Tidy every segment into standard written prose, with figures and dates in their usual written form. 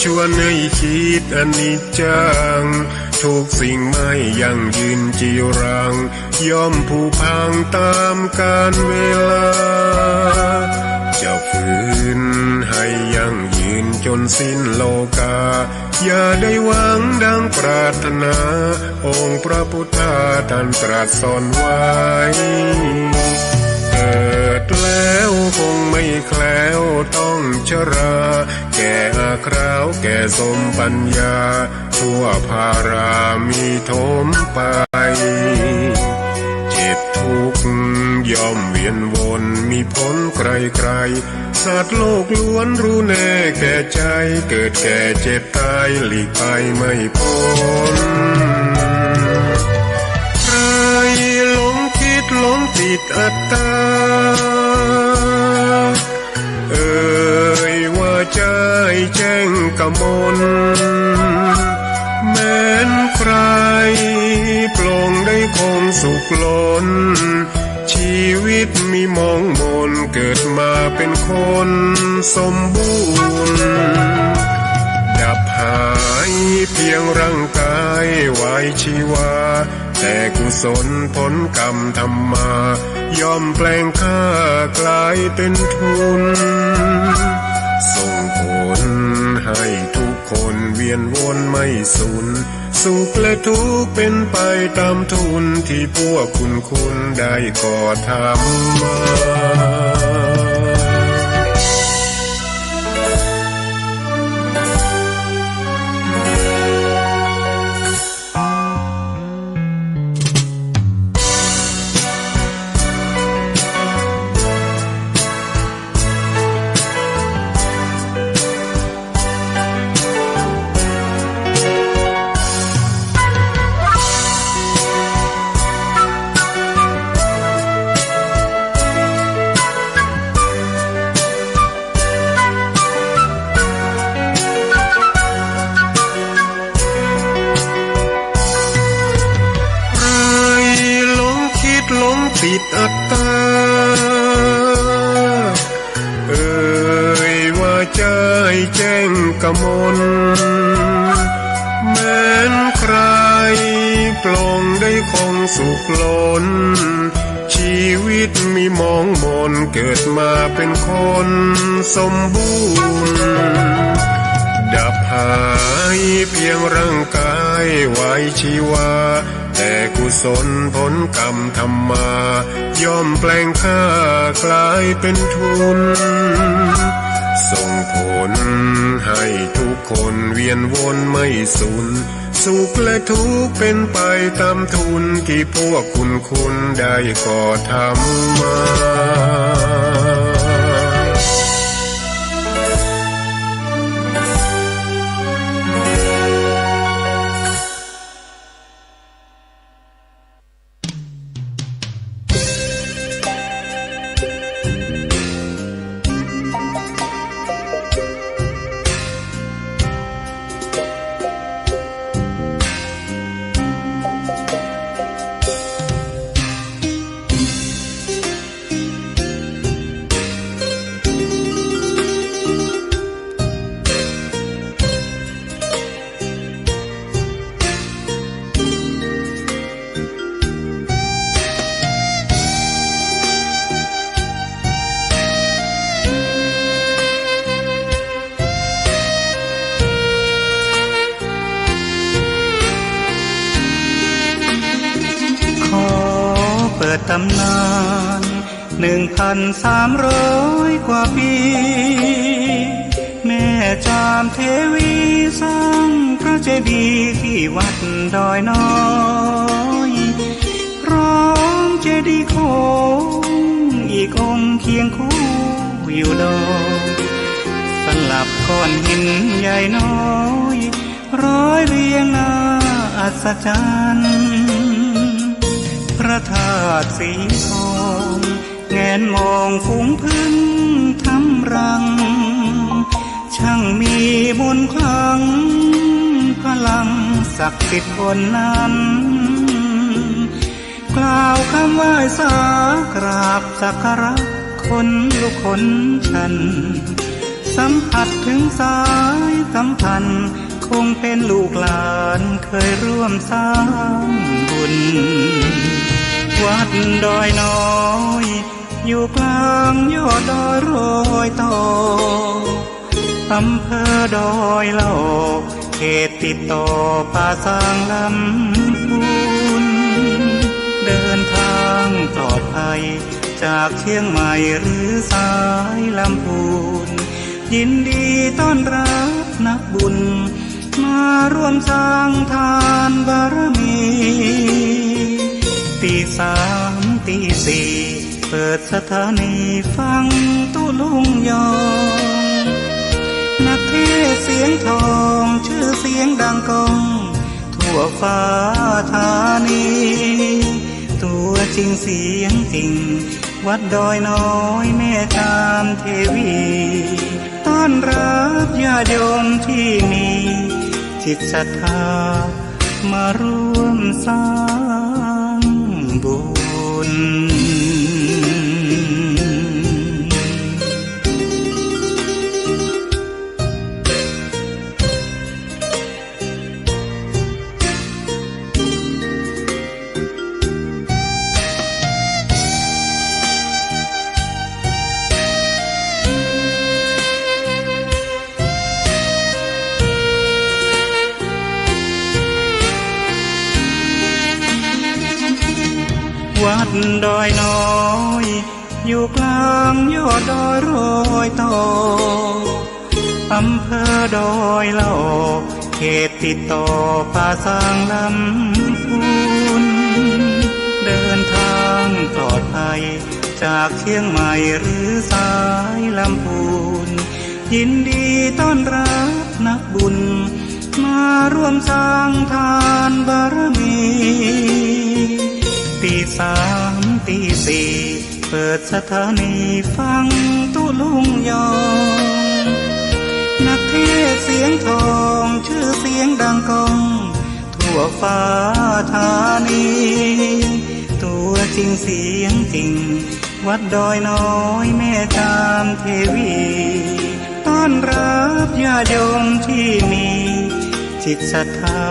ชวนให้คิดอนิจจังทุกสิ่งไม่ยั่งยืนจีรังย่อมผุพังตามกาลเวลาจะฝืนให้ยั่งยืนจนสิ้นโลกาอย่าได้หวังดังปรารถนาองค์พระพุทธาท่านตรัสสอนไว้เกิดแล้วคงไม่แคล้วต้องชราแก่อาคราวแก่สมปัญญาทั่วภารามีถมไปเจ็บทุกข์ย่อมเวียนวนมีพ้นใครๆสัตว์โลกล้วนรู้แน่แก่ใจเกิดแก่เจ็บตายหลีกไปไม่พ้นใครหลงคิดหลงติดอัตตาว่าใจแจ้งกมลแม้นใครปลงได้คงสุขล้นชีวิตมีมองมนเกิดมาเป็นคนสมบูรณ์ดับหายเพียงร่างกายไว้ชีวาแต่กุศลผลกรรมทำมาย่อมแปลงค่ากลายเป็นทุนส่งผลให้ทุกคนเวียนวนไม่สูญสุขและทุกข์เป็นไปตามทุนที่พวกคุณได้ก่อทำมาติดอัตตาว่าใจแจ้งกมลแม้นใครปลงได้คงสุขล้นชีวิตมีมองมนเกิดมาเป็นคนสมบูรณ์ดับหายเพียงร่างกายไว้ชีวาแต่กุศลผลกรรมทำมาย่อมแปลงค่ากลายเป็นทุนส่งผลให้ทุกคนเวียนวนไม่สูญสุขและทุกข์เป็นไปตามทุนที่พวกคุณได้ก่อทำมาตำนาน1,300 กว่าปีแม่จามเทวีสร้างพระเจดีย์ที่วัดดอยน้อยพร้อมเจดีย์โค้งอีกองค์เคียงคู่อยู่ดอยสลับก้อนหินใหญ่น้อยร้อยเรียงน่าอัศจรรย์พระธาตุสีทองแงนมองฝูงพึ่งทำรังช่างมีมนต์ขลังพลังศักดิ์สิทธิ์บนนั้นกล่าวคำไหว้สากราบสักการะคนลุกคนชันส สัมผัสถึงสายสัมพันธ์คงเป็นลูกหลานเคยร่วมสร้างบุญวัดดอยน้อยอยู่กลางยอดดอยโรยต่ออำเภอดอยเหล่าเขตติดต่อป่าสางลำพูนเดินทางปลอดภัยจากเชียงใหม่หรือสายลำพูนยินดีต้อนรับนักบุญมาร่วมสร้างทานบารมีตีสามตีสี่เปิดสถานีฟังตุลุงยองนักเทศเสียงทองชื่อเสียงดังก้องทั่วฟ้าธานีตัวจริงเสียงจริงวัดดอยน้อยแม่จามเทวีต้อนรับญาติโยมที่มีจิตศรัทธามาร่วมสร้างบุญวัดดอยน้อยอยู่กลางยอดดอยโรยต่ออำเภอดอยเหล่าเขตติดต่อป่าสางลำพูนเดินทางปลอดภัยจากเชียงใหม่หรือสายลำพูนยินดีต้อนรับนักบุญมาร่วมสร้างทานบารมีตีสามตีสี่เปิดสถานีฟังตุลุงยองนักเทศเสียงทองชื่อเสียงดังก้องทั่วฟ้าธานีตัวจริงเสียงจริงวัดดอยน้อยแม่จามเทวีต้อนรับญาติโยมที่มีจิตศรัทธา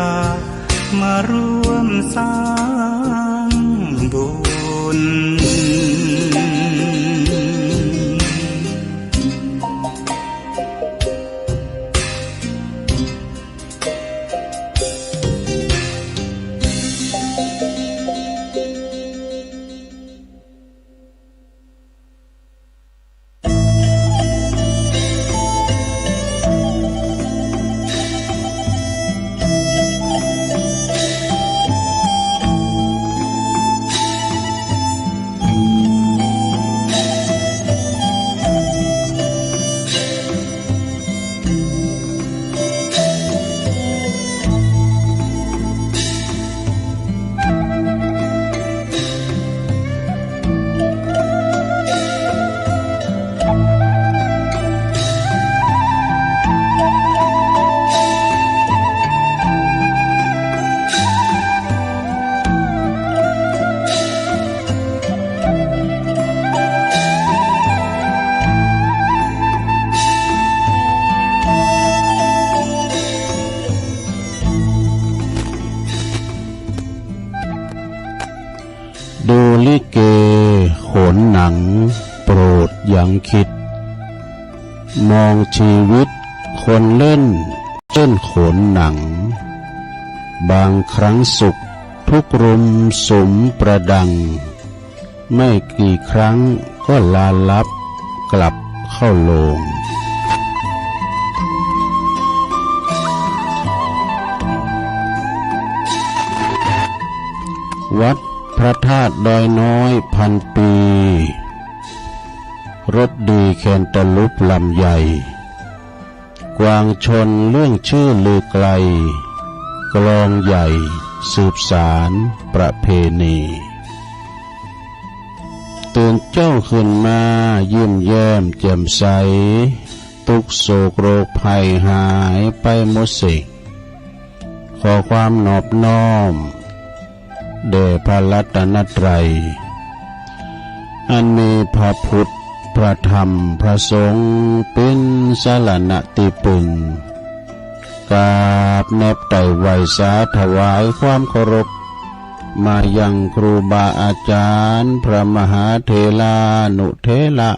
มาร่วมสร้างบุญดูลิเกโขนหนังโปรดยังคิดมองชีวิตคนเล่นเช่นโขนหนังบางครั้งสุขทุกรุมสมประดังไม่กี่ครั้งก็ลาลับกลับเข้าโลงวัดพระธาตุดอยน้อยพันปีรถดีแคนตะลุปลำใหญ่กวางชนเรื่องชื่อลือไกลกลองใหญ่สืบสารประเพณีตื่นจ้องขึ้นมายิ้มแย้มแจ่มใสทุกโศกโรคภัยหายไปหมดสิ้นขอความนอบน้อมแด่พระรัตนตรัยอันมีพระพุทธ พระธรรมพระสงฆ์เป็นสรณะติปึงกราบแนบไต่ไหวสาถวายความเคารพมายังครูบาอาจารย์พระมหาเถรานุเถระ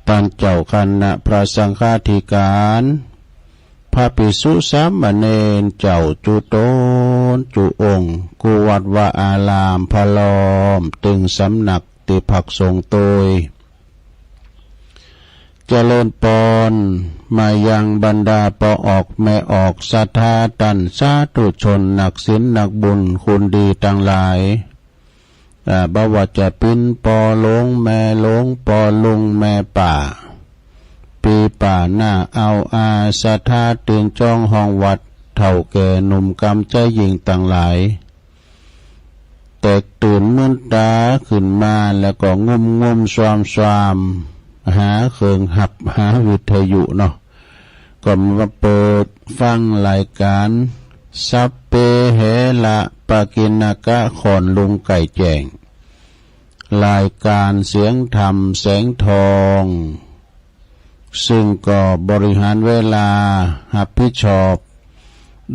ปัญเจ้าคณะพระสังฆาธิการพระภิกษุสามเณรเจ้าจุโตนจุองค์กุวัดวาอารามพลอมตึงสำนักติภักสงฆ์โตยเจริญปอนมายังบรรดาปอออกแม่ออกศรัทธาตันสาธุชนนักศีลนักบุญคุณดีทั้งหลายบ่ว่าจะเป็นปอหลงแม่หลงปอลุงแม่ป่าปีป่าหน้าเอาอาศรัทธาตื่นจ้องห้องวัดเท่าแก่หนุ่มกำใจหญิงต่างหลายแตกตื่นมื่นตาขึ้นมาแล้วก็งมสวามหาเครื่องหับหาวิทยุเนาะก็มาเปิดฟังรายการสัพเพเหระปะกิณกะขอนลุงไก่แจงรายการเสียงธรรมแสงทองซึ่งก็บริหารเวลารับผิดชอบ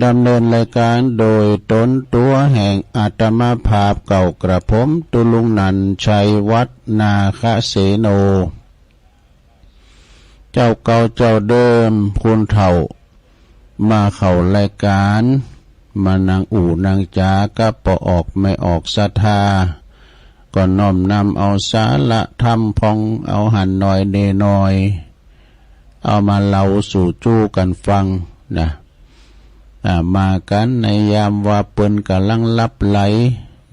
ดำเนินรายการโดยตนตัวแห่งอาตมาภาพเก่ากระผมตุลุงนันชัยวัฒนาคเสโนเจ้าเก่าเจ้าเดิมคุณเฒ่ามาเข้ารายการมานางอู่นางจาก็ปอออกไม่ออกศรัทธาก็น้อมนำเอาสาระธรรมพองเอาหันหน่อยเนหน่อยเอามาเล่าสู่จู้กันฟังนะมากันในยามว่าเปิ้นกำลังลับไหล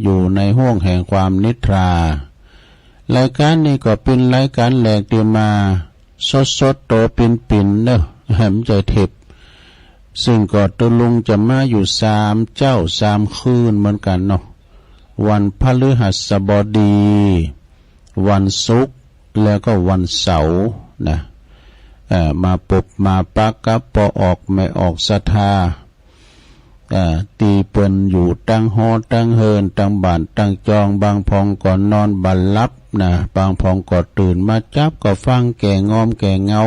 อยู่ในห้วงแห่งความนิทรารายการนี้ก็เป็นรายการแหลกที่มาสดโตปิ่นเนอะแหมใจเทพซึ่งก็ตุลุงจะมาอยู่3 เจ้า3 คืนเหมือนกันเนาะวันพฤหัสบดีวันศุกร์แล้วก็วันเสาร์นะมาปบมาปักกับปอออกไม่ออกศรัทธาตีเปิ้นอยู่ตั้งหอตั้งเฮินตั้งบ้านตั้งจองบางพองก่อนนอนบันลับนะบางพองก็ตื่นมาจับก็ฟังแก่งอมแก่เงา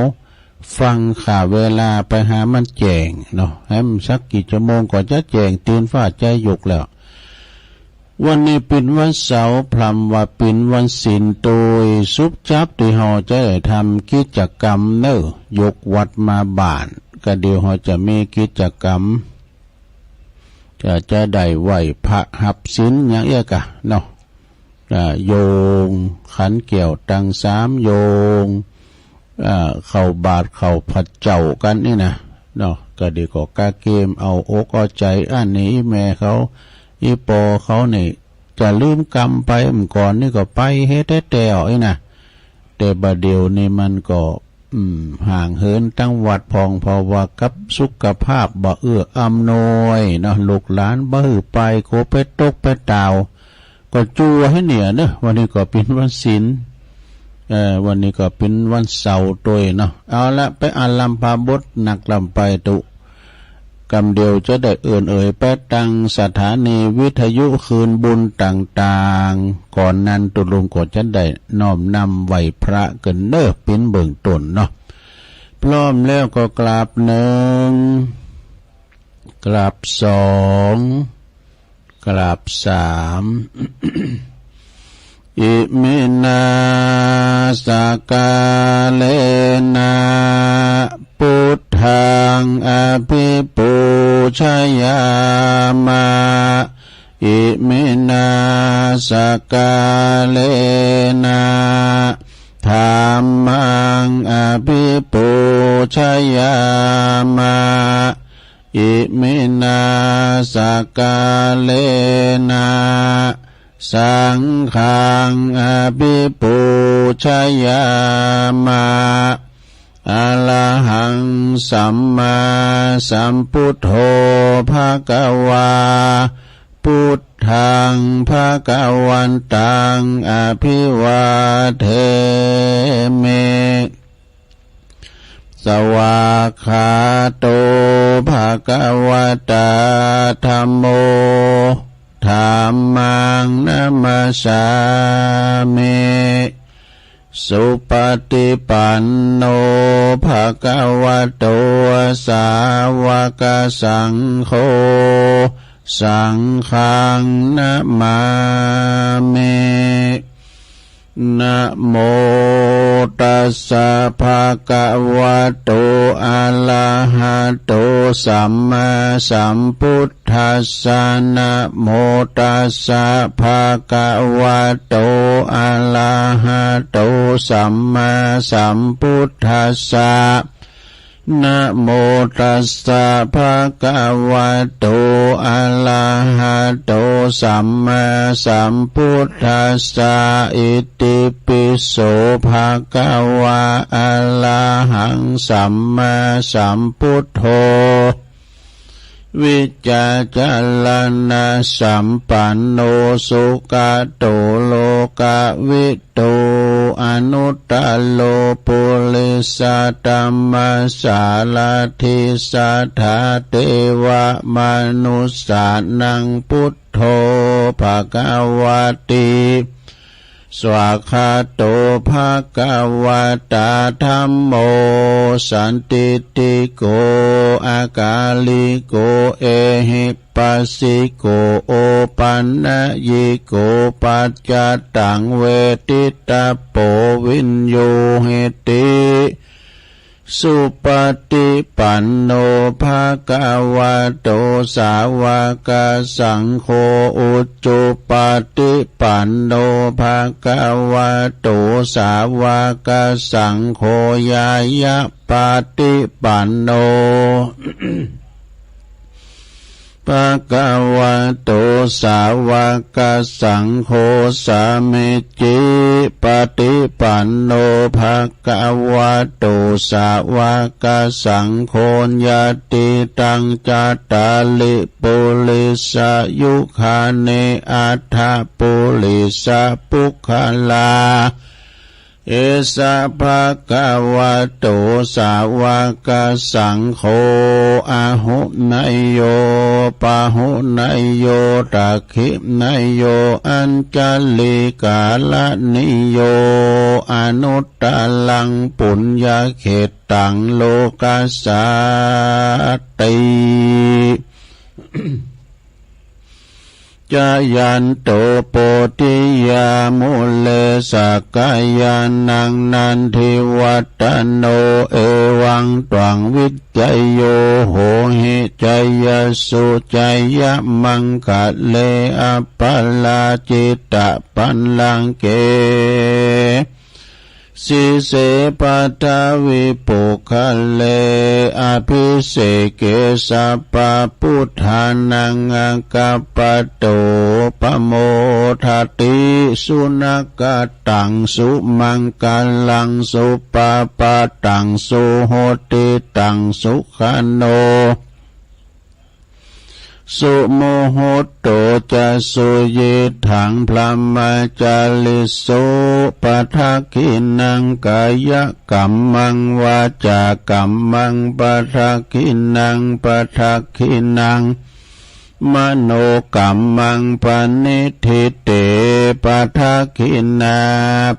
ฟังข่าวเวลาไปหามันแจงเนาะให้มันสักกี่ชั่วโมงก่อนจะแจงตื่นฟ้าใจหยกแล้ววันนี้เป็นวันเสาร์พลัมว่าเป็นวันศีลโดยซุบจับที่เฮาจะได้ทำกิจกรรมเนอะยกวัดมาบ้านก็เดี๋ยวเฮาจะมีกิจกรรมจะได้ไหวพระหับศีลอย่างเอี้ยกะเนาะโยงขันเกี่ยวตัง3 โยงเข้าบาทเข้าผัดเจ้ากันนี่นะเนาะก็เดี๋ยวก็กาเกมเอาอกเอาใจอันนี้แม่เขาอีปอเขานี่จะลืมกรรมไปก่อนนี่ก็ไปเฮ็ดแต่เอาไอ้นะแต่บัดเดี๋ยวนี้มันก็ห่างเหินตั้งวัดพองเพราะว่ากับสุขภาพบ่เอื้ออำนวยเนาะลูกหลานบ่หือไปโคไปตกไปดาวก็จัวให้เนี่ยเนอะวันนี้ก็เป็นวันศีลวันนี้ก็เป็นวันเสาร์ตัวเนาะเอาละไปอ่านลำพาบทหนักลำไปตุกำเดียวจะได้เอ่ยไปตั้งสถานีวิทยุคืนบุญต่างๆก่อนนั้นตุลุงก็จะได้น้อมนำไหวพระกันเน้อเป็นเบื้องต้นเนาะพร้อมแล้วก็กราบ1กราบ2กราบ3 อิมินาสกาเลนะพุทธังอภิปูชยามะอิมินาสกาเลนะธัมมังอภิปูชยามะอิมินาสกาเลนะสังฆังอภิปูชยามะอะระหังสัมมาสัมพุทโธภะคะวาพุทธังภะคะวันตังอภิวาเทมิ สวากขาโตภะคะวะตาธัมโมธัมมังนัมสสามิ สุปฏิปันโนภะคะวะโตสาวกสังโฆสังฆังนะมามินะโมตัสสะภะคะวะโตอะระหะโตสัมมาสัมพุทธัสสะนะโมตัสสะภะคะวะโตอะระหะโตสัมมาสัมพุทธัสสะนะโมตัสสะภะคะวะโตอะระหะโตสัมมาสัมพุทธัสสะอิติปิโสภะคะวะอะระหังสัมมาสัมพุทโธวิจจาจารณะสัมปันโนสุขโตโลกวิทูอนุตตโลปุริสตัมมัสสาลทิสัทธาเทวมนุสสานังพุทโธภควติสวากขาโตภะคะวะตาธัมโมสันติติโกอากาลิโกเอหิปัสสิโกโอปันนะยิโกปัจจตังเวทิตาโปวินโยเหติสุปฏิปันโนภะคะวะโตสาวกสังโฆอุจจุปฏิปันโนภะคะวะโตสาวกสังโฆยายะปฏิปันโนภะคะวะโตสาวกสังโฆสามิจิปฏิปันโนภะคะวะโตสาวกสังโฆญาติตังจัตตาลิปุริสยุคาเนอัฏฐปุริสปุคคลาเอสะภะคะวะโตสาวกสังโฆอะหุนายโยปะหุนายโยตักขินายโยอัญจลิกาลนิโยอนุตตลังปุญญเขตังโลกัสสติจายันโตโปติยามุเลสกายันนังนันทิวัตโนเอวังตวังวิจัยโยโหหิจายสุจายมังคะเลอปัลลาจิตตปันลังเกสิเสปัทวิปุคะเลอภิเสเกสัพพพุทธานังกัปปโตปโมทติสุนักตังสุมังคลังสุปปะตังสุโหติตังสุขันโนสุโมโหโตจะสุยิถังพรหมจาริโสปะทักขินังกายกัมมังวาจากัมมังปะทักขินังปะทักขินังมโนกัมมังปณิทิเตปะทักขินา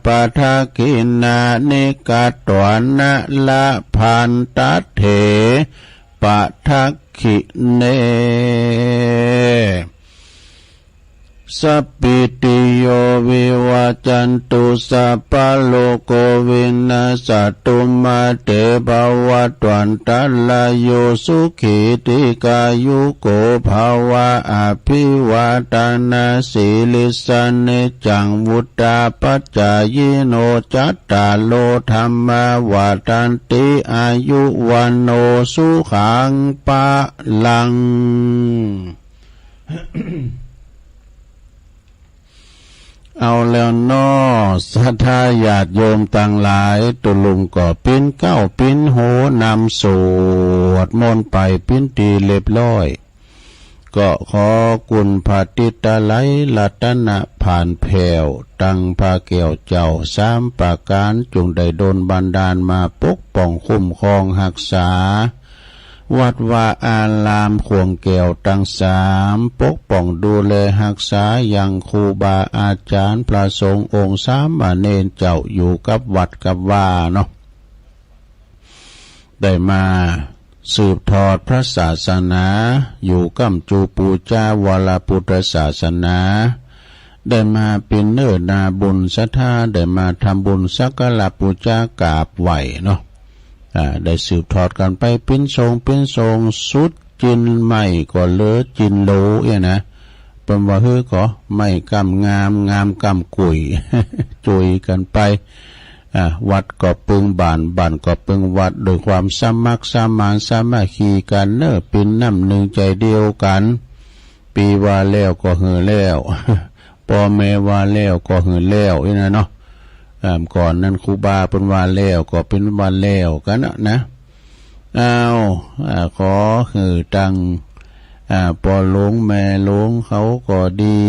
ปะทักขินานิกัตวนะละพันตัตเถปะทักขิเนสัพพิติโยวิวัจจันตุสัพพะโลกโควินาศตุมาเตภวัตวันตัลลโยสุขิติกายุโกภาวะอภิวาทนาสีลิสเนจังวุตตาปัจจายโนจัตตาโลธรรมวาทันติอายุวันโนสุขังปะลัง เอาแล้วน้อสัทธาญาติโยมต่างหลายตุลุงก็ปิ้นเก้าปิ้นโหนำสวดมนต์ไปปิ้นตีเรียบร้อยก็ขอกุณพาติตาไลลัตนะผ่านแผ่วตั้งพาเกี่ยวเจ้าสามประการจงได้โดนบันดาลมาปกป้องคุ้มครองรักษา วัดวาอารามขวงแก้วตั้งสามปกป้องดูแลรักษาอย่างครูบาอาจารย์พระสงฆ์องค์สามเณรเจ้าอยู่กับวัดกับว่าเนาะได้มาสืบทอดพระศาสนาอยู่กัมจูปูจาวรพุทธศาสนาได้มาเป็นเนื้อนาบุญศรัทธาได้มาทำบุญสักการะปูชากราบไหวเนาะได้สืบทอดกันไปเป็นทรงสุดจินไม่ก็เลือจินโลนะเป็นว่าก็ไม่กำงามกำกุย จุยกันไปวัดก็ปึงบ้านก็ปึงวัดโดยความสามัคสามานสามัคคีกันเน้อเป็นน้ำหนึ่งใจเดียวกันปีว่าแล้วก็เหือแล้วพ่อแม่ว่าแล้วก็เหือแล้วนะเนาะก่อนนั้นครูบาเป็นว่าแล้วก็เป็นวันแล้วกันนะขอหือตังปอหลงแม่หลงเขาก็ดี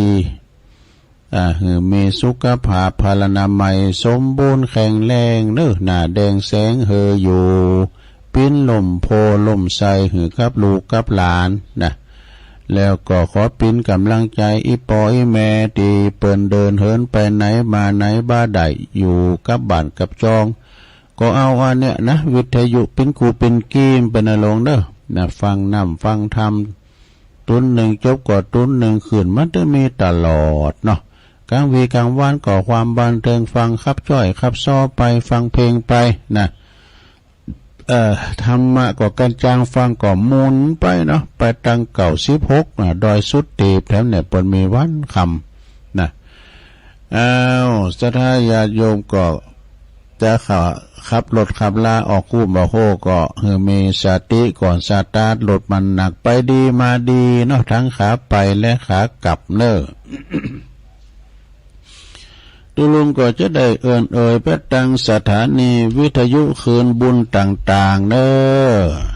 มีสุขภาพพลานามัยสมบูรณ์แข็งแรงเนื้อหน้าแดงแสงเฮออยู่ปิ้นลมโพลมใสหือกับลูกกับหลานนะแล้วก็ขอปิ้นกำลังใจอีปออีแม่ตีเปิ้นเดินเหินไปไหนมาไหนบ้าได้อยู่กับบ้านกับจองก็เอาอันเนี้ยนะวิทยุปิ้นกูปิ้นกีมเป็นอารมณ์เด้อนะฟังน้ำฟังธรรมตุนหนึ่งจบก็ตุนหนึ่งขืนมันจะมีตลอดเนาะกลางวีกลางวันก่อความบันเทิงฟังขับจ้อยขับซ้อไปฟังเพลงไปนะธรรมะก็กันจางฟังก็มุนไปเนาะไปตั้งเก่า16ดอยสุดตีบแถมเนี่ยเปิดมีวันคำนะศรัทธาญาติโยมก็จะขับรถขับลาออกคู่บ่โฮก็มีสติก่อนสตาร์ทรถมันหนักไปดีมาดีเนาะทั้งขาไปและขากลับเน้อ ตุลุงก็จะได้เอ่ยไปตั้งสถานีวิทยุคืนบุญต่างๆเน้อ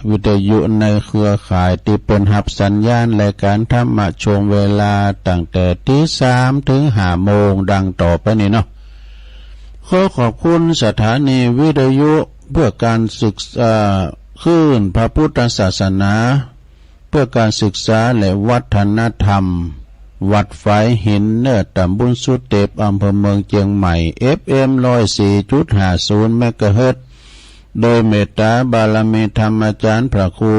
วิทยุในเครือข่ายที่เปิดหับสัญญาณรายการธรรมะช่วงเวลาตั้งแต่ตี 3 ถึง 5 โมงดังต่อไปนี้เนาะขอขอบคุณสถานีวิทยุเพื่อการศึกษาคลื่นพระพุทธศาสนาเพื่อการศึกษาและวัฒนธรรมวัดฝายหินเนื้อตำบลสุเทพอำเภอเมืองเชียงใหม่ FM 104.50 เมกะเฮิรตซ์โดยเมตตาบารมีธรรมอาจารย์พระครู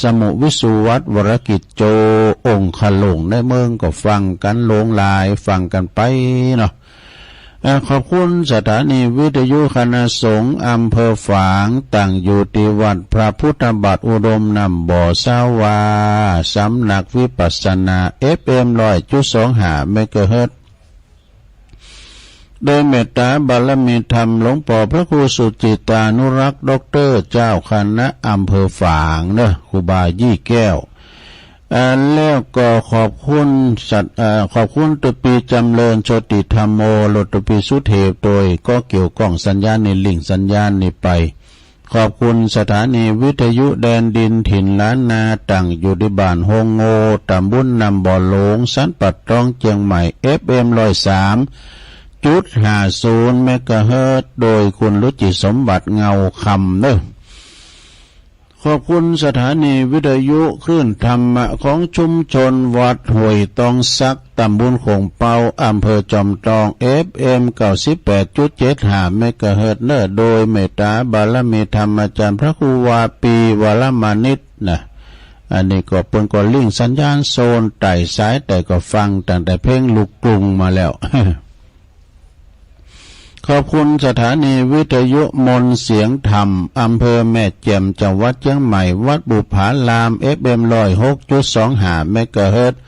สมุวิสุวัฒน์วรกิจโจองค์ขลงในเมืองก็ฟังกันหลงลายฟังกันไปเนาะขอบคุณสถานีวิทยุคณะสงฆ์อำเภอฝางตั้งอยู่ที่วัดพระพุทธบาทอุดมนำบ่อสาวาสำนักวิปัสสนา FM 100.25 เมกะเฮิรตซ์โดยเมตตาบารมีธรรมหลวงพ่อพระครูสุจิตานุรักษ์ด็อกเตอร์เจ้าคณะอำเภอฝางเนอะครูบายี่แก้วแล้วก็ขอบคุณขอบคุณตุปีจำเริญโชติธรรมโมโลตุปีสุเทพโดยก็เกี่ยวข้องสัญญาณในลิงก์สัญญาณนี้ไปขอบคุณสถานีวิทยุแดนดินถิ่นล้านนาตั้งอยู่ที่บ้านโฮงโงตำบลนำบ่อหลงสันปัดตรองเชียงใหม่ FM 103.50 เมกะเฮิรตซ์โดยคุณรุจิสมบัติเงาคำเนอะขอบคุณสถานีวิทยุคลื่นธรรมะของชุมชนวัดห้วยตองซักตำบลโขงเปาอำเภอจอมทอง FM 98.75 เมกะเฮิรตซ์เนอโดยเมตตาบารมีธรรมอาจารย์พระครูวาปีวรมานิตนะอันนี้ก็เป็นก็ลิงก์สัญญาณโซนไต่สายแต่ก็ฟังตั้งแต่เพลงลูกกรุงมาแล้ว ขอบคุณสถานีวิทยุมนเสียงธรรมอำเภอแม่แจ่มจังหวัดเชียงใหม่วัดบุผาลาม FM 106.25 เมกะเฮิรตซ์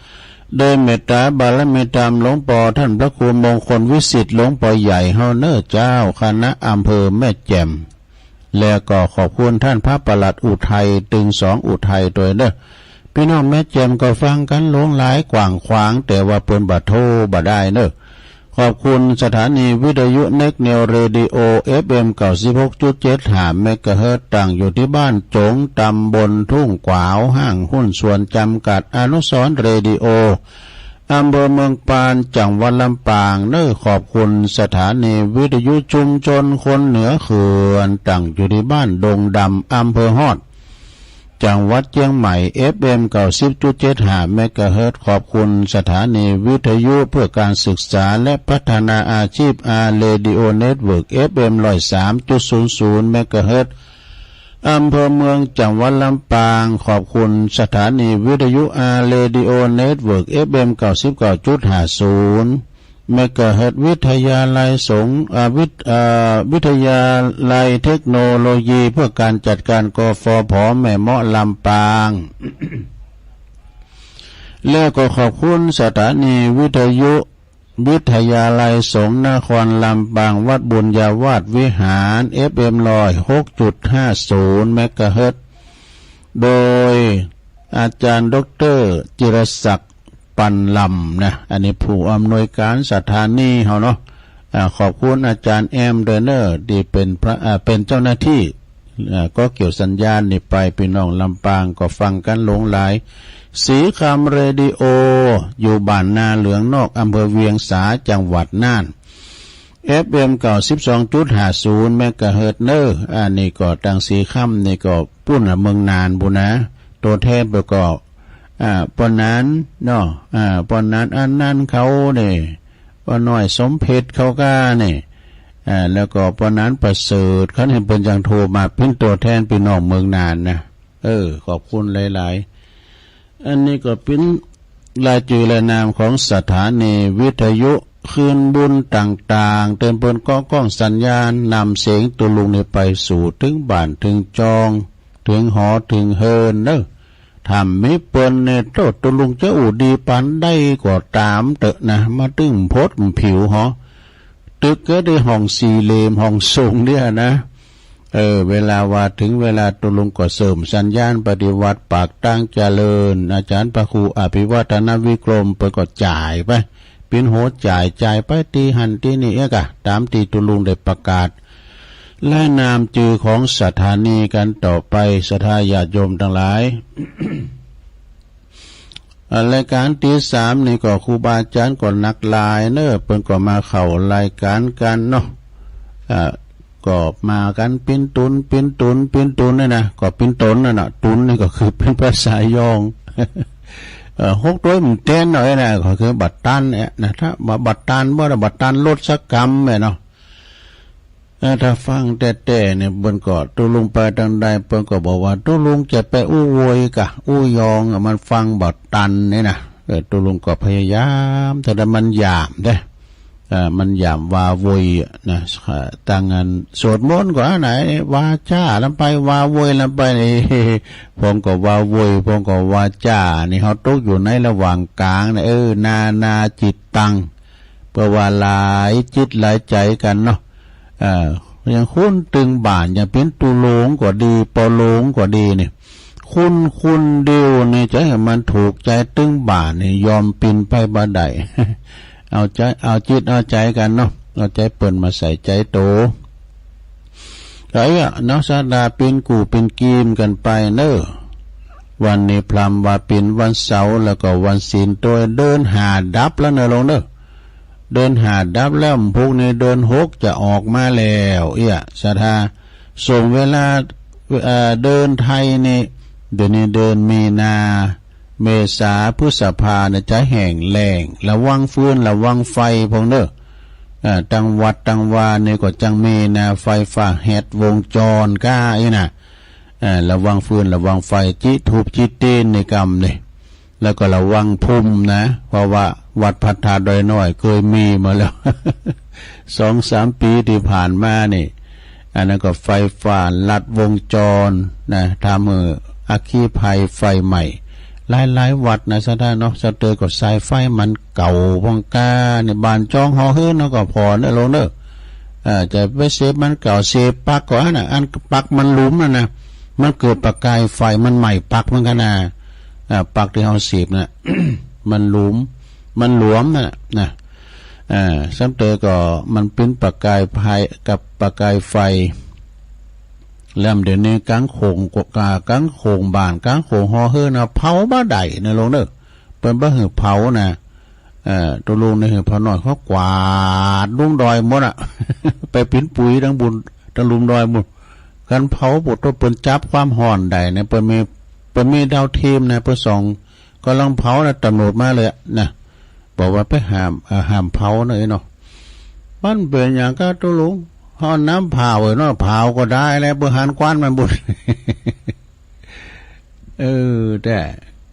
โดยเมตตาบารมีธรรมหลวงพ่อท่านพระครูมงคลวิสิทธิ์หลวงพ่อใหญ่เฮาเนอร์เจ้าคณะอำเภอแม่แจ่มแล้วก็ขอบคุณท่านพระปลัดอุทัยตึงสองอุทัยด้วยเด้อพี่น้องแม่แจ่มก็ฟังกันหลงหลายกว้างขวางแต่ว่าเปิ้นบ่โทรบ่ได้เด้อขอบคุณสถานีวิทยุเน็กเนวเรดิโอ FM 96.75 เมกะเฮิรตซ์ตั้งอยู่ที่บ้านจงตำบลทุ่งกวาวห้างหุ้นส่วนจำกัดอนุสรณ์เรดิโออำเภอเมืองปานจังหวัดลำปางเน้อขอบคุณสถานีวิทยุชุมชนคนเหนือเขื่อนตั้งอยู่ที่บ้านดงดำอำเภอฮอด จังหวัดเชียงใหม่ FM 90.75 เมกะเฮิรตซ์ขอบคุณสถานีวิทยุเพื่อการศึกษาและพัฒนาอาชีพ Radio Network FM 103.00 เมกะเฮิรตซ์อำเภอเมืองจังหวัดลำปางขอบคุณสถานีวิทยุ Radio Network FM 99.50 เมกะเฮิรตซ์วิทยาลัยสงฆ์วิทยาลัยเทคโนโลยีเพื่อการจัดการกฟผ.แม่เมาะลำปาง แล้วก็ขอบคุณสถานีวิทยุวิทยาลัยสงฆ์นครลำปางวัดบุญญาวาสวิหาร FM 106.50 เมกะเฮิรตซ์โดยอาจารย์ดร.จิรศักดิ์ปันลำนะอันนี้ผู้อำนวยการสถานีเฮาเนาะขอบคุณอาจารย์แอมเดเนอร์ที่เป็นเจ้าหน้าที่ก็เกี่ยวสัญญาณนี่ไปพี่น้องลำปางก็ฟังกันหลงหลายสีคำเรดิโออยู่บ้านนาเหลืองนอกอำเภอเวียงสาจังหวัดน่าน FM 92.50 เมกะเฮิรตซ์เนอร์อันนี้ก็ตังสีคำนี่ก็ปุ้นเมืองนานบุนะตัวแทนประกอบปนนั้นเนาะปนนั้นอันนั้นเขาเนี่ยปนน้อยสมเพชรเขาก็เนี่ยแล้วก็ปนนั้นประเสริฐเขาเห็นเป็นอย่างโทรมาเป็นตัวแทนพี่น้องเมืองนานนะขอบคุณหลายๆอันนี้ก็เป็นรายชื่อรายนามของสถานีวิทยุคืนบุญต่างๆเติมเปิ้นก้องสัญญาณนำเสียงตุลุงนี่ไปสู่ถึงบ้านถึงจองถึงหอถึงเฮินเนอะทำไม่เปิ้นเนี่ยโตตุลุงจะอูดีปันได้ก็ตามเตอะนะมาตึงโพดผิวหอตึกก็ได้ห้องสี่เหลี่ยมห้องสูงเนี่ยนะเวลาว่าถึงเวลาตุลุงก็เสริมสัญญาณปฏิวัติปากตั้งเจริญอาจารย์พระครูอภิวัฒนวิกรมไปก็จ่ายไปเป็นโหจ่ายไปตีหันตีนี่กะตามตีตุลุงได้ประกาศและนามจือของสถานีกันต่อไปศรัทธาญาติโยมทั้งหลาย รายการที่3นี่ก็ครูบาอาจารย์ก็นักลายเนอะเพิ่นก็มาเข้ารายการกันเนาะก็มากันปิ้นตุนนี่นะก็ปิ้นตนน่ะตุนนี่ก็คือเป็นภาษายองฮกด้วยมันเต้นหน่อยนะก็คือบัดตันเนี่ยนะถ้าบัดตันบ่ได้บัดตันลดสักกรรมแม่เนาะถ้าฟังแต่เนี่ยเปิ้นก็ตุลุงไปทางใดเปิ้นก็บอกว่าตุลุงจะไปอู้โวยกะอู้ยองมันฟังบัดตันนี่นะตุลุงก็พยายามแต่มันหยาบเด้มันหยาบว่าโวยนะต่างกันสวดมนต์ก็ไหนว่าจ้าลำไปว่าโวยลำไปนี่พงก็ว่าโวยพงก็ว่าจ้านี่เฮาตกอยู่ในระหว่างกลางนะนาจิตตังเพื่อว่าหลายจิตหลายใจกันเนาะอย่างคุณตึงบ้านอย่างเป็นตุลงก็ดีปอลงก็ดีเนี่ยคุณเดียวนี่จะให้มันถูกใจตึงบ้านนี่ยอมปินไปบ่ได้ เอาจิตเอาใจกันเนาะเอาใจเปิ่นมาใส่ใจโตไอ้เนาะสาดาเป็นกูเป็นกีมกันไปเนอะวันนี้พลัมว่าเป็นวันเสาร์แล้วก็วันศีลตัวเดินหาดับแล้วเนอะลงเนอะเดินหาดับแล้วพวกนี้เดินหกจะออกมาแล้วสาธาส่งเวลาเดินไทยนี่เดี๋ยวนี้เดินมีนาเมษาพฤษภาเนี่ยจะแห้งแล้งระวังฟืนระวังไฟพงเด้อตังวัดตังวาเนี่ยก็จังมีนาไฟฟ้าแฮดวงจรก้านะระวังฟืนระวังไฟจิทูบจิเตนในกรรมเนี่ยแล้วก็ระวังภูมินะเพราะว่าวัดพัฒนาดอยน้อยเคยมีมาแล้ว 2-3 ปีที่ผ่านมานี่อันนั้นก็ไฟฟ้าลัดวงจรนะทำอัคคีภัยไฟใหม่หลายวัดนะสะท่านเนาะสะเตยก็สายไฟมันเก่าพงกาในบ้านจองหอเฮือนเนาะก็พอเนอะลงเนอะจะไปเซฟมันเก่าเซฟปักก่อนนะอันปักมันหลุมนะมันเกิดประกายไฟมันใหม่ปักมันกันนะปักที่เอาเสียบนะ มันหลุมมันหลวมนะสัมเตยก็มันเป็นประกายไฟกับประกายไฟแล้วเดี๋ยวนี้กลางโขงกลางโขงบ้านกลางโขงหอเฮือนเผาบ้าใดนะลงเด้อเป็นบ้าหือเผานะตัวลุงในหือเผาหน่อยเขากวาดลุงดอยหมดไปปิ้นปุ๋ยทั้งบุญทั้งลุงดอยหมดกันเผาบดตัวเปิ้นจับความห่อนใดเนี่ยเปิ้นมี ไปมีดาวทีมนะเพื่อส่องก็ลังเผานะตำรวจมาเลยนะบอกว่าไปห้ามเผาหน่อยเนาะมันเป็นอย่างก็ตุลุงห้องน้ำเผาเนาะเผาก็ได้แล้วเพื่อหันควันมันบุญ แต่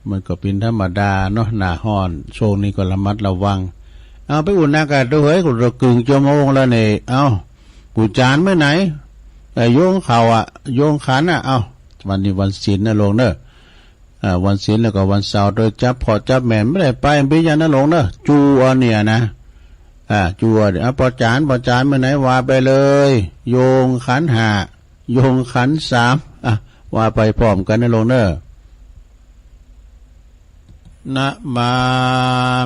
มันก็เป็นธรรมดาเนาะหน้าห้อนช่วงนี้ก็ระมัดระวังเอาไปอุ่นอากาศดูเฮ้ยกูระกึ่งชั่วโมงแล้วเนี่ยเอากูจานไม่ไหนแต่โยงเข่าโยงขันเอาวันนี้วันศีลนะลงเนอะวันศีลแล้วก็วันเสาร์โดยจับพอจับแม่ไม่ได้ไปพิจารณาลงเนอะจูอันเนี่ยนะจูอันเอาพอจานไม่ไหนว่าไปเลยโยงขันห้าโยงขันสามว่าไปพร้อมกันนะลงเนอะนะมา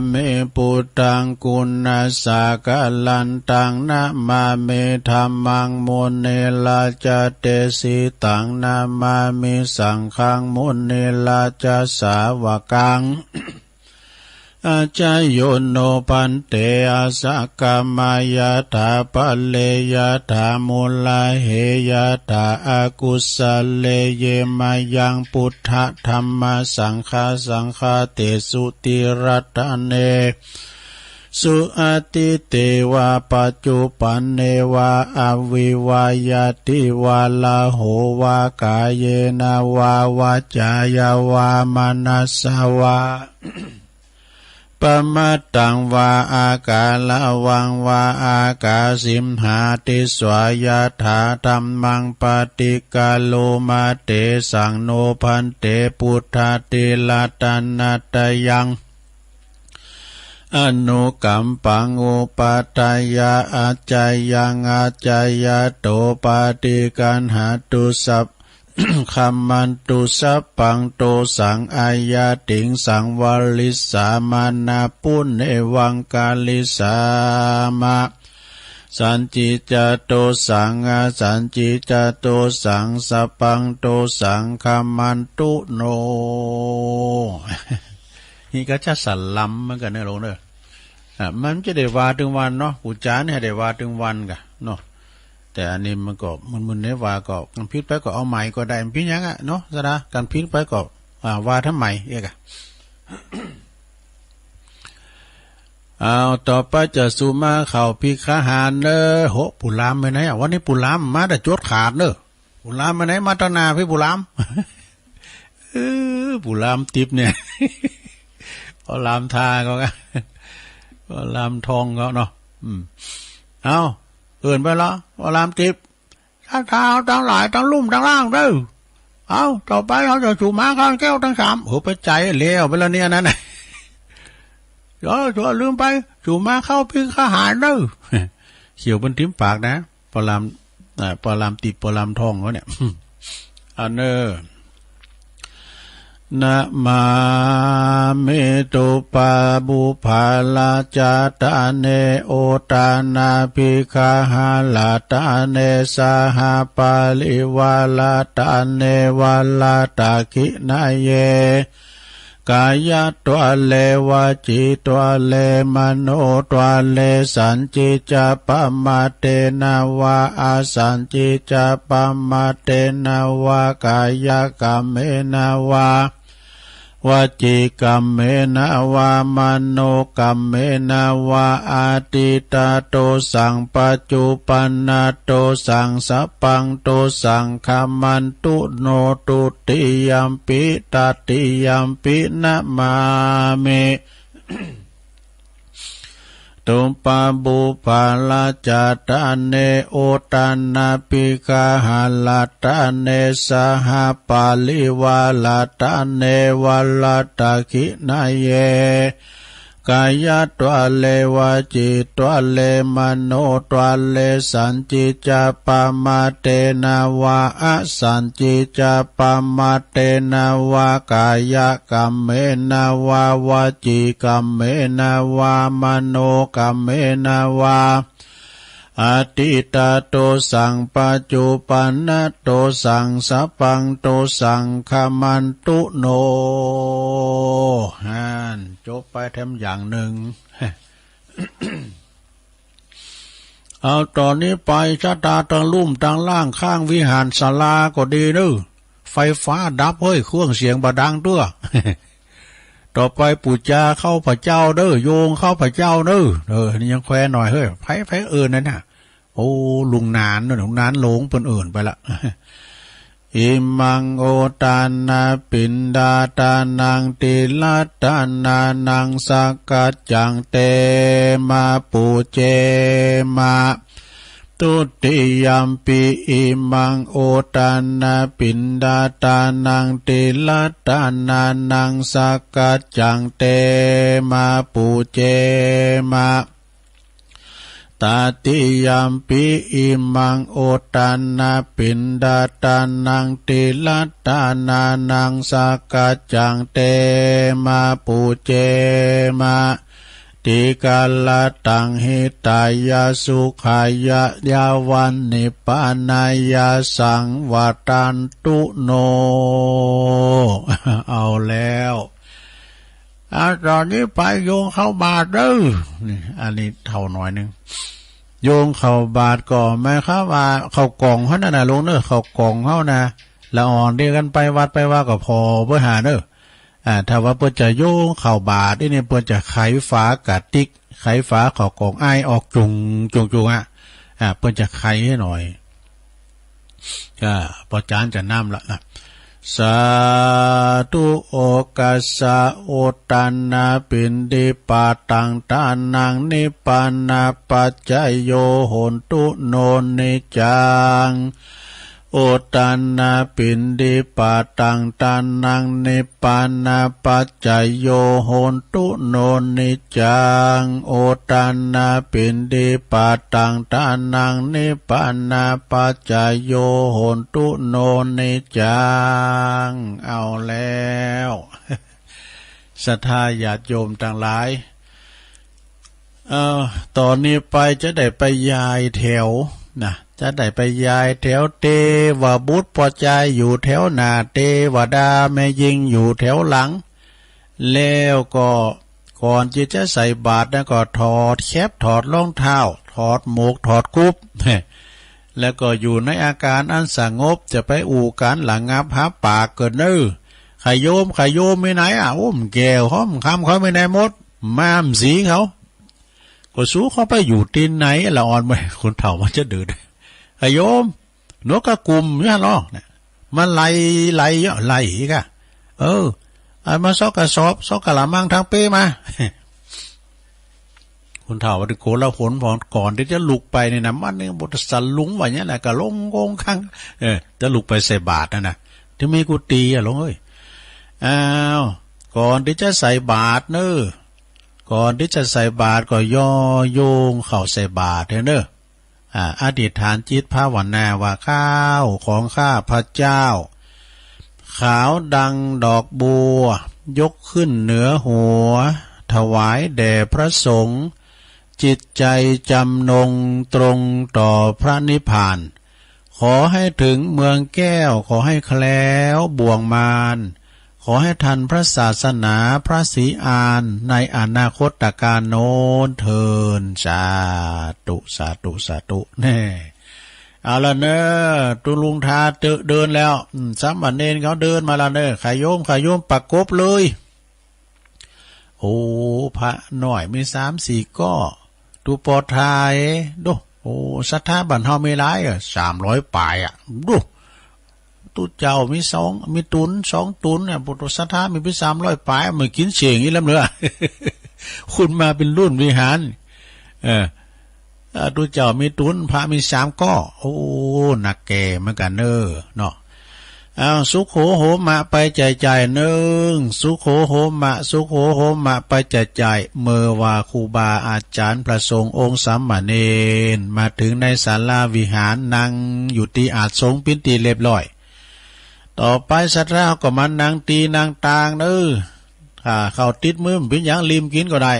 เมปุตังกุณาสากลันตังนะมาเมธัมมังโมเนลาจเตสิตังนะมามิสังฆังโมเนลาจสาวกัง อาจายโยโนปันเตอาสกามายาถาปะเลยาถามุลาเหยาถาอากุสเลเยมายังพุทธธรรมสังฆาเตสุติรัตเนสุอติเตวะปัจจุปันเนวะอวิวายติวาลาโหวากายเยนาวาวาจายาวามนัสสวา ปมัตตังวาอากาละวังวาอากาสิมหาติสวายาถาธัมมังปฏิกาโลมาเตสังโนพันเตพุทธติลาตันนาตยังอนุกัมปังอุปาทายาอาจายังอาจายาโตปฏิกันหาตุสัพ คัมมันตุสัพปังโตสังอายาติงสังวลิสามานาปุณเอวังกาลิสามาสันจิจโตสังสันจิจโตสังสัพปังโตสังคัมมันตุโน นี่ก็จะสั่นลำเหมือนกันเนี่ยลงเด้อมันจะได้ว่าถึงวันเนาะกูจานให้ได้ว่าถึงวันกะเนาะแต่อันนี้มันก็มันเนว่าก็กันพิษไปก็เอาใหม่ก็ได้พิษยังเนาะซะนะกันพิษไปก็ว่าทำไมเอกเอาต่อไปจะสู่มาเข่าพิฆาหารเนอโหปุรามไปไหนวันนี้ปุรามมาแต่จดขาดเนอปุรามไปไหนมาตนาพี่ปุราม ปุรามติบเนี่ย ปุรามทาก็ปุรามทองก็เนาะเอาเอื่นไปแล้วปุรามติบถ้าเท้าทั้งหลายทั้งลุ่มทั้งล่างเด้อเอาต่อไปเราจะสู่มาข้างแก้วทั้งสามโหไปใจเลี้ยวไปแล้วเนี่ยนั่นเดี๋ยวลืมไปจู่มาเข้าพิฆาหารเด้อเขียวบนทิมปากนะปลามติดปลามทองเขาเนี่ยอันเนอนะมาเมตุปาบุภาลาจาตาเนโอตานาภิกขาหาลาตาเนสหปาลิวาลาตาเนวาลาตาคินาเยกายตัวเลวาจิตัวเลมโนตัวเลสัญจิจปมาเตนาวาอาสัญจิจปมาเตนาวากายกรรมเมนาวาวจีกรรมเมนาวามโนกรรมเมนาวาอาติตาโตสังปัจจุปันนาโตสังสัพพังโตสังฆมันตุโนตุติยัมปิตติยัมปินะมาเม ตุปาบุภาลาจาตาเนโอตานาภิกขาหาลาตาเนสหปาลิวาลาตาเนวาลาตาคินาเยกายตัวเลวาจิตัวเลมโนตัวเลสัญจิจปมาเตนาวาอสัญจิจปมาเตนาวากายกรรมเมนาวาวาจิกรรมเมนาวามโนกรรมเมนาวาอติตาโตสังปัจจุปันนโตสังสัพพังโตสังฆมันตุโนจบไปทำอย่างหนึ่ง เอาตอนนี้ไปชะตาตั้งลุ่มตั้งล่างข้างวิหารศาลาก็ดีนึฝ ไฟฟ้าดับเฮ้ยเครื่องเสียงบาดังตัว ต่อไปปู่จาเข้าพระเจ้าเด้อโยงเข้าพระเจ้าเด้อนี่ยังแควหน่อยเฮ้ยไผเอิญนั่นน่ะโอ้ลุงนานเนาะลุงนานหลงเปิ้นเอิญไปละ อิมังโอตานาปินดาตานังติลัตตานานังสักกัจจังเตมาปูเจมาตุติยัมปิอิมังโอตานาปินดาตานังติลัตตานานังสักกัจจังเตมาปูเจมาตาติยัมปิอิมังโอตานาปินดาตานังติลัตตานานังสักกัจจังเตมาปูเจมาติกาลตังหิตายาสุขายะยาวันนิปานายาสังวัตันตุโน เอาแล้วตอนนี้ไปโยงเข้าบาทเด้อนี่อันนี้เท่าหน่อยนึงโยงเข้าบาทก็หมายความว่าเข้ากล่องเขานั่นน่ะลงเด้อเข้ากล่องเขานะละอ่อนเดียวกันไปวัดไปว่าก็พอเพื่อหาเด้อถ้าว่าเพื่อจะโยงเข้าบาทนี่เพื่อจะไขฝากระติกไขฝาเข้ากล่องไอออกจุงเพื่อจะไขให้หน่อยก็พอจานจะน้ำละสาธุโอกัสสะโอตันนาปินดิปาตังตานังนิปานาปัจจโยโหนตุโนนิจังโอตันนาปินดิปาตังตานังนิปานาปัจจโยโหนตุโนนิจังโอตันนาปินดิปาตังตานังนิปานาปัจจโยโหนตุโนนิจังเอาแล้วศรัทธาญาติโยมทั้งหลายตอนนี้ไปจะได้ไปยายแถวนะจะได้ไปยายแถวเทวบุตรปอใจอยู่แถวหน้าเทวดาแม่ยิงอยู่แถวหลังแล้วก็ก่อนที่จะใส่บาตรนะก็ถอดแคปถอดรองเท้าถอดหมวกถอดกุ๊บแล้วก็อยู่ในอาการอันสงบจะไปอู่การหลังงับหาปากเกิดเนื้อขยโยมไม่ไหนแก้วห้อมคำเขาไม่ได้หมดม้ามสีเขาก็สู้เขาไปอยู่ตีนไหนละอ่อนไปคนเฒ่ามันจะดื้อขยโยมนกกระกุมเนี่ยหรอเนี่ยมันไล่เยอะไล่อีกอะมาซอกกระสอบซอกกระละมังทางเป้มาคนเฒ่าวันโกละผลพอก่อนที่จะลุกไปเนี่ยนะมันเนี่ยบทสันลุงว่าเนี้ยแหละก็ลงงข้างจะลุกไปใส่บาตรนะที่มีกุฏิลงเอ้ยก่อนที่จะใส่บาตรเนอะก่อนที่จะใส่บาตรก็ย่อโยงเข้าใส่บาตรเนอะอธิษฐานจิตภาวนาว่าข้าวของข้าพระเจ้าขาวดังดอกบัวยกขึ้นเหนือหัวถวายแด่พระสงฆ์จิตใจจำนงตรงต่อพระนิพพานขอให้ถึงเมืองแก้วขอให้แคล้วบ่วงมารขอให้ทันพระศาสนาพระศรีอานในอนาคตการโน้นเทินสาธุสาธุสาธุแน่เอาละเนอะตุลุงทาเดินแล้วสามวันเนนเขาเดินมาแล้วเนอะขายโยมปักกบเลยโอ้พระหน่อยมี3-4ก้อตูปอทายดูโอ้ศรัทธาบันเฮาไม่ร้าย300 ปลายดูตุเจ้ามีตุน2 ตุนเนี่ยปุถุศรัทธามีไป300 ปลายมือกินเสียงนี่แล้วเนอะ คุณมาเป็นรุ่นวิหารตุเจ้ามีตุนพระมี3 ก้อโอ้หนักแก่เหมือนกันเนอะเนาะสุโขโหมะไปใจหนึ่งสุโขโหมะไปใจเมื่อว่าครูบาอาจารย์พระสงฆ์องค์สามเณรมาถึงในศาลาวิหารนั่งอยู่ที่อาสงปินตีเรียบร้อยต่อไปสัตว์เราก็มานั่งตีนั่งตางเนอะเข้าติดมือเป็นอย่างริมกินก็ได้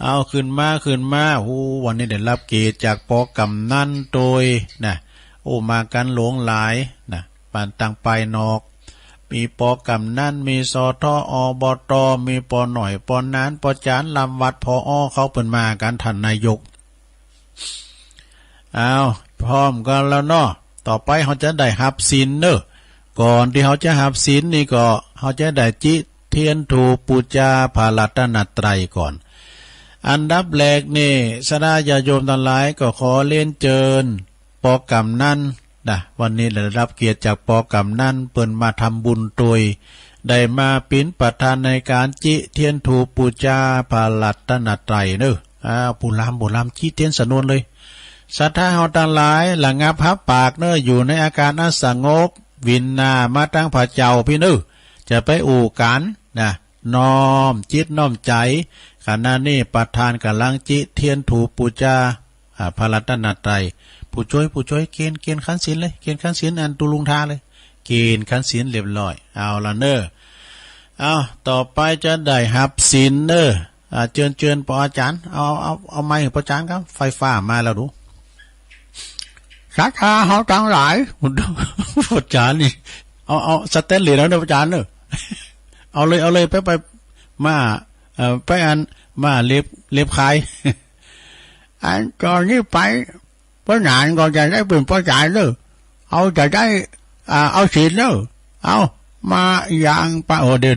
เอาขึ้นมาวันนี้ได้รับเกียรติจากปกำนันโดยนะมากันหลวงหลายนะปานต่างไปนอกมีปกำนันมีสทอบตมีปหน่อยปนานปจานลำวัดพอเขาเป็นมากันท่านนายกพร้อมกันแล้วเนาะต่อไปเขาจะได้หับศีลเนอะ ก่อนที่เขาจะหับศีลนี่ก็เขาจะได้จิเทียนถูปูจาพระรัตนตรัยก่อนอันดับแรกนี่สดาญาโยมทั้งหลายก็ขอเล่นเจิญปอกรรมนั่นนะวันนี้ได้รับเกียรติจากปอกรรมนั่นเปิ่นมาทำบุญตัวยได้มาเป็นประธานในการจิเทียนถูปูจาพระรัตนตรัยเนอะปุรามจิเทียนสนวนเลยศรัทธาเฮาทั้งหลายหลังงับพับปากเนอะอยู่ในอาการอันสงบวินนามาตั้งพระเจ้าพี่เนอะจะไปอู่กันนะน้อมจิตน้อมใจขณะนี้ประธานกำลังจิเทียนถูปูจาพระรัตนตรัยผู้ช่วยเกณฑ์ขันศีลเลยเกณฑ์ขันศีลอันตุลุงทาเลยเกณฑ์ขันศีลเรียบร้อยเอาละเนอะเอาต่อไปจะได้หับศีลเนอะเชิญปออาจารย์เอาไม้ของปออาจารย์ครับไฟฟ้ามาแล้วดูศรัทธาเฮาทั้งหลายอาจารย์นี่เอาสเตนเลสแล้วนะอาจารย์เนอะเอาเลยไปมาไปอันมาเล็บคายอันก่อนนี้ไปพระนานก่อนจะได้เป็นพระจารย์เนอะเอาจะได้เอาศีลเนอะเอามาอย่างปะโอเดี๋ยว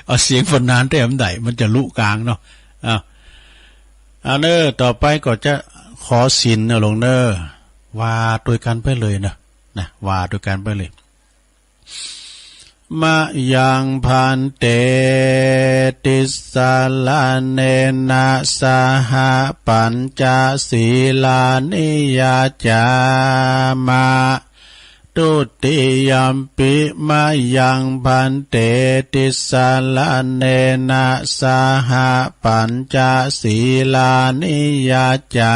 เอาเสียงฝนนานเต็มไหนมันจะลุกลางเนาะเอาเนอะต่อไปก็จะขอศีลเนอะลงเนอะว่าด้วยกันไปเลยนะว่าด้วยกันไปเลยมายังพันเตติสาลาเนนะสหปัญจศีลานิยาจามาตุติยัมปิมายังพันเตติสาลาเนนะสหปัญจศีลานิยาจา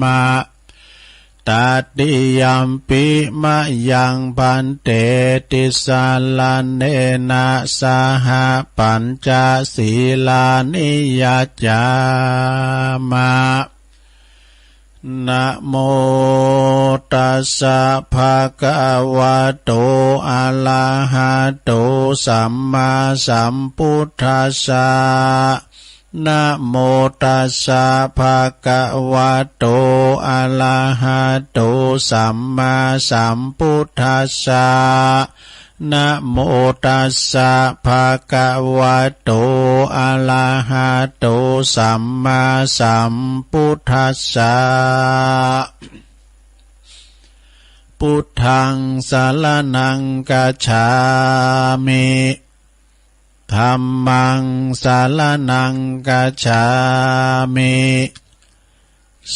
มาตัดติยัมปิมายังพันเตติสาลาเนนะสหปัญจศีลานิยาจามะนะโมตัสสะภะคะวะโตอะระหะโตสัมมาสัมพุทธัสสะนะโมตัสสะภะคะวะโตอะระหะโตสัมมาสัมพุทธัสสะนะโมตัสสะภะคะวะโตอะระหะโตสัมมาสัมพุทธัสสะพุทธังสรณังกัจฉามิธัมมังสรณังกัจฉามิ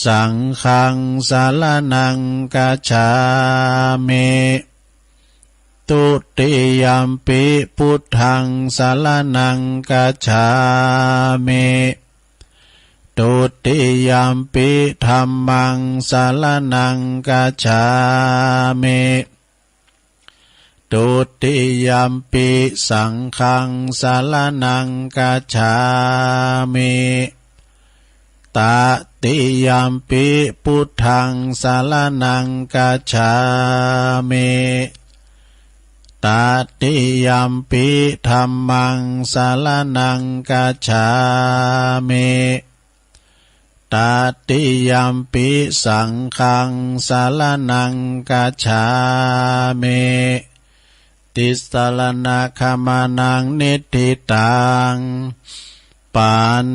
สังฆังสรณังกัจฉามิตุติยัมปิพุทธังสรณังกัจฉามิตุติยัมปิธัมมังสรณังกัจฉามิตุติยัมปิสังฆังสรณังกัจฉามิตติยัมปิพุทธังสรณังกัจฉามิตติยัมปิธัมมังสรณังกัจฉามิตติยัมปิสังฆังสรณังกัจฉามิติสรณะขมานังนิทิตังปา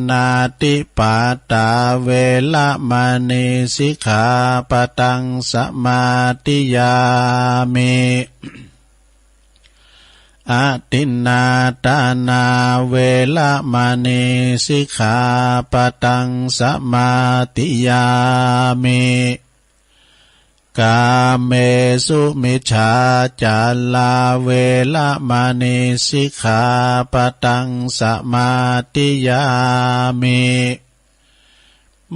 นาติปาตาเวละมณีสิกขาปตังสมาธิยามิอะตินนาตานาเวละมณีสิกขาปตังสมาธิยามิกาเมสุมิจฉาจาลาเวละมณีสิกขาปตังสมาธิยามิ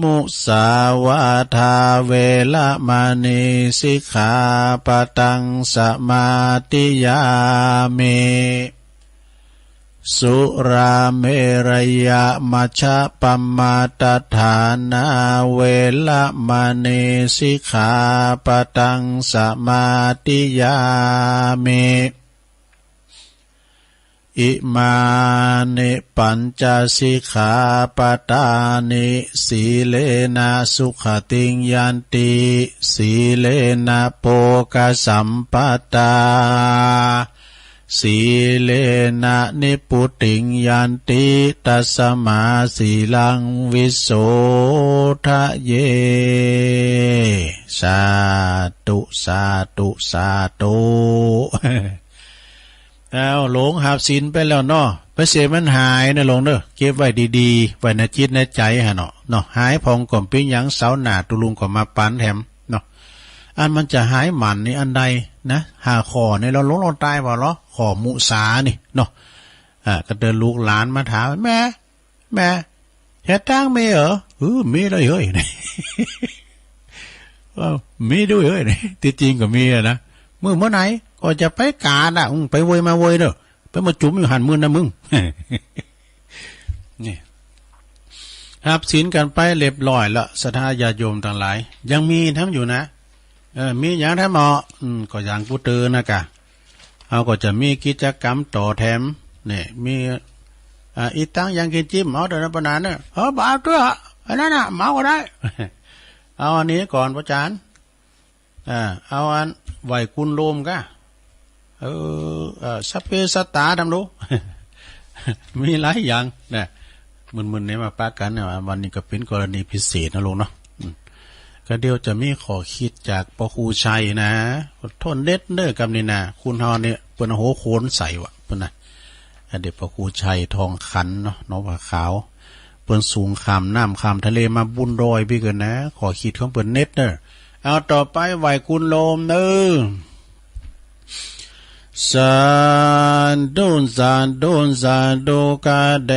มุสาวาทาเวละมณีสิกขาปตังสมาธิยามิสุราเมรยะมัชฌะปัมมาตฐานาเวละมณีสิกขาปตังสมาธิยามิ อิมานิปัญจสิกขาปทานิสีเลนะสุขติงยันติสีเลนะโภคสัมปตาสีเลนะนิพุติงยันติตัสมาสีลังวิโสทะเยสาธุสาธุสาธุแล้วหลงหาบศีลไปแล้วเนาะไปเสียมันหายนะหลงเด้อเก็บไว้ดีๆไว้ในจิตในใจฮะเนาะหายพองก่อมปิ้งหยังเสาหน้าตุลุงก็มาปันแถมเนาะอันมันจะหายหมันนี่อันใดนะหาขอในเราหลงเราตายบ่เหรอขอมุสานี่เนาะก็เดินลูกหลานมาถามแม่เฮ็ดตั้งมีเหรอมีเลยเฮ้ย มีด้วยเฮ้ยที่จริงก็มีนะเมื่อไหนก็จะไปกาดไปเวยมาเวยเด้อไปมาจุ่มอยู่หันมือนะมึง นี่รับศีลกันไปเรียบร้อยละศรัทธาญาติโยมทั้งหลายยังมีทำอยู่นะมีอย่างทำเหมาะก็อย่างกูเตือนนะกะเอาก็จะมีกิจกรรมต่อแถมเนี่ยมีอีตั้งยังกินจิ้มเอาแต่ละปนานเนี่ยบาปตัวอันนั้นน่ะเมาก็ได้ เอาอันนี้ก่อนพระอาจารย์เอาอันไหวคุณโลมก็สัพเพสัตตาทำรู้ มีหลายอย่างเนี่ยมึนๆเนี่ยมาปากันเนี่ยวันนี้ก็เป็นกรณีพิเศษนะลุงเนาะก็เดี๋ยวจะมีขอคิดจากพระครูชัยนะทนเด็ดเด้อกับนี่นะคุณฮอเนี่ยเป็นโหโขนใส่วะเป็นนะเด็กพระครูชัยทองขันเนาะน้องผ้าขาวเปิ้นสูงขามน้ำขามทะเลมาบุญรอยพี่กันนะขอคิดของเปิ้นเน็ตเด้อเอาต่อไปไหวคุณโลมเด้อสาธุสาธุสาธุกาเด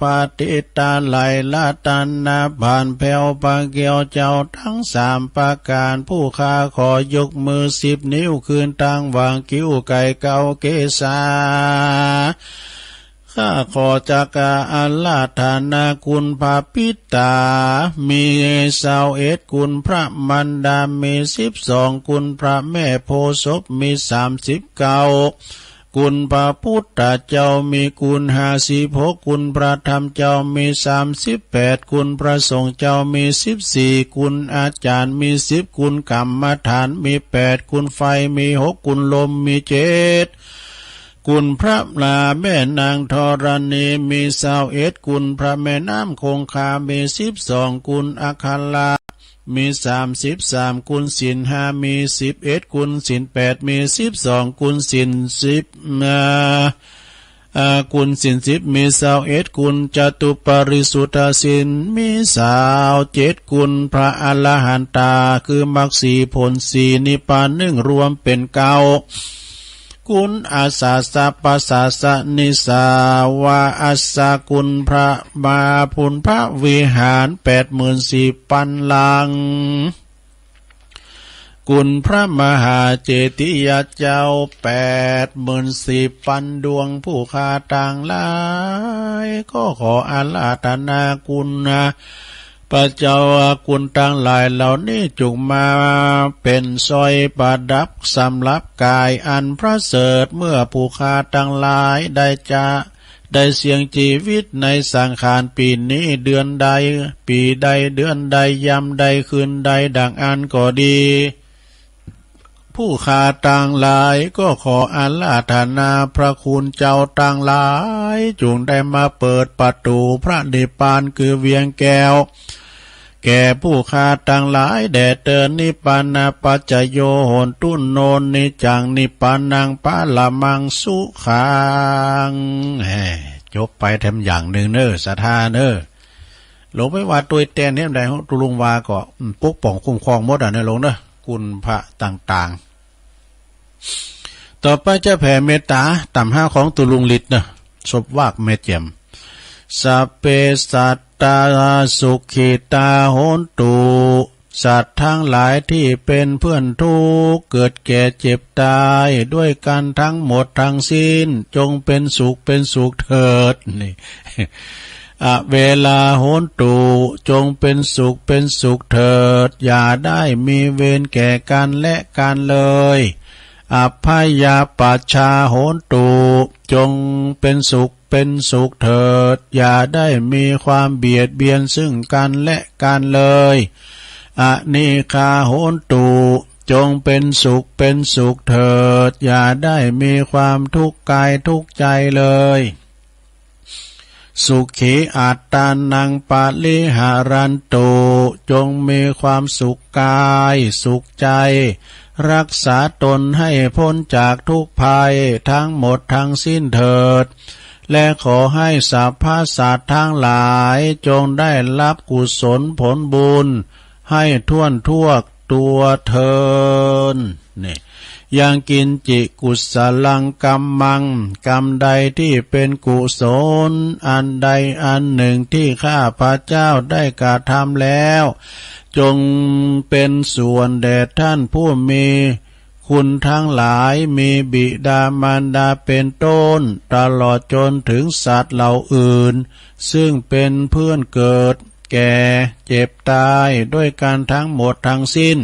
ปฏิตาไหลละตันนาผ่านแผ่วปะเกียวเจ้าทั้ง3ประการผู้ข้าขอยกมือ10 นิ้วคืนตั้งวางกิ้วไก่เกาเกษาข้าขอจักอาราธนาคุณพระปิตามี21คุณพระมันดามี12คุณพระแม่โพธิ์ศพมี39คุณพระพุทธเจ้ามีคุณ56คุณพระธรรมเจ้ามี38คุณพระสงฆ์เจ้ามี14คุณอาจารย์มี10คุณกรรมฐานมี8คุณไฟมี6คุณลมมี7คุณพระลาแม่นางธรณีมี21คุณพระแม่น้ำคงคามี12คุณอาคาลามี33คุณศีล5มี11คุณศีล8มี12คุณศีล10คุณศีล10มี21คุณจตุปริสุทธศีลมี27คุณพระอรหันตาคือมรรค4ผล4นิพพาน1รวมเป็น9คุณอาสาสะปัสสะสะนิสาวาอัสสะคุณพระบาพุนพระวิหาร84,000 ลังคุณพระมหาเจติยเจ้า84,000 ดวงผู้ข้าต่างหลายก็ขออาราธนาคุณพระเจ้าคุณทั้งหลายเหล่านี้จงมาเป็นสร้อยประดับสำหรับกายอันพระเสริฐเมื่อผู้ข้าทั้งหลายได้เสี่ยงชีวิตในสังขารปีนี้เดือนใดปีใดเดือนใดยามใดคืนใดดังอันก็ดีผู้ข้าต่างหลายก็ขออาราธนาพระคุณเจ้าต่างหลายจงได้มาเปิดประตูพระนิพพานคือเวียงแก้วแก่ผู้ข้าต่างหลายแด่เตือนนิพพานาปัจจโยโหนตุนโนนิจังนิพพานังปะละมังสุขังจบไปแถมอย่างหนึ่งเนอศรัทธาเนอหลวงไปว่าตัวแตนเนี่ยใดตุลุงวาก็ปกป้องคุ้มครองหมดเนอหลวงเนอคุณพระต่างๆต่อไปจะแผ่เมตตาต่ำ5ของตุลุงฤทธิ์เนอศพวากเมเจมสัพเพสัตตาสุขิตาโหนตุสัตว์ทั้งหลายที่เป็นเพื่อนทุกข์เกิดแก่เจ็บตายด้วยกันทั้งหมดทั้งสิ้นจงเป็นสุขเถิดนี่เวลาโหนตุจงเป็นสุขเถิดอย่าได้มีเวรแก่กันและกันเลยอภัยยาปัชชาโหนตุ จงเป็นสุขเถิดอย่าได้มีความเบียดเบียนซึ่งกันและกันเลยอนิคาโหนตุจงเป็นสุขเถิดอย่าได้มีความทุกข์กายทุกข์ใจเลยสุขีอัตตานังปะลิหารันตุจงมีความสุขกายสุขใจรักษาตนให้พ้นจากทุกภัยทั้งหมดทั้งสิ้นเถิดและขอให้สรรพสัตว์ทั้งหลายจงได้รับกุศลผลบุญให้ทั่วตัวเทินนี่ยังกินจิกุศลังกัมมังกรรมใดที่เป็นกุศลอันใดอันหนึ่งที่ข้าพระเจ้าได้กระทำแล้วจงเป็นส่วนแด่ท่านผู้มีคุณทั้งหลายมีบิดามารดาเป็นต้นตลอดจนถึงสัตว์เหล่าอื่นซึ่งเป็นเพื่อนเกิดแก่เจ็บตายด้วยกันทั้งหมดทั้งสิ้น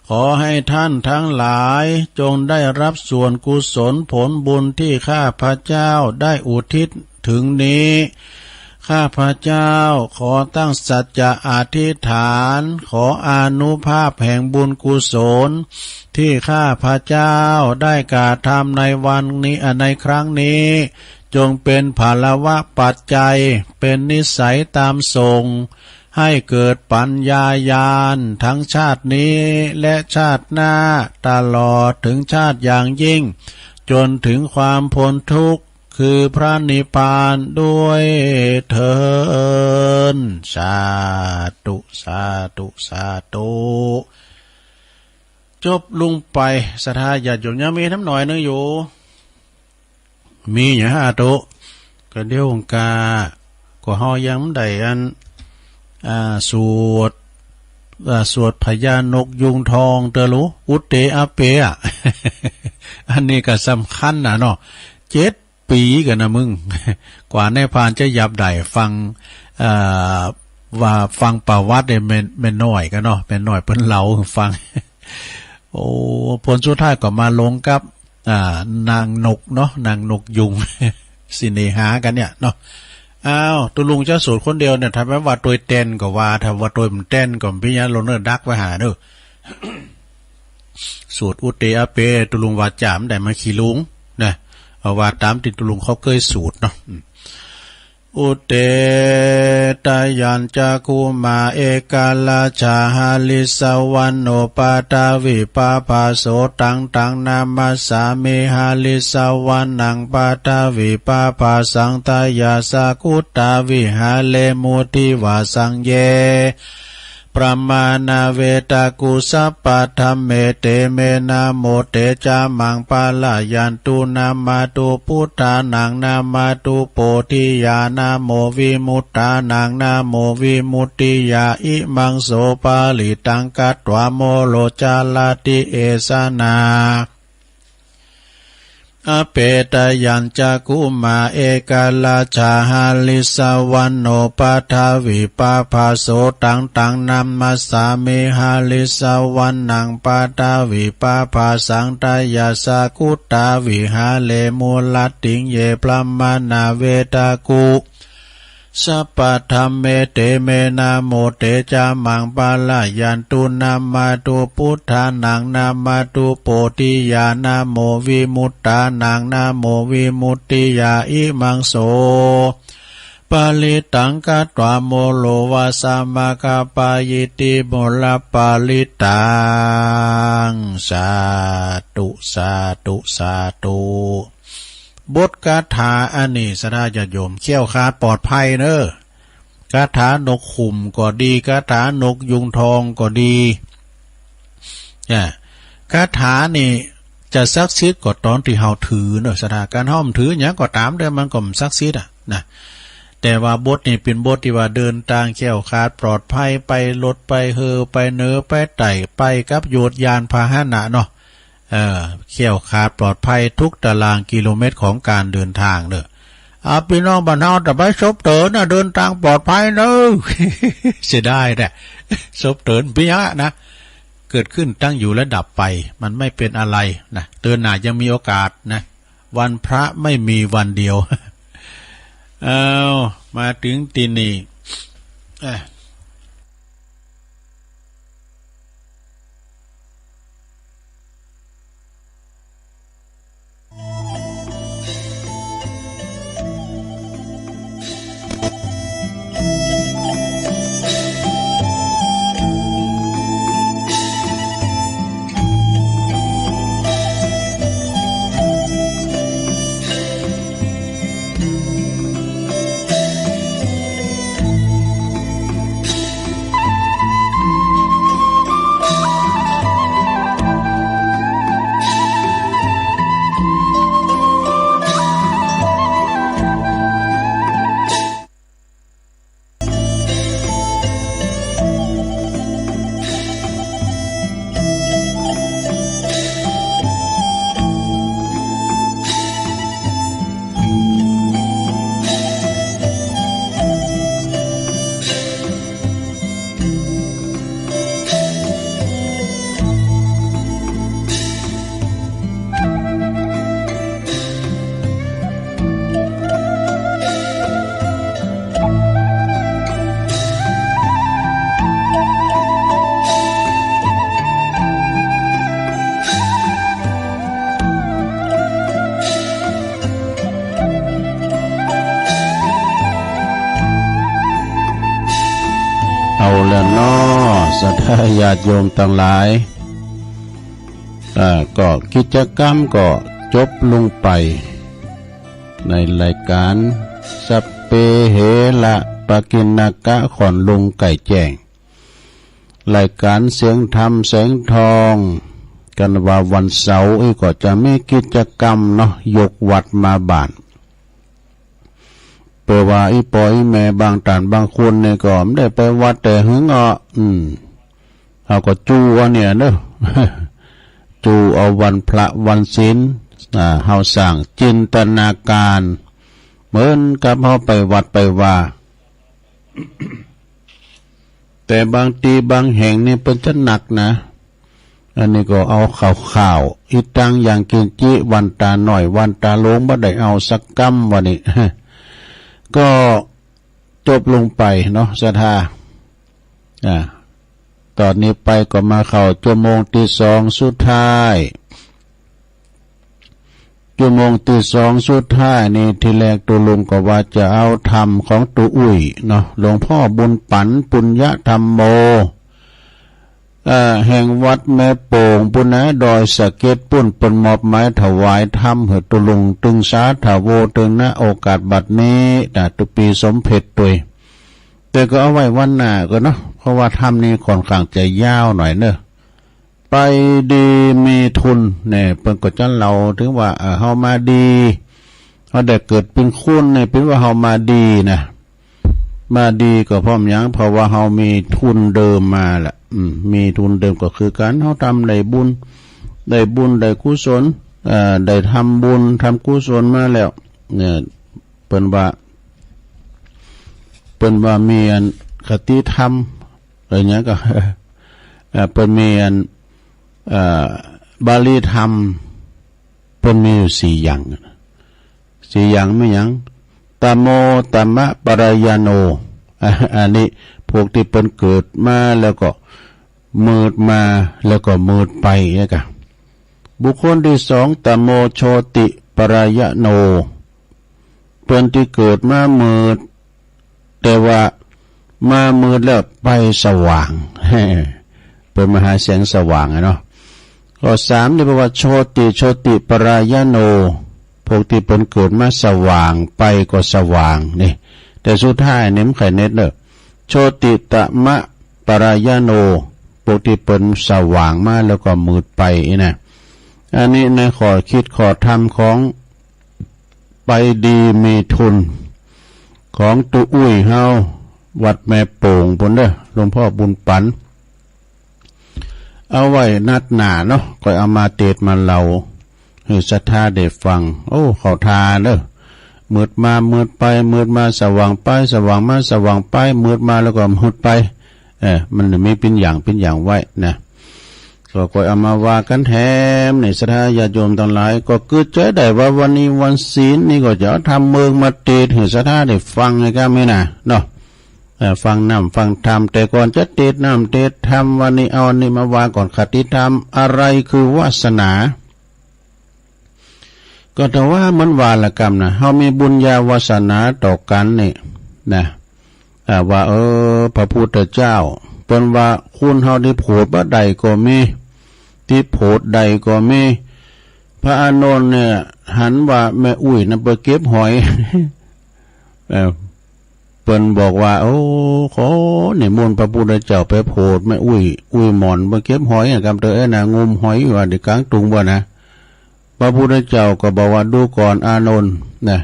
ขอให้ท่านทั้งหลายจงได้รับส่วนกุศลผลบุญที่ข้าพระเจ้าได้อุทิศถึงนี้ข้าพระเจ้าขอตั้งสัจจะอธิษฐานขออานุภาพแห่งบุญกุศลที่ข้าพระเจ้าได้กระทำในวันนี้ในครั้งนี้จงเป็นภาลวะปัจจัยเป็นนิสัยตามส่งให้เกิดปัญญาญาณทั้งชาตินี้และชาติหน้าตลอดถึงชาติอย่างยิ่งจนถึงความพ้นทุกข์คือพระนิพพานด้วยเถิดสาธุสาธุสาธุจบลงไปศรัทธาญาติโยมยังมีน้ำหน่อยนึงอยู่มีอย่างฮะตุก็เดี๋ยวกาก็เฮายังได้อันสวดพญานกยุงทองเตลุอุตเตอาเปะ อันนี้ก็สำคัญนะเนาะ7 ปีกันนะมึง กว่าในพานจะยับได้ฟังว่าฟังประวัติได้แม่น้อยกันเนาะแม่น้อยเพิ่นเล่าฟัง โอ้ผลสุดท้ายก็มาลงกับนางนกเนาะนางนกยุง สิเนหากันเนี่ยเนาะอ้าวตุลุงจะสวดคนเดียวเนี่ยทำไมว่าตัวเต้นก็ว่าถ้าว่าตัวมันเต้นก็พี่ยันลงเนื้อดักไว้หาเด้อ สวดอุตเตอาเปตุลุงว่าจามได้มาขี่ลุงนะเอาว่าตามที่ตุลุงเขาเคยสวดเนาะอุเตตยัญจักขุมาเอกาลาชาหาลิสวันโนปาตาวิปาภาโสตังนามัสสามิหาลิสวันนังปาตาวิปาภาสังตายาสากุตาวิหาเลมุติวาสังเยประมาณเวตากุสัพพะธัมเมเตเมนะโมเตจามังปาลายันตุนามาตุพุทธานังนามาตุโพธิญาณโมวิมุตตานังนาโมวิมุตติยาอิมังโสปาลิตังกัตถวโมโลจาลาติเอสนาอเปตยัญจักขุมาเอกาลาชาหาลิสวันโนปาทาวิปาภาโสตังนัมมัสสามิหาลิสวันนังปาทาวิปาภาสังตายาสากุตาวิหาเลมูลติงเยพระมานาเวตากุสัพพะธัมเมเตเมนะโมเตจามังปาลายันตุนามาตุพุทธานังนามาตุโพธิญาณโมวิมุตตานังนาโมวิมุตติยาอิมังโสปาลิตังกัตถวโมโลวาสามะคาปายติโมลปาลิตังสาธุสาธุสาธุบทคาถาอันนี้สดาญาติโยมเขี้ยวขาดปลอดภัยเนอะคาถานกขุมก็ดีคาถานกยุงทองก็ดีคาถานี่จะซักซิดก็ตอนที่เฮาถือเนอะสดาการห้อมถืออย่างก็ตามได้มันก็ซักซิดนะแต่ว่าบทนี่เป็นบทที่ว่าเดินทางเขี้ยวขาดปลอดภัยไปรถไปเฮอไปเนื้อไปไต่ไปกับโยดยานพาหนะเนาะเขี้ยวขาดปลอดภัยทุกตารางกิโลเมตรของการเดินทางเนอะพี่น้องบ้านเฮาแต่ไปซบเตินนะเดินทางปลอดภัยเนอะเสียดายแหละซบเตินพี่ยะนะเกิดขึ้นตั้งอยู่และดับไปมันไม่เป็นอะไรนะเตือนหน้ายังมีโอกาสนะ วันพระไม่มีวันเดียว เอามาถึงที่นี่เอาแล้วน้อศรัทธาญาติโยมทั้งหลายก็กิจกรรมก็จบลงไปในรายการสัพเพเหระปกิณกะขอนลุงไก่แจ้งรายการเสียงธรรมแสงทองกันว่าวันเสาร์ก็จะมีกิจกรรมเนาะยกวัดมาบ้านเปิดว่าอีปอยแม่บางตานบางคนเนี่ยก็ไม่ได้ไปวัดแต่หึงเขาก็จูเอาเนี่ยเนอะจูเอาวันพระวันศีลเฮาสร้างจินตนาการเหมือนกับเฮาไปวัดไปว่า แต่บางทีบางแห่งนี่เป็นจะหนักนะอันนี้ก็เอาข่าวอีตังอย่างกินจิวันตาหน่อยวันตาโลงบ่ได้เอาสักกัมวันนี้ ก็จบลงไปเนาะศรัทธาตอนนี้ไปก็มาเข้าชั่วโมงที่2สุดท้ายชั่วโมงที่2สุดท้ายนี่ทีแรกตัวลุงก็ว่าจะเอาธรรมของตัวอุ้ยเนาะหลวงพ่อบุญปันปุญญธรรมโมแห่งวัดแม่โป่งปุณณะดอยสะเก็ดปุ้นเป็นมอบไม้ถวายธรรมเหตุลุงตึงสาถาโวตึงณโอกาสบัดนี้ตุปีสมเพชรตุยแต่ก็เอาไว้วันหน้าก็เนาะเพราะว่าธรรมนี้ค่อนข้างจะยาวหน่อยเนอะไปดีมีทุนเนี่ยเพิ่นก็จะเราถึงว่าเฮามาดีเฮาได้เกิดเป็นคุณเนี่ยเป็นว่าเฮามาดีนะมาดีก็พร้อมยังเพราะว่าเฮามีทุนเดิมมาแหละมีทุนเดิมก็คือการเฮาทำได้บุญได้กุศลได้ทำบุญทำกุศลมาแล้วเนี่ยเพิ่นว่ามีอันคติธรรมอะไรเงี้ยก็เพิ่นมีอันบาลีธรรมเพิ่นมีอยู่4อย่างไม่หยังตโมตมะปรายโนอันนี้พวกที่เพิ่นเกิดมาแล้วก็มืดมาแล้วก็มืดไปเนี่ยกะบุคคลที่2ตโมโชติปรายโนเพิ่นที่เกิดมามืดแต่ว่ามามืดแล้วไปสว่างเป็นมหาแสงสว่างเนาะข้อ3นี่แปลว่าโชติปรายโนพวกที่เพิ่นเกิดมาสว่างไปก็สว่างนี่แต่สุดท้ายเนี่ยมันไขเน็ตเด้อโชติตมะปรายโนพวกที่เพิ่นสว่างมาแล้วก็มืดไปนะอันนี้ในข้อคิดข้อธรรมของไปดีมีทุนของตุอุ้ยเฮาวัดแม่โป่งพุ่นเด้อหลวงพ่อบุญปันเอาไว้นัดหน้าเนาะก็เอามาเทศมาเล่าให้ศรัทธาได้ฟังโอ้เข้าทาเด้อมืดมามืดไปมืดมาสว่างไปสว่างมาสว่างไปมืดมาแล้วก็มืดไปมันมีเป็นอย่างไว้นะ ก็คอยเอามาว่ากันแถมในศรัทธาญาติโยมทั้งหลายก็เกิดใจได้ว่าวันนี้วันศีลนี่ก็จะทำเมืองมาเทศให้ศรัทธาได้ฟังไงกันไหมนะเนาะฟังน้ำฟังธรรมแต่ก่อนจะเทศน้ำเทศธรรมวันนี้เอาอันนี้มาว่าก่อนคติธรรมอะไรคือวาสนาก็แต่ว่ามันวาลกรรมนะเฮามีบุญญาวาสนาต่อกันนี่นะว่าพระพุทธเจ้าเป็นว่าคุณเฮาได้โผดบ่ใดก็มีที่โผดใดก็มีพระอานนท์เนี่ยหันว่าแม่อุ้ยน่ะไปเก็บหอยเปิ้นบอกว่าโอ้ขอนิมนต์พระพุทธเจ้าไปโผดแม่อุ้ยหมอนไปเก็บหอยกำเตอน่ะงมหอยว่าได้กลางตุงบ่นะพระพุทธเจ้าก็บอกว่าดูก่อนอานนท์นะ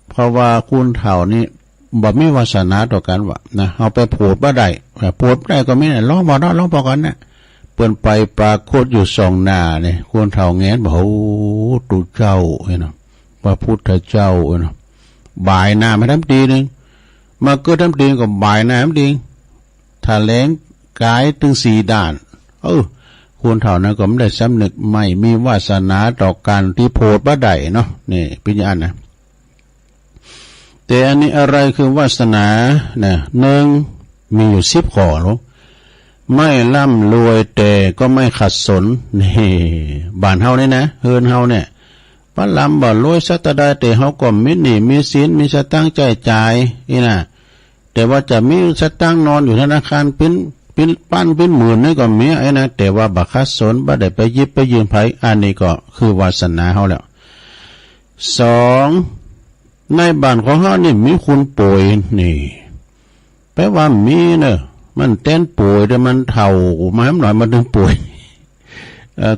เพราะว่าคุณเฒ่านี่บ่มีวาสนาต่อกันว่านะเอาไปโผดบ่ได้โผดได้ก็มีน่ะร้องบ่เนาะร้องบ่กันน่ะเปิ้นไปปรากฏอยู่2หน้านี่คุณเฒ่าแงนบอกโอ้ตุเจ้าเนาะพระพุทธเจ้าเนาะบ่ายหน้ามาทำตีนึงมาเกิดทำตีก็บ่ายหน้าทำตีถ้าแรงกายถึง4ด้านคุณเฒ่านั้นก็ไม่ได้สำนึกไม่มีวาสนาต่อการที่โพดบ่ได้เนาะนี่ปิญญาณนะแต่อันนี้อะไรคือวาสนาเนี่ย1มีอยู่10ข้อหรอไม่ร่ำรวยแต่ก็ไม่ขัดสนนี่บ้านเฮานี่นะเฮือนเฮาเนี่ยบ่ลำบ่รวยสักแต่ใดแต่เฮาก็มีหนี้มีสินมีสตางค์จ่ายนี่นะแต่ว่าจะมีสตางค์นอนอยู่ธนาคารเป็นปั้นเป็นหมื่นนี่ก็มีไอ้นะแต่ว่าบักคัดสนบ่ได้ไปยิบไปยืมไผอันนี้ก็คือวาสนาเฮาแล้ว2ในบ้านของเฮานี่มีคนป่วยนี่แปลว่ามีเนอะมันเต้นป่วยแต่มันเฒ่ามาหน่อยมันถึงป่วย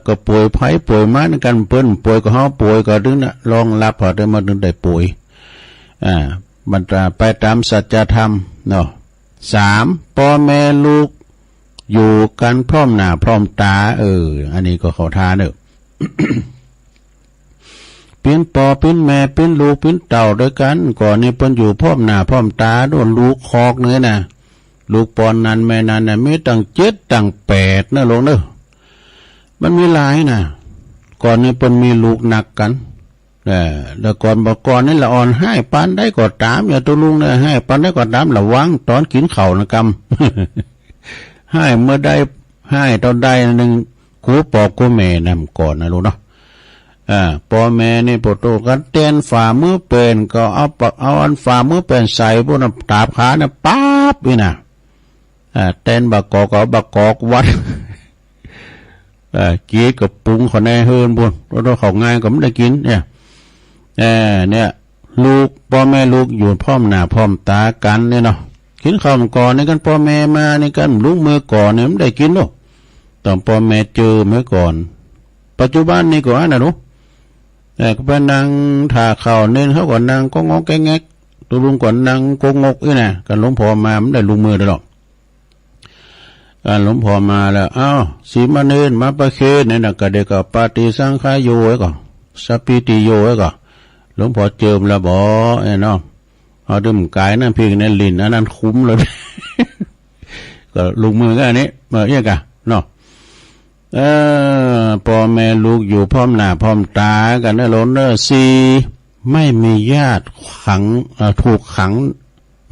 ก็ป่วยไผป่วยมากันเปิ้นป่วยก็เฮาป่วยก็ดึงน่ะรองรับพอได้มาดึงได้ป่วยมันไปตามสัจธรรมเนาะ3พ่อแม่ลูกอยู่กันพร้อมหน้าพร้อมตาอันนี้ก็เขาทาเนอะ เป็นพ่อเป็นแม่เป็นลูกเป็นเต่าด้วยกันก่อนนี้เพิ่นอยู่พร้อมหน้าพร้อมตาโดนลูกคอกเนื้อน่ะลูกปอนนั้นแม่นั้นน่ะมีตั้ง7ตั้ง8นะลงเด้อมันมีหลายน่ะก่อนนี้เพิ่นมีลูกหนักกันแล้วก่อนบอกก่อนนี่ละอ่อนให้ปานได้ก็ตามอย่าตัวลุงเนี่ยให้ปานได้ก็ตามระวังตอนกินข้าวนะกำ ให้เมื่อได้ให้ตอนได้นึงกูปอกกูแม่นำก่อนนะลูกเนาะพ่อแม่นี่ปวดโตกันเต้นฝ่ามือเป็นก็เอาอันฝ่ามือเป็นใส่พวกนั้นตาบขาเนี่ยป๊าบนี่นะเต้นบักกอกก็บักกอกวัดกีกับปุงคนในเฮือนบุญเราของง่ายก็ไม่ได้กินเนี่ยลูกพ่อแม่ลูกอยู่พร้อมหน้าพร้อมตากันเนี่ยเนาะกินข้าวก่อนในกันพ่อแม่มาในกันลูกมือก่อนเนี่ยไม่ได้กินหรอกต้องพ่อแม่เจอเมื่อก่อนปัจจุบันนี่ก็นะลูกก็ไปนั่งถ่าเข่าเน้นเขาก่อนนั่งก็งอกแงกตัวลุงก่อนนั่งก็งกนะกันหลวงพ่อมาไม่ได้ลูกมือได้หรอกการหลวงพ่อมาแล้วสีมาเนินมาประเคนเนี่ยนะก็เด็กก็ปฏิสังขายโยไว้ก่อนสัพพิติโยไว้ก่อนหลวงพ่อเจิมแล้วบอกเนาะเอาดื่มกายนั่นพี่นั่นลิ้นอันนั้นคุ้มเลย ก็ลูกมือก็อันนี้มาเรียกกันเนาะพ่อแม่ลูกอยู่พร้อมหน้าพร้อมตากันนะหลวง4ไม่มีญาติขังถูกขัง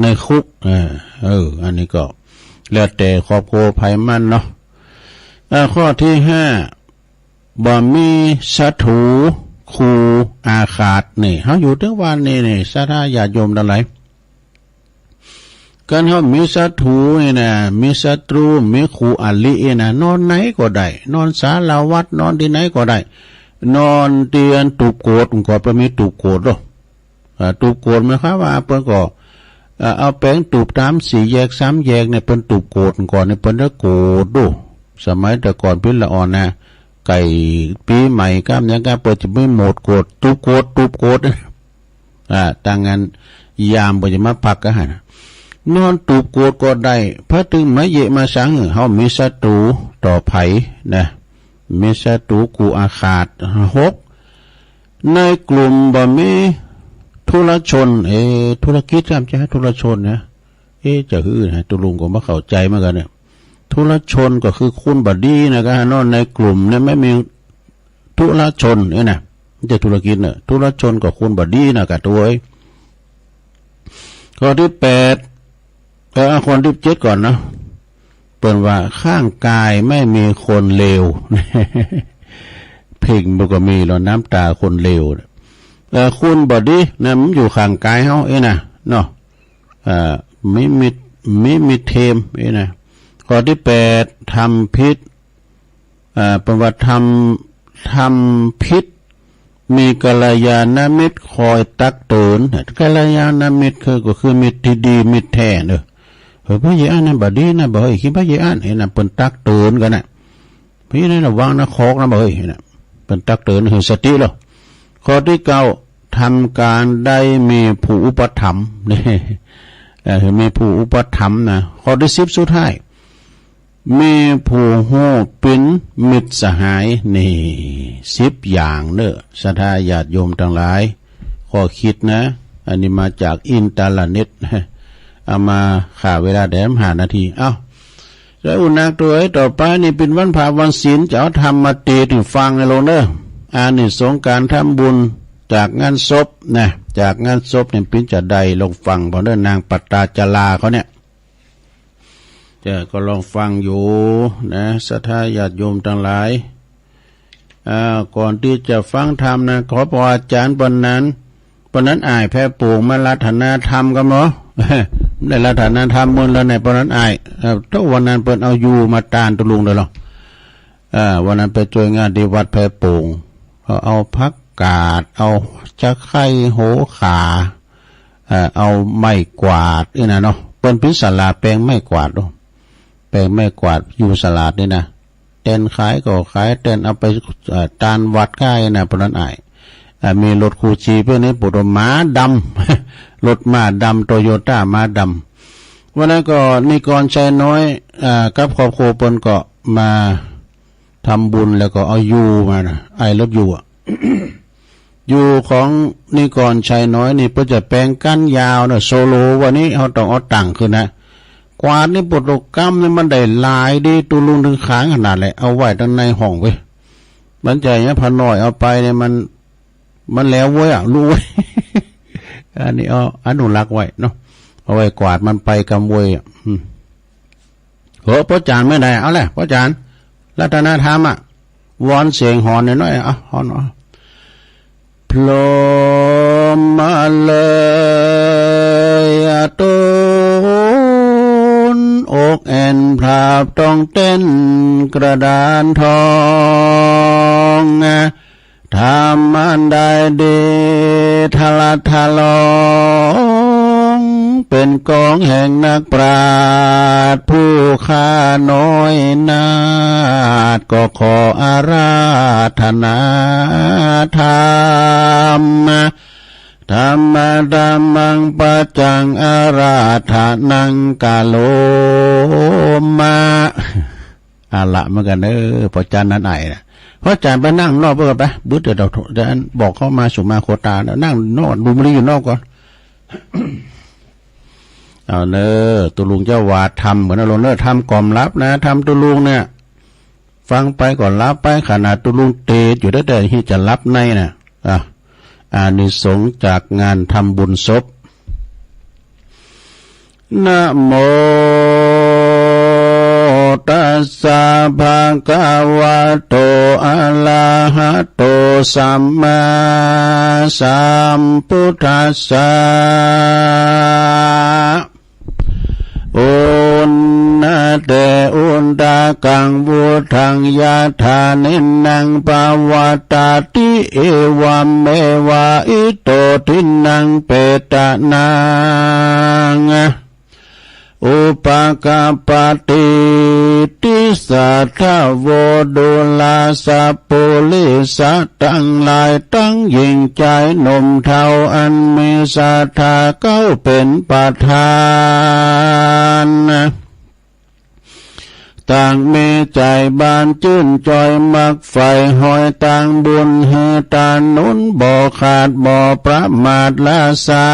ในคุกอันนี้ก็แล้วแต่ครอบครัวภัยมันเนาะข้อที่5บ่มีศัตรูคู่อาฆาตนี่เฮาอยู่ถึงวันนี้นี่ศรัทธาญาติโยมทั้งหลายกันเฮามีศัตรูนี่นะมีศัตรูมีคู่อรินะนอนไหนก็ได้นอนศาลาวัดนอนที่ไหนก็ได้นอนเตียนตูบโกดก็ประมีตูบโกดเนาะตูบโกดหมายความว่าเพิ่นก็เอาแป้งตูบตาม4แยก3แยกเนี่ยเปิ้นตูบโกดก่อนเนี่ยเปิ้นได้โกดดูสมัยแต่ก่อนเพิ่นละอ่อนนะไก่ปีใหม่ก้ามยังก้าเปิดจะไม่หมดโกดตูบโกดต่างกันยามบ่จะมาพักกันหั่นนอนตูบโกดก็ได้พระตึงมาเยมาสังเฮามีศัตรูต่อไผนะมีศัตรูกูอาฆาต6ในกลุ่มบ่มีธุรชนธุรกิจจำจะให้ธุรชนนะจะฮื้อนะตุลุงก็บ่เข้าใจเหมือนกันเนี่ย ทุรชนก็คือคุณบดีนะครับนอนในกลุ่มเนี่ยไม่มีทุรชนเนี่ยนะจะธุรกิจเนี่ยทุรชนก็คุณบดีนะกับตัวข้อที่8คนที่7ก่อนนะเปิดว่าข้างกายไม่มีคนเลวเพ่งมันก็มีแล้วน้ำตาคนเลวคุณบดีนะมันอยู่ข้างกายเฮานะเนาะมีเทมนะข้อที่8ทำพิษประวัติทำพิษมีกัลยาณมิตรคอยตักเตือนกัลยาณมิตรก็คือมิตรที่ดีมิตรแท้เนอะพระเยอันนั้นบดีนะบ่เฮ้ยคิดพระเยอันเห็นนะเปิ้นตักเตือนกันน่ะพี่นั่นระวังนะคอกนะบ่เฮ้ยน่ะเปิ้นตักเตือนคือสติแล้วข้อที่9ทำการได้มีผู้อุปถัมภ์นี่มีผู้อุปถัมภ์นะข้อที่10สุดท้ายมีผู้ฮู้เป็นมิตรสหายนี่10อย่างเนอะศรัทธาญาติโยมทั้งหลายข้อคิดนะอันนี้มาจากอินเทอร์เน็ตเอามาข่าเวลาแดม5 นาทีแล้วอุณาตัวต่อไปนี่เป็นวันพระวันศีลจะเอาธรรมมาตีถึงฟังในโลกเนอะอานิสงส์การทำบุญจากงานศพนะจากงานศพเนี่ยเป็นจะใดลองฟังพอเดินนางปัตตาจลาเขาเนี่ยก็ลองฟังอยู่นะศรัทธาญาติโยมทั้งหลายก่อนที่จะฟังธรรมนะขอพระอาจารย์ปนนั้นอายแพ่ปลูกมารัตนาธรรมกันเนาะได้รัตนาธรรมมื้อแล้วในปนนั้นอายถ้าวันนั้นเปิ้นเอาอยู่มาตานตุลุงได้หรอวันนั้นไปช่วยงานที่วัดแพ่ปลูกเอาพักกาดเอาจะไข่โหขาเอาไม้กวาดนี่นะเนาะเปิ้นพิศาลาแปลงไม้กวาดเนาะแปลงไม้กวาดอยู่สลาดนี่นะเต้นขายก็ขายเต้นเอาไปตานวัดค่ายนะปนนั้นอายมีรถคูชีเพื่อนนี้ปวดม้าดำรถม้าดำโตโยต้าม้าดำวันนั้นก็นิกรชัยน้อยกับครอบครัวเปิ้นก็มาทำบุญแล้วก็เอายูมานะไอรถยูยูของนิกรชัยน้อยนี่เพื่อจะแปลงกั้นยาวนะโซโลวันนี้เขาต้องเอาตังค์ขึ้นนะกวาดนี่ปวดกรรมนี่มันได้ลายดีตูลุงถึงขางขนาดเลยเอาไว้ด้านในห้องไว้บรรจัยเนี่ยพอหน่อยเอาไปเนี่ยมันแล้วเว้ยรู้ไว้ อันนี้เอาอนุรักษ์ไว้เนาะเอาไว้กวาดมันไปกำเวยพ่อจานไม่ได้เอาแหละพ่อจานรัตนธรรมวอนเสียงหอนหน่อยหอนพลมาเลยตุนอกแอนพราบต้องเต้นกระดานทองทำอันใดดีทะละทะลองเป็นกองแห่งนักปราชญ์ผู้ข้าน้อยนาฏก็ขออาราธนาธรรมธรรมะมังปัจจังอาราธนังกาโลมาละเหมือนกันพอจันนั้นไอ้นะเพราะอาจารย์ไปนั่งนอกเพื่อไปบึ้ดเดี๋ยวบอกเขามาสุมาโคตานั่งนอกดูมรีอยู่นอกก่อน เอาตุลุงเจ้าวาดทำเหมือนอารมณ์ทำกล่อมรับนะทำตุลุงเนี่ยฟังไปก่อนรับไปขนาดตุลุงเตะอยู่ได้แต่ที่จะรับในนะอานิสงส์จากงานทำบุญศพนะโมตัสสะภะคะวะโตอะระหะโตสัมมาสัมพุทธัสสะอุณนะเตอุนตากังวุธังยะธานินังปาวะตาติเอวัมเมวะอิโตทินังเปตะนังอุปกาปติติสัทธโวดุลาสัพปุลิสัตตั้งหลายตั้งยิ่งใจหนุ่มเทาอันมีศรัทธาเก้าเป็นประธานต่างมีใจบานชื่นจอยมักไฟหอยต่างบุญเฮตานุนบ่ขาดบ่ประมาทละสา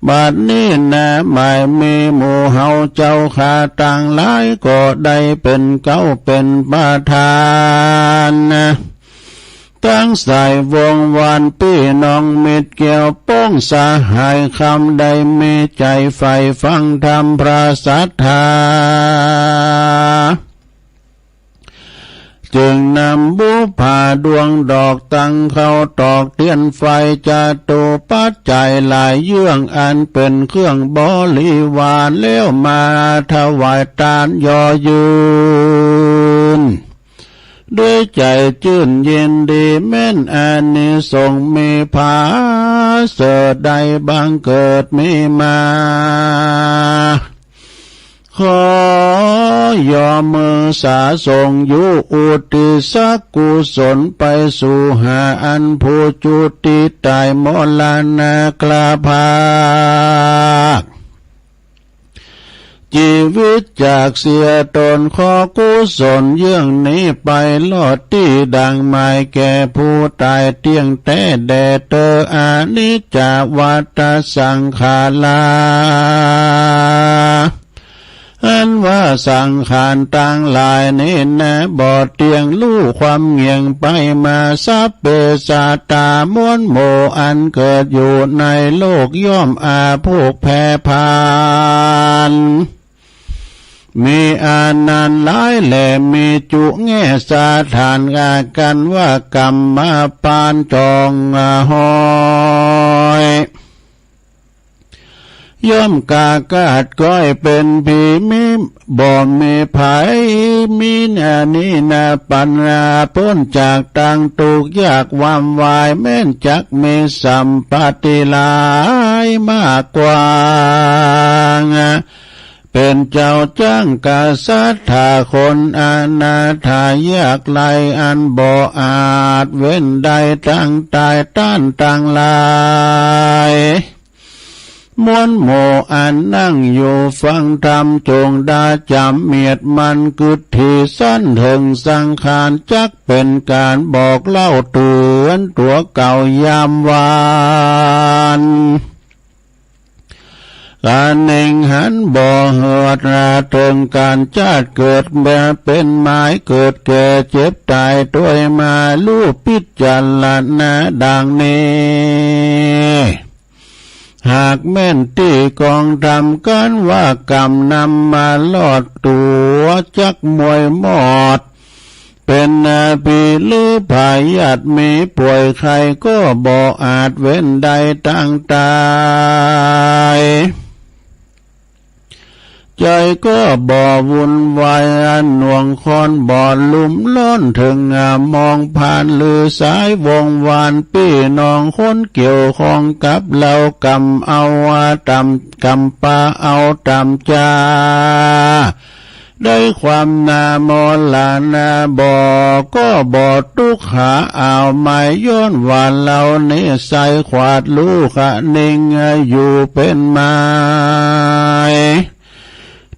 บัดนี้นะไม่มีหมู่เฮาเจ้าขาต่างหลายก็ได้เป็นเก้าเป็นประธานนะตั้งสายวงวานพี่น้องมิตรเกี่ยวป้องสหายคำใดมีใจใฝ่ฟังธรรมพระสัทธาจึงนำบูผาดวงดอกตั้งเข้าตอกเทียนไฟจะตูปัจจัยหลายเยื่องอันเป็นเครื่องบริวารเลี้ยวมาถวายทานยอยืนด้วยใจชื่นเย็นดีแม่นอานิสงส์มีภาเสดใดบังเกิดมีมาขอย่อมือสาส่งอยู่อุติสักกุศลไปสู่หาอันผู้จุติตายมรณะกลาภาคชีวิตจากเสียตนขอกุศลเยื่องนี้ไปลอดที่ดังหมายแก่ผู้ตายเตียงแต่แดเตออานิจจวัฏสังขาราอันว่าสังขารต่างหลายนี้นะบอดเตียงลู่ความเงียงไปมาสัพเพสัตตามวลโมอันเกิดอยู่ในโลกย่อมอาภูกแผ่พานมีอานันต์หลายแหล่มีจุแง่สาฐานกันว่ากรรมมาปานจองหอยย่อมกากาดก้อยเป็นผีมีบ่มีภัยมีนี้นาปัญญาพ้นจากตังตุกยากวามวายแม่นจักมีสัมปติหลายมากกว่าเป็นเจ้าจ้างกษัตริย์ถ้าคนอนาถายากไลอันบ่อาจเว้นใดตั้งตายต้านต่างลายมวลโมอันนั่งอยู่ฟังธรรมจงดาจำเมียดมันกึศที่สั้นถึงสังขารจักเป็นการบอกเล่าเตือนตัวเก่ายามวานการเน่งหันบ่อเหือดราถึงการชาติเกิดแบบเป็นหมายเกิดแก่เจ็บตายด้วยมาลู่พิจารณาดังนี้หากแม่นที่กองทำกันว่ากรรมนำมาลอดตัวจักมวยหมอดเป็นนาปีหรือพายัดมีป่วยใครก็บ่อาจเว้นใดตั้งตายใจก็บ่วุ่นวายอันหน่วงคอนบ่ลุ่มล้นถึงมองผ่านลือสายวงวานพี่น้องคนเกี่ยวข้องกับเรากำเอาตำกำปาเอาตำจาได้ความนาโมลานาบ่ก็บ่ทุกหาเอาไม้ย้อนว่าเรานี่ใส่ขวาดลูกนิ่งอยู่เป็นไม้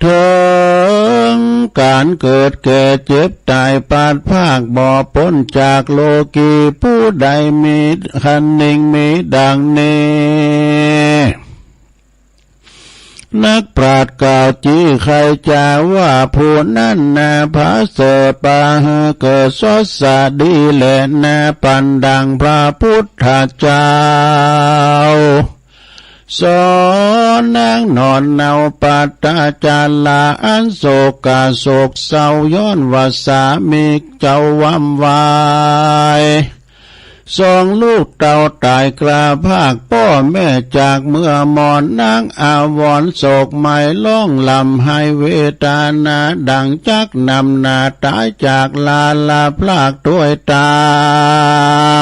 ถึงการเกิดแก่เจ็บตายปาดภาคบ่พ้นจากโลกีผู้ใดมีคันนิ่งมีดังนี้นักปราชญ์กล่าวจี้ใครจะว่าผู้นั้นนาภาเสปาเกิดสดสะดีแลนาปันดังพระพุทธเจ้าสอนนางนอนเนาปัตตาจาลาอันโศกโศกเศร้าย้อนว่าสามีเจ้าวำวายสองลูกเต่าตายกลาภาคพ่อแม่จากเมื่อมอนนางอาวรโศกไม่ล่องลำให้เวทนาดังจักนำนาตายจากลาพลากด้วยตา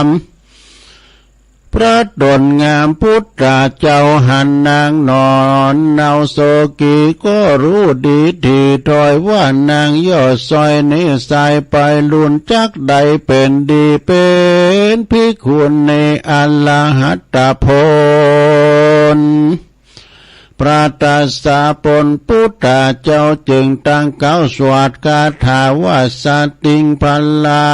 มพระดลงามพุทธเจ้าหันนางนอนเนาโศกีก็รู้ดีที่ถอยว่านางย่อซอยนิสัยไปลุนจักใดเป็นดีเป็นภิกขุในอรหัตตผลพระตัสสะปนพุทธเจ้าจึงตั้งเก้าสวดคาถาว่าสติงพัลลา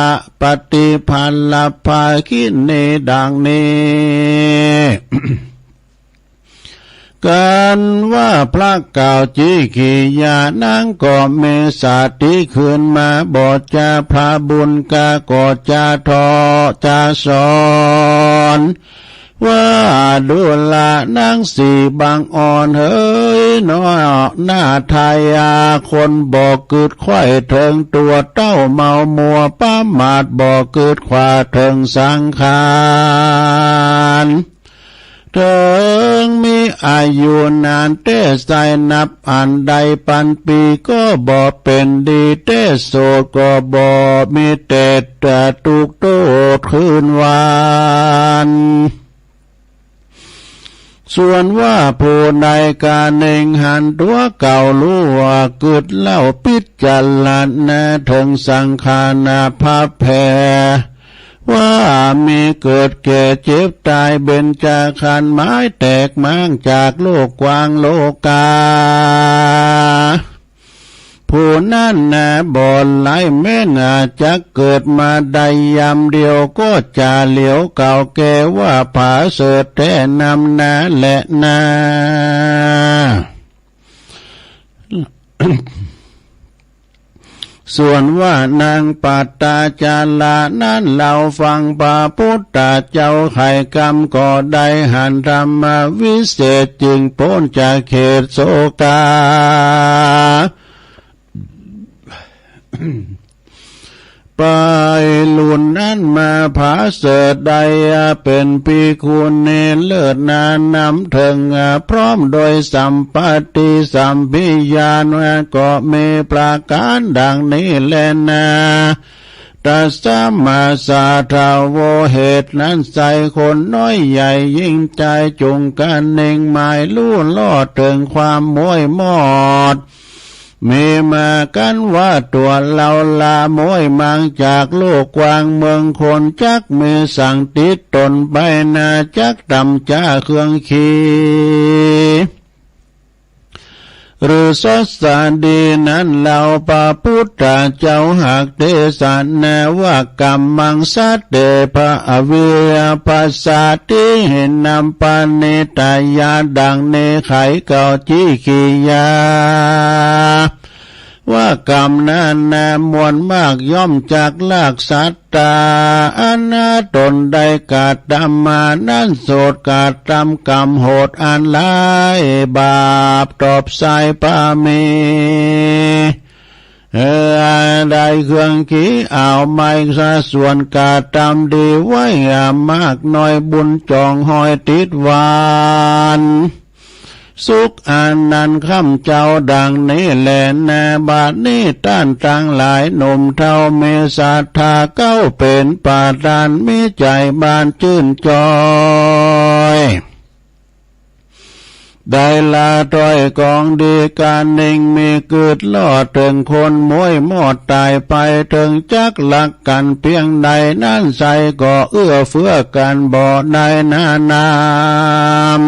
ปฏิพัลลภาคินเนดังนี้ การว่าพระเก่าจีขียานางก็เมสาติคืนมาบอจาพระบุญกาก็จะทอจะสอนว่าดูละนางสีบางอ่อนเฮ้ยน้อหน้าไทยคนบอกเกิดควายเถิงตัวเต้าเมามัวป้ามาดบอกเกิดควาเถิงสังขารเถิงมีอายุนานเต้ใส่นับอันใดปันปีก็บ่เป็นดีเต้โสดก็บ่มีแต่ตุกโตดคืนวานส่วนว่าผู้ใดการเองหันตัวเก่ารู้ว่าเกิดเล่าปิจจารณาถึงสังขารภัพแผ่ว่ามีเกิดแก่เจ็บตายเบญจขันธ์ไม้แตกม้างจากโลกกว้างโลกาผู้นั้นบ่ไหลแม่นจะเกิดมาได้ยามเดียวก็จะเหลียวเก่าแก่ว่าผาเสดแต่นำนาและนาส่วนว่านางปัตตาจาลานั้นเราฟังพระพุทธเจ้าไข่กรรมก็ได้หันธรรมวิเศษจึงพ้นจากเขตโศกาไปลุนนั้นมาผาเสดใดเป็นปีคุณเนเลิศนานำถึงพร้อมโดยสัมปติสัมภิญาณก็มีประการดังนี้แลนะตัสสะมาสาทาโวเหตุนั้นใส่คนน้อยใหญ่ยิ่งใจจุงกันเน่งหมายลู่ลอดถึงความม้วยมอดมีมากันว่าตัวเราลาโมยมังจากโลกกว้างเมืองคนจักมือสั่งติดตนไปนาจักดำจ้าเครื่องขี่หรือสสารดีนั้นเราพระพุทธเจ้าหากเทศนาว่ากรรมมังสัตเตภะอวิยปัสสติเห็นนำปานิตายาดังในไขเก่าจีขียาว่ากรรมนั้นมวลมากย่อมจากลากสัตตาอนาตนได้กาดำมานั้นโสดกาดำกรรมโหดอันลายบาปตอบใส่ปามีได้เครื่องขี้เอาไม่ซะส่วนกาดำดีไว้มากน้อยบุญจองหอยติดวานสุขอันนั้นข้ามเจ้าดังนี้แลนาบาทนี้ต้านตั้งหลายหนุ่มเท่าเมศรัทธาเก้าเป็นปาดานมีใจบานชื่นจอยได้ลาต้อยกองดีการหนึ่งมีเกิดลอดถึงคนมวยมอดตายไปถึงจักหลักกันเพียงใดนั่นใส่ก็เอื้อเฟื้อกันบ่ได้นานาม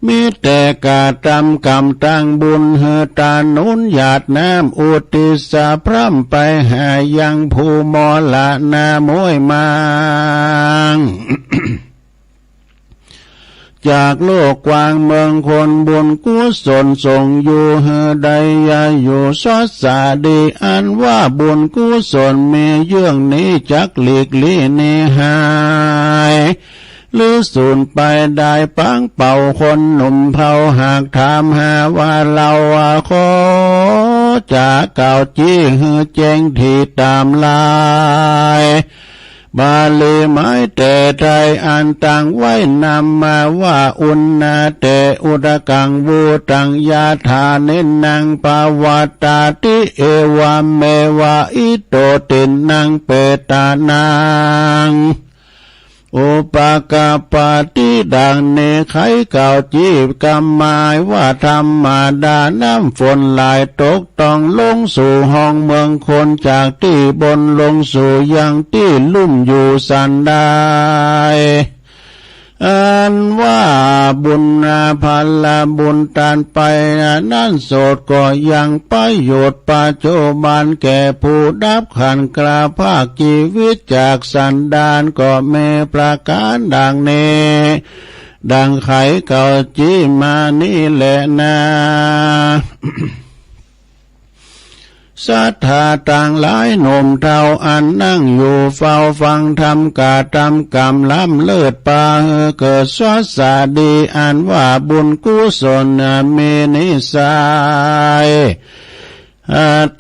มีแต่กาตำกรรมตั้งบุญเฮตานุนหยาดน้ำอุติสาพร่ำไปหายังภูมอละนามวยมัง จากโลกกว้างเมืองคนบุญกุศลส่งอยู่เฮใดยาอยู่สดสาดีอันว่าบุญกุศลมีเยื่องนี้จักหลีกลี่นี้หายหรือสูญไปได้ปังเป่าคนหนุ่มเผาหากถามหาว่าเราขอจากเก่าจี้หือแจ้งที่ตามลายบาลีไม้แต่ไทยอันต่างไว้นำมาว่าอุณนาเตอุตกังวูตังยาธานินังปาวาตาติเอวาเมวะอิโตตินังเปตานังอุปกาปาติดังเนไขเก่าจีบกรรมหมายว่าธรรมดาน้ำฝนหลายตกต้องลงสู่ห้องเมืองคนจากที่บนลงสู่ยังที่ลุ่มอยู่สันได้อันว่าบุญพันละบุญตานไปนั่นโสดก็ยังประโยชน์ปัจจุบันแก่ผู้ดับขันกราภาคชีวิตจากสันดานก็มีประการดังนี้ ดังไขเก่าจีมานี่แหละนาศรัทธาต่างหลายหนุ่มเฒ่าอันนั่งอยู่เฝ้าฟังธรรมกาทำกรรมล้ำเลิศปาเกิดสวัสดีอันว่าบุญกุศลมีนิสัย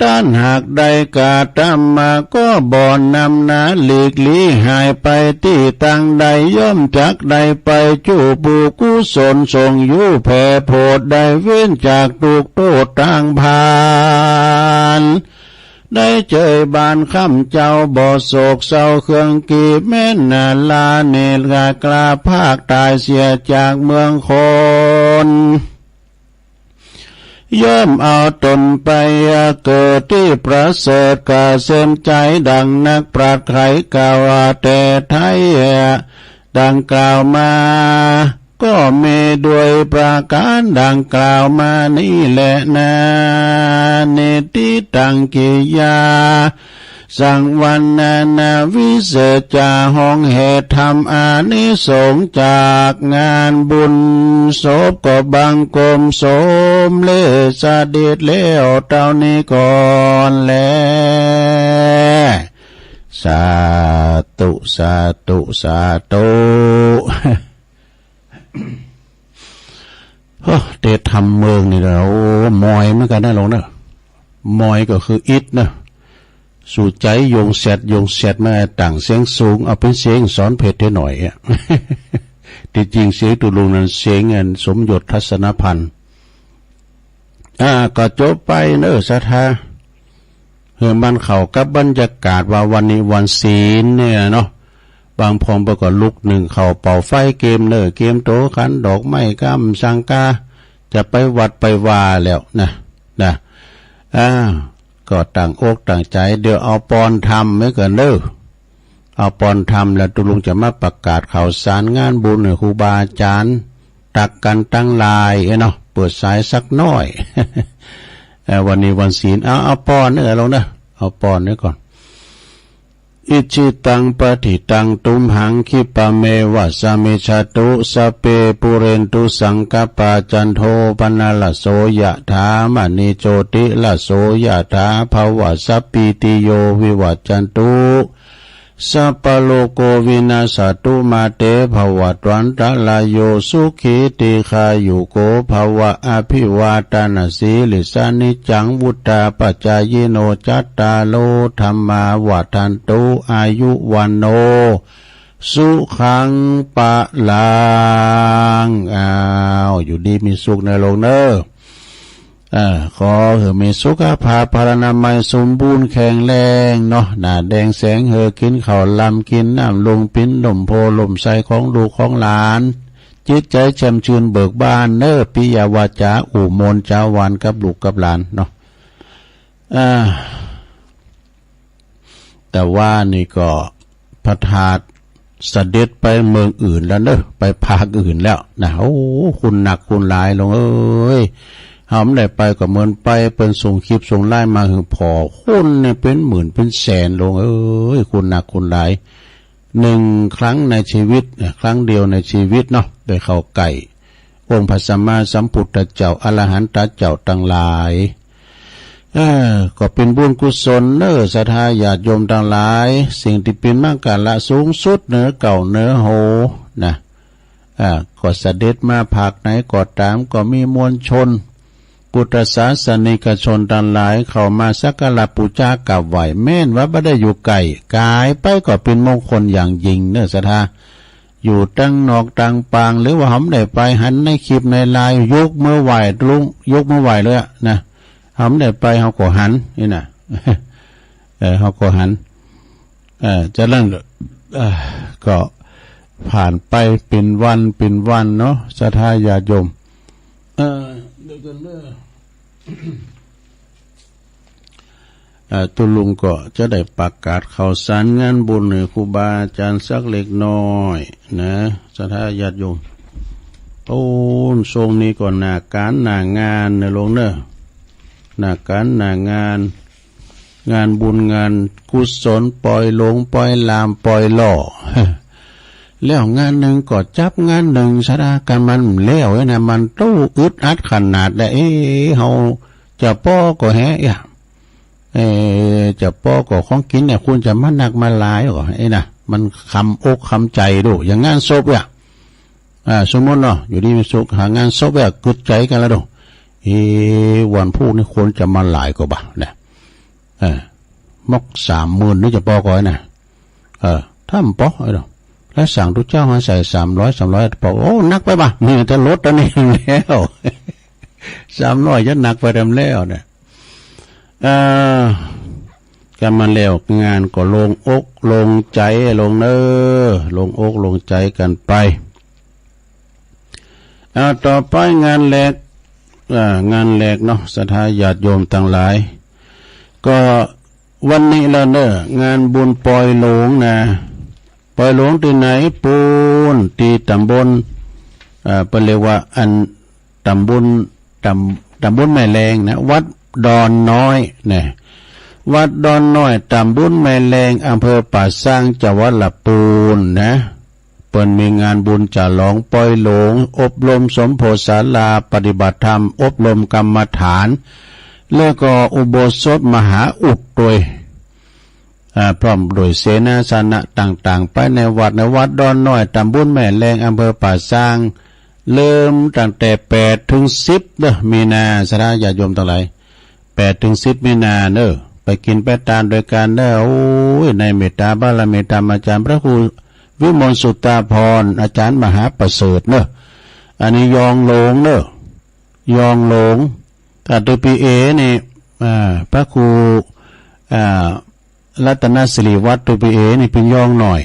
ต้านหากใดกาทำมาก็บ่อนำนาหลีกลี่หายไปที่ตั้งใดย่อมจากใดไปจูบุกุศลทรงอยู่แผ่โพดใดเว้นจากถูกโทษทางพานได้เจยบานค่ำเจ้าบ่โศกเศร้าเครื่องกีบแม่นนาลาเนตรกลาภาคตายเสียจากเมืองคนย่อมเอาตนไปเกิดที่ประเสริฐกาเสมใจดังนักปราชญ์ไขกล่าวแต่ไทยดังกล่าวมาก็มีด้วยประการดังกล่าวมานี่แหละนาเนติตังกิยาสังวันนาวิเศษจาห้องเหตุธรรมอานิสงส์จากงานบุญศพก็บังกรมสมเลสเด็จแล้วเท่านี้ก่อนแลสาธุสาธุสาธุเตทำเมืองนี่เรามอยเหมือนกันนะลงนะมอยก็คืออิฐนะสู่ใจโยงแสดมาต่างเสียงสูงเอาเป็นเสียงสอนเพชรหน่อยอ่ะ ที่จริงเสียงตุลุงนั้นเสียงเงินสมยศทัศนพันธ์ก็จบไปเนอะศรัทธาเฮือมันเข้ากับบรรยากาศว่าวันนี้วันศีลเนี่ยเนาะบางพองประกอบลุกหนึ่งเข้าเป่าไฟเกมเนอะเกมโตขันดอกไม้ก้ามสังกาจะไปวัดไปวาแล้วนะก็ต่างอกต่างใจเดี๋ยวเอาปอนทำไม่เกินเด้อเอาปอนทำแล้วตุลุงจะมาประกาศข่าวสารงานบุญครูบาอาจารย์ตักกันตั้งลายเนาะเปิดสายสักน้อย วันนี้วันศีลเอาปอนเนี่ยลงนะเอาปอนเนี่ยก่อนอิจิตังปฏิตังตุมหังคิปะเมวะสะเมชตุสเปปุเรนตุสังกปาจันโทปนะละโสยะถามณีโจติละโสยะถาภวะสัพพิติโยวิวัจจันตุสัพพโลกวินาศตุมาเตภวัตวันตะลายโยสุขีติขายุโกภวะอภิวาทนาสีลิสานิจังวุตตาปัจจายโนจัตตาโลธรรมาวัฏันตุอายุวันโนสุขังปะลังอยู่ดีมีสุขในโลกเนอขอให้มีสุขภาพพรรณนามัยสมบูรณ์แข็งแรงเนาะหน้าแดงแสงกินข้าวลำกินน้ำลงปิ้นลมโพลมใสของลูกของหลานจิตใจแช่มชื่นเบิกบานเนอปิยวาจาอุโมนจาวานกับลูกกับหลานเนาะแต่ว่านี่ก็พระธาตุเสด็จไปเมืองอื่นแล้วเนอะไปภาคอื่นแล้วนะโอ้คุณหนักคุณหลายลงเอ้ยหอมได้ไปก็เหมือนไปเป็นส่งคลิปส่งไล่มาถึงพอคุณเนี่ยเป็นหมื่นเป็นแสนลงเอ้ยคุณหนักคุณหลายหนึ่งครั้งในชีวิตครั้งเดียวในชีวิตเนาะได้เข้าไก่องค์พระสัมมาสัมพุทธเจ้าอรหันตเจ้าทั้งหลายก็เป็นบุญกุศลเนอศรัทธาญาติโยมทั้งหลายสิ่งที่เป็นมากกาละสูงสุดเหนือเก่าเหนือโหนะก็เสด็จมาภาคไหนก็ตามก็มีมวลชนพุทธศาสนิกชนทั้งหลายเข้ามาสักการะบูชากราบไหว้แม้นว่าบ่ได้อยู่ไกลกายไปก็เป็นมงคลอย่างยิ่งเนอศรัทธาอยู่ตั้งนอกตั้งปางหรือว่าหอมได้ไปหันในคลิปในไลน์ยกมือไหว้ลุงยกมือไหว้เลยนะหอมได้ไปเขาก็หันนี่นะเขาก็หันจะเล่นก็ผ่านไปเป็นวันเนาะศรัทธาญาติโยมเดี๋ยวกันเด้อตุลุงก็จะได้ประกาศข่าวสารงานบุญให้ครูบาอาจารย์สักเล็กน้อยนะศรัทธาญาติโยมโอ้ทรงนี้ก่อนหน้าการหน้างานในลงเนอะหน้าการหน้างานบุญงานกุศลปล่อยหลงปล่อยลามปล่อยหล่อ แล้วงานหนึ่งก็จับงานหนึ่งสถานการณ์มันแล้วนะมันตู้อึดอัดขนาดได้เฮาจะป้อก็แฮะจะป้อก็ของกินเนี่ยคุณจะมาหนักมาหลายหรอนะมันคำอกคำใจดูอย่างงานศพสมมติเนาะอยู่ดีมีสุขหางานศพกึดใจกันแล้วดูวันพูดนี่ควรจะมาหลายกว่าบ่าเนี่ยมก30,000นี่จะป้อก่อนนะถ้ามันป้อไอ้ดอกแล้วสั่งทุกเจ้ามาใส่300บอกโอ้นักไปป่ะนี่จะลดตอนนี้แล้ว300จะหนักไปเต็มแล้วเนี่ยกันมาแล้วงานก็ลงอกลงใจลงลงอกลงใจกันไปต่อไปงานแหลกเนาะศรัทธาญาติโยมทั้งหลายก็วันนี้แล้วเนอะงานบุญปล่อยหลงนะปล่อยหลงที่ไหนปูนที่ตำบลเป็นเรียกว่าอันตำบลแม่แรงนะวัดดอนน้อยเนี่ยวัดดอนน้อยตำบลแม่แรงอำเภอป่าซางจังหวัดลำพูนนะเปิ้นมีงานบุญฉลองปล่อยหลงอบรมสมโภชศาลาปฏิบัติธรรมอบรมกรรมฐานแล้วก็อุโบสถมหาอุดโดยพร้อมโดยเสนาสนะต่างๆไปในวัดดอนน้อยตำบลแม่แรงอำเภอป่าซางเริ่มตั้งแต่8 ถึง 10เด้อมีนาสระญาติโยมทั้งหลาย8 ถึง 10มีนาเด้อไปกินไปทานโดยการเด้อโอ้ยในเมตตาบารมีธรรมอาจารย์พระครูวิมลสุตตาพรอาจารย์มหาประเสริฐเด้ออันนี้ยองหลงเด้อยองหลงแต่ตัวปีนี่พระครูรัตนสิริวัฒน์ตัวปีนี่เป็นยองหน่อย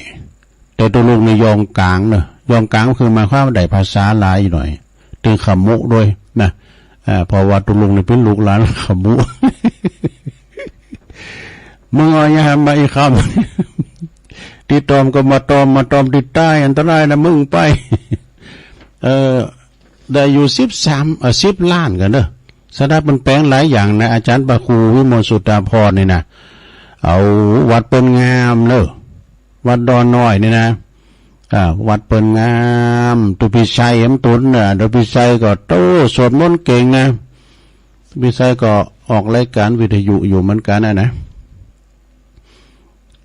แต่ตัวลูกในยองกลางเนอะยองกลางคือมาความได้ภาษาหลายหน่อยตึงขมุด้วยนะพอว่าตัวลุงนี่เป็นลูกหลานขมุมึงเอาอย่างมาอีกคำที่ตอมก็มาตอมที่ใต้อันตรายนะมึงไปได้อยู่10 ล้านกันเนอะสถาบันแปลงหลายอย่างนะอาจารย์พระครูวิมลสุตตาพรนี่นะเอาวัดเปิ้นงามเนอะวัดดอนน้อยนี่นะวัดเปิ้นงามตุพิชัยตุนน่ะตุพิชัยก็โตสวดมนต์เก่งนะตุพิชัยก็ออกรายการวิทยุอยู่เหมือนกันนะ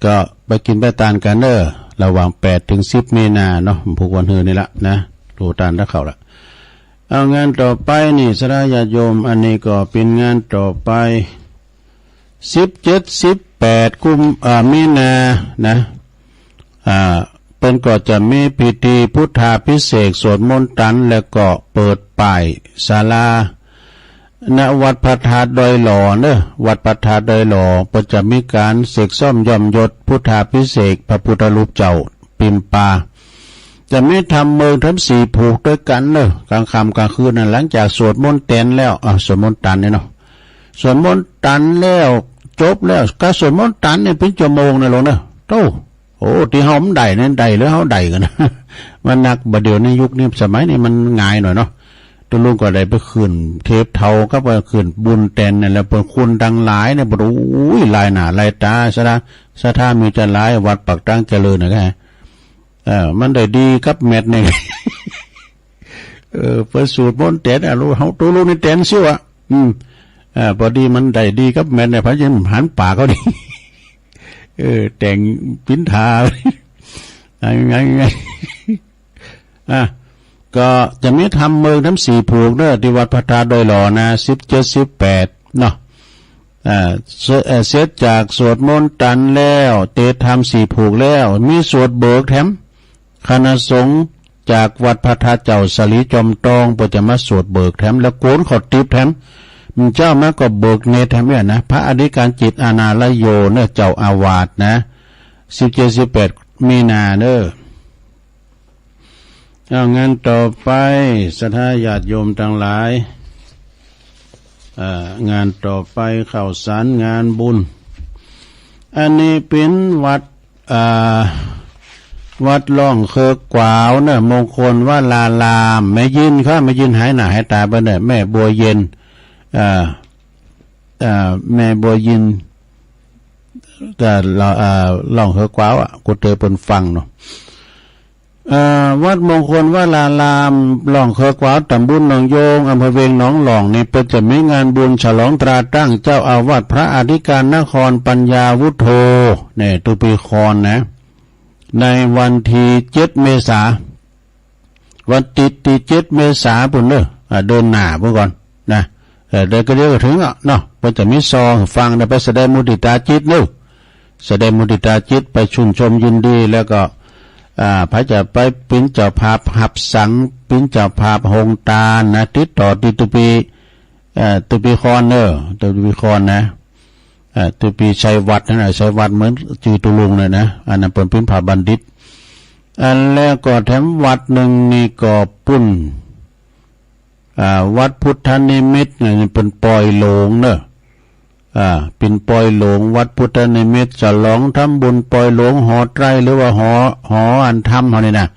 ก็ไปกินไปทานกันเนอะระหว่าง8 ถึง 10มีนาเนาะผูกวันฮือนี่ละนะดูตานถ้าเข้าละเอางานต่อไปนี่สระญาติโยมอันนี้ก็เป็นงานต่อไป17 18มีนานะเป็นก็จะมีพิธีพุทธาภิเษกสวดมนต์ตันแล้วก็เปิดป้ายศาลาณวัดพระธาตุดอยหล่อเนอะวัดพระธาตุดอยหล่อก็จะมีการเสกซ่อมย่อมยศพุทธาภิเษกพระพุทธรูปเจ้าปิมปาจะไม่ทำเมืองทั้ง4ผูกด้วยกันเนอะกลางค่ำกลางคืนนั่นหลังจากสวดมนต์เต็นแล้วสวดมนต์ตันเนี่ยเนาะสวดมนต์ตันแล้วจบแล้วก็สวดมนต์ตันเนี่ยเป็นชั่วโมงนะลงเนอะโตโอ้ที่เฮามันได้นั่นได้หรือเฮาได้กันนะมันหนักบ่เดี๋ยวในยุคนี้สมัยนี้มันง่ายหน่อยเนาะตัวลุงก็ได้ไปขึ้นเทปเทาก็ไปขึ้นบุญแตนนั่นแหละเพิ่นคุณดังหลายเนี่ยบ่รู้ลายหน้าลายตาสถามีจะหลายวัดปักตั้งเจริญนะแกมันได้ดีกับเม็ดนี่เพิ่นสูตรมนต์แตนรู้เฮาตัวลุงนี่แตนซิวพอดีมันได้ดีกับเม็ดเนี่ยพะยันหันปากเขาดิแต่งปิ้นทาไงก็จะมีทำเมืองทั้ง4ผูกเนอะที่วัดพระธาตุดอยหล่อนะ17 18เนาะเสร็จจากสวดมนต์ตันแล้วเตทำ4ผูกแล้วมีสวดเบิกแถมคณะสงฆ์จากวัดพระธาตุเจ้าสลีจอมตองก็จะมาสวดเบิกแถมแล้วโกนขอดติบแถมเจ้ามาก็เบิกเนธเนี่ยนะพระอธิการจิตอานาลโยเนอะเจ้าอาวาสนะ17 18มีนาเนอะเอางานต่อไปศรัทธาญาติโยมทั้งหลายงานต่อไปข้าวสารงานบุญอันนี้เป็นวัดล่องเคอกกวาวเนอะมงคลว่าลามแม่ยินค่ะแม่ยินหายหน้าหายตาไปเนอะแม่บัวเย็นแม่บัวยินแต่เราล่องเคอกกวาวกูเตอปนฟังเนาะ วัดมงคลวรารามหล่องเคอกวาวตำบลหนองโยงอำเภอเวียงหนองหล่องนี่เป็นจะมีงานบุญฉลองตราตั้งเจ้าอาวาสพระอธิการนครปัญญาวุฒโธเนี่ยตุปีคอนนะในวันที่7 เมษายนวันที่7 เมษายนปุ่นเด้อเดินหน้าเมื่อก่อนนะเดี๋ยวก็เดี๋ยวก็ถึงเนาะมันจะมีซองฟังไปแสดงมุติตาจิตเนาะแสดงมุติตาจิตไปชุนชมยินดีแล้วก็พระจะไปปิ้นเจ้าภาพหับสังปิ้นเจ้าภาพหงตานะติดต่อติตุปีคอนเนอตุปีคอนนะตุปีชัยวัดนั่นแหละชัยวัดเหมือนจือตุลุงเลยนะอันนั้นเป็นปิ้นผาบัณฑิตแล้วก็แถมวัดหนึ่งนี่ก็ปุ้นวัดพุทธนิมิตนี่เป็นปอยโลงเนอะเป็นปอยหลวงวัดพุทธนิมิตฉลองทำบุญปอยหลวงหอไตรหรือว่าหออันธรรมเขาเนี่ยนะ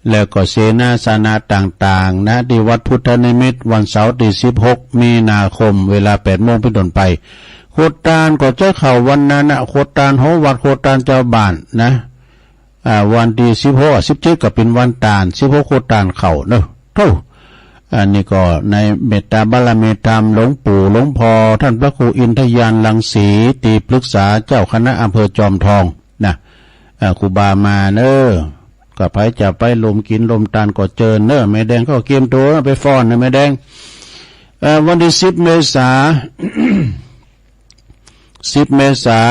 แล้วก็เสนาสนะต่างๆนะที่วัดพุทธนิมิตวันเสาร์ที่16 มีนาคมเวลา 8 โมงเป็นต้นไปโคตานก็จะเข้าวันนั้นนะโคตานหอวัดโคตานเจ้าบ้านนะวันที่16 17ก็เป็นวันตาล16โคตานเข้าเนอะเท่าอันนี้ก็ในเมตตาบารมีธรรมหลวงปู่หลวงพ่อท่านพระครูอินทยานลังสีตีปรึกษาเจ้าคณะอำเภอจอมทองนะครูบามาเนอก็ไปจะไปลมกินลมตาลก็เจอเนอแม่แดงก็เกียมตัวไปฟ้อนนะแม่แดงวันที่10 เมษายน10 เมษาย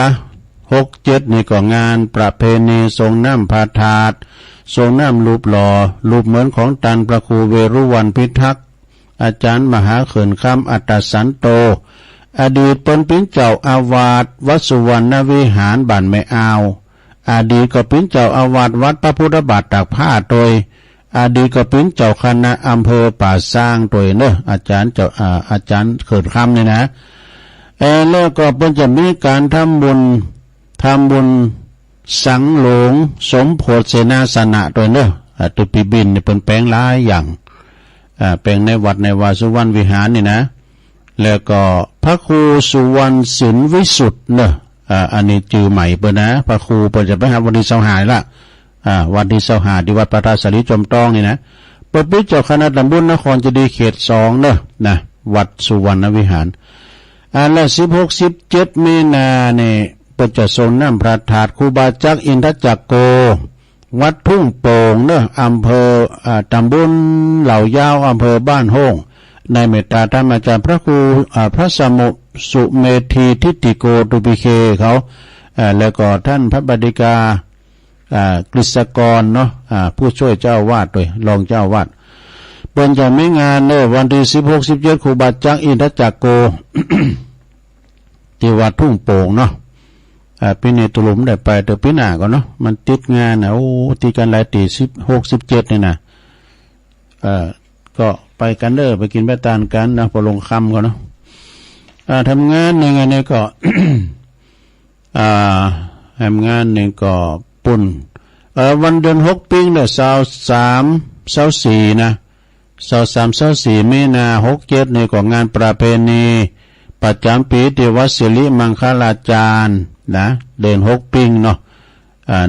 น67นี่ก็งานประเพณีทรงน้ำพาธาตุทรงน้ำรูปหล่อรูปเหมือนของตันพระครูเวรุวันพิทักษ์อาจารย์มหาเขินคำอัตตสันโตอดีตเป็นเจ้าอาวาสวัดสุวรรณวิหารบ้านแม่อาวอดีตก็เป็นเจ้าอาวาสวัดพระพุทธบาทตากผ้าโดยอดีตก็เป็นเจ้าคณะอำเภอป่าสร้างโดยเนอะอาจารย์เขินคำเนี่ยนะแล้วก็เป็นจะมีการทำบุญสังหลงสมโพธิเสนาสนะโดยเนอะตุปีบินนี่เป็นแปลงหลายอย่างแปลงในวัดในวาสุวรรณวิหารนี่นะแล้วก็พระครูสุวรรณสินวิสุทธ์เนอะอันนี้จื่อใหม่เปิ้นนะพระครูเปิ้นจะไปหาวันที่25ละวันที่25ที่วัดพระธาตุสารีจอมทองนี่นะเปิดปิเจ้าคณะตำบลนครเจดีย์เขต2เนอะนะวัดสุวรรณวิหารแล้ว16-17 มีนาเนี่ยเป็นจะทรงน้ำพระธาตุครูบาจักอินทจักโกวัดทุ่งโป่งเนอะอำเภอตำบลเหล่ายาวอำเภอบ้านโฮงในเมตตาธรรมอาจารย์พระครูพระสมุสุเมธีทิติโกตุปิเคเขาแล้วก็ท่านพระบดิกากฤษกรเนาะผู้ช่วยเจ้าวาดด้วยรองเจ้าวาดเป็นจะไม่งานเนอะวันที่16-17ครูบาจักอินทจักโก ที่วัดทุ่งโป่งเนาะปีนี้ตุลุมได้ไปแต่ปีหน้าก็เนาะมันติดงานนะโอ้ตีกันหลายตี16-17นี่นะก็ไปกันเด้อไปกินไปตานกันนะพอลงค่ำก็เนาะทำงานหนึ่งอันนี้ก็ ทำงานหนึ่งก็ปุ่นวันเดือน6ปีเนี่ย23-24นะ23-24 มีนา67นี่ก็งานประเพณีประจำปีที่วัดสิริมังคลาจารย์นะเดิน6ปีเนาะ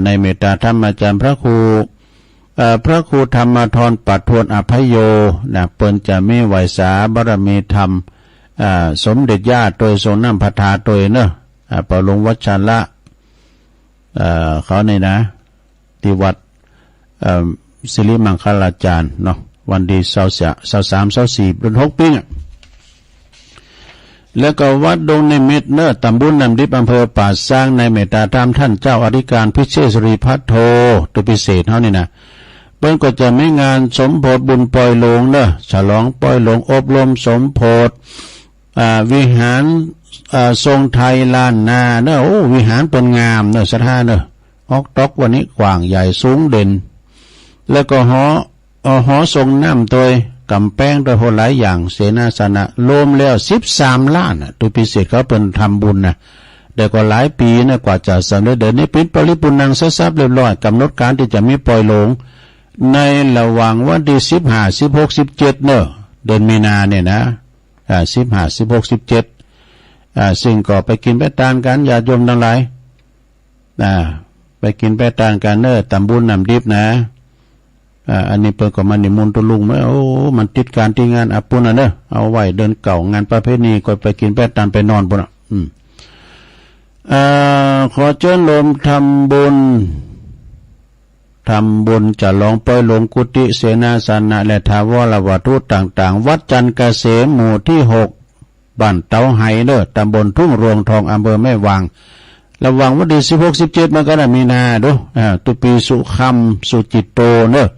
ในเมตตาธรรมอาจารย์พระครูธรรมธรปัทวนอภัยโยนะเปิ้นจะมีไหวสาบารมีธรรมสมเด็จย่าโดยทรงน้ำพระธาตุโดยเนาะปลงวัชระเขานี่นะที่วัดสิริมังคลาจารย์เนาะวันที่23-24เดือน6ปีแล้วก็วัดดงนิมิตรเนอตำบลน้ำดิบอำเภอป่าสร้างในเมตตาธรรมท่านเจ้าอธิการพิเชษรีพัทโทตัวพิเศษเท่านี้นะเปิ้นก็จะไม่งานสมโพธิบุญปล่อยหลวงเนอะฉลองปล่อยหลวงอบรมสมโพธิวิหารทรงไทยล้านนาเนอะโอ้วิหารเป็นงามเนอะสถานเนอะออกตอกวันนี้กว้างใหญ่สูงเด่นแล้วก็หอทรงน้ำตัวกำแพงโดยโหหลายอย่างเสนาสนะรวมแล้ว13 ล้านตัวพิเศษเขาเป็นทำบุญนะแต่ก็หลายปีนะกว่าจะสำเร็จเดี๋ยวนี้เป็นปริปุนังเสร็จเรียบร้อยกำหนดการที่จะมีปล่อยหลงในระหว่างวันที่15-16-17เนอะเดือนมีนาเนี่ยนะ15-16-17ซึ่งก็ไปกินไปทานกันญาติโยมทั้งหลายไปกินไปทานกันเนอะตำบลน้ำดิบนะ อันนี้เปิดก็มานิมนต์ตุลุงไหมโอ้มันติดการที่งานอาปุ่นเนอะเอาไว้เดินเก่างานประเพณีก็ไปกินไปตานไปนอนปุ่นขอเชิญลมทำบุญจะลองปล่อยลงกุฏิเสนาสนะและทาวรวัตถุต่างๆวัดจันทร์เกษมหมู่ที่6บ้านเตาไห้เด้อตำบลทุ่งรวงทองอำเภอแม่วางระวังวันที่16-17มันก็ได้มีนาดูตุปีสุคำสุจิตโตเนอะ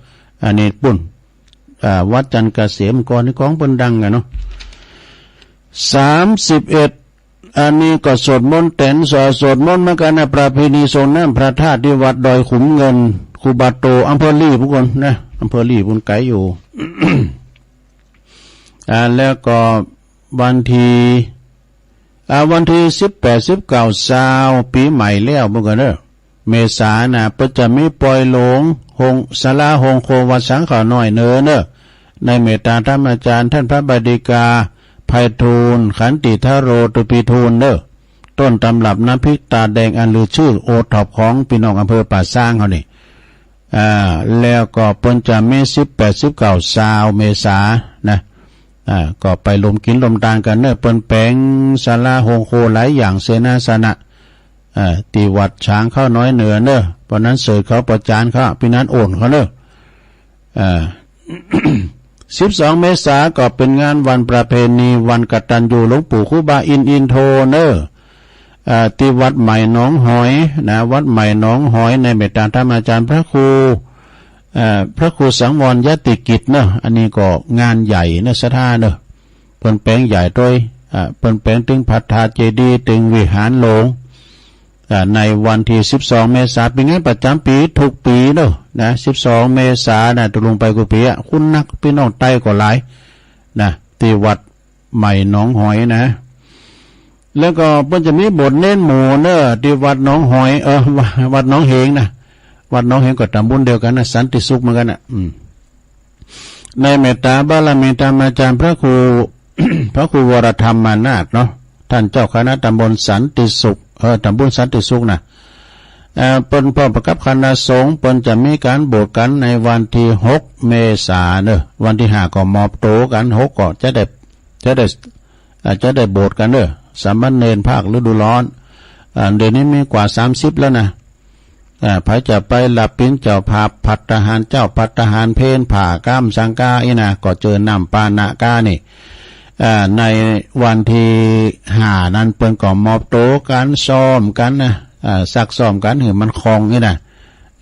อันนี้ปุ่นวัดจันทร์เกษมก่อนนี่ของเพิ่นดังกันเนาะ31อันนี้ก็สวดมนต์แต่นสวดมนต์เหมือนกันนะประเพณีทรงน้ำพระธาตุที่วัดดอยขุมเงินคูบาโตอำเภอลี่ผู้คนนะอำเภอลี่พุ่นไกลอยู่ แล้วก็วันที่18-19ปีใหม่แล้วพวกกันเด้อเมษาน่ะเพิ่นจะมีปล่อยหลงหงศาลาหงโควัดสังขารน้อยเนอในเมตตาธรรมอาจารย์ท่านพระบดิกาไพฑูรย์ขันติทโรตุปีทูลเด้อต้นตำรับน้ำพริกตาแดงอันลือชื่อโอท็อปของพี่น้องอำเภอป่าซางเขานี่แล้วก็เพิ่นจะมี18-19เมษานะก็ไปลมกินลมตานกันเนอะเปิ้นแปลงศาลาโฮงโคหลายอย่างเสนาสนะตีวัดช้างเข้าน้อยเหนือเนอะเพราะนั้นเสยเขาประจานเขาพี่นั้นโอนเขาเนอะ12เมษาก็เป็นงานวันประเพณีวันกตัญญูหลวงปู่ครูบาอินโทเนอะที่วัดใหม่หนองหอยนะวัดใหม่หนองหอยในเมตตาธรรมอาจารย์พระครูสังวรยติกิจเนอะอันนี้ก็งานใหญ่เนอะสถานเนอะเปิ้นแปลงใหญ่ด้วยเปิ้นแปลงถึงพัฒนาเจดีย์ถึงวิหารหลวงในวันที่12เมษายนเป็นงานประจำปีทุกปีเนอะนะ12เมษายนนะตกลงไปกุปีคุณนักพี่น้องใต้ก็หลายนะที่วัดใหม่หนองหอยนะแล้วก็เพิ่นจะมีบทเน้นหมู่เนอะที่วัดหนองหอยวัดหนองเหงนะวัดหนองเหงก็ตำบลเดียวกันนะสันติสุขเหมือนกันนะในเมตตาบารมีธรรมอาจารย์พระครู พระครูวรธรรมนาถเนาะท่านเจ้าคณะตำบลสันติสุขตำบลสันติสุขนะเปิ้นพร้อมประกับคณะสงฆ์เปิ้นจะมีการโบสถ์กันในวันที่6เมษายนเนอะวันที่5ก็มอบโตกัน6ก็จะได้โบสถ์กันเนอะสามเณรภาคฤดูร้อนเดี๋ยวนี้มีกว่า30แล้วนะพระจะไปหลับปิ้นเจ้าภาพพัฒหารเจ้าพัฒหารเพนผ่าก้ามสังกาอีนะก็เจอนำปานะกานี่ในวันที่5นั้นเปิ้นก็มอบโตกันซ้อมกันนะซักซ้อมกันให้มันคล่องนี่นะ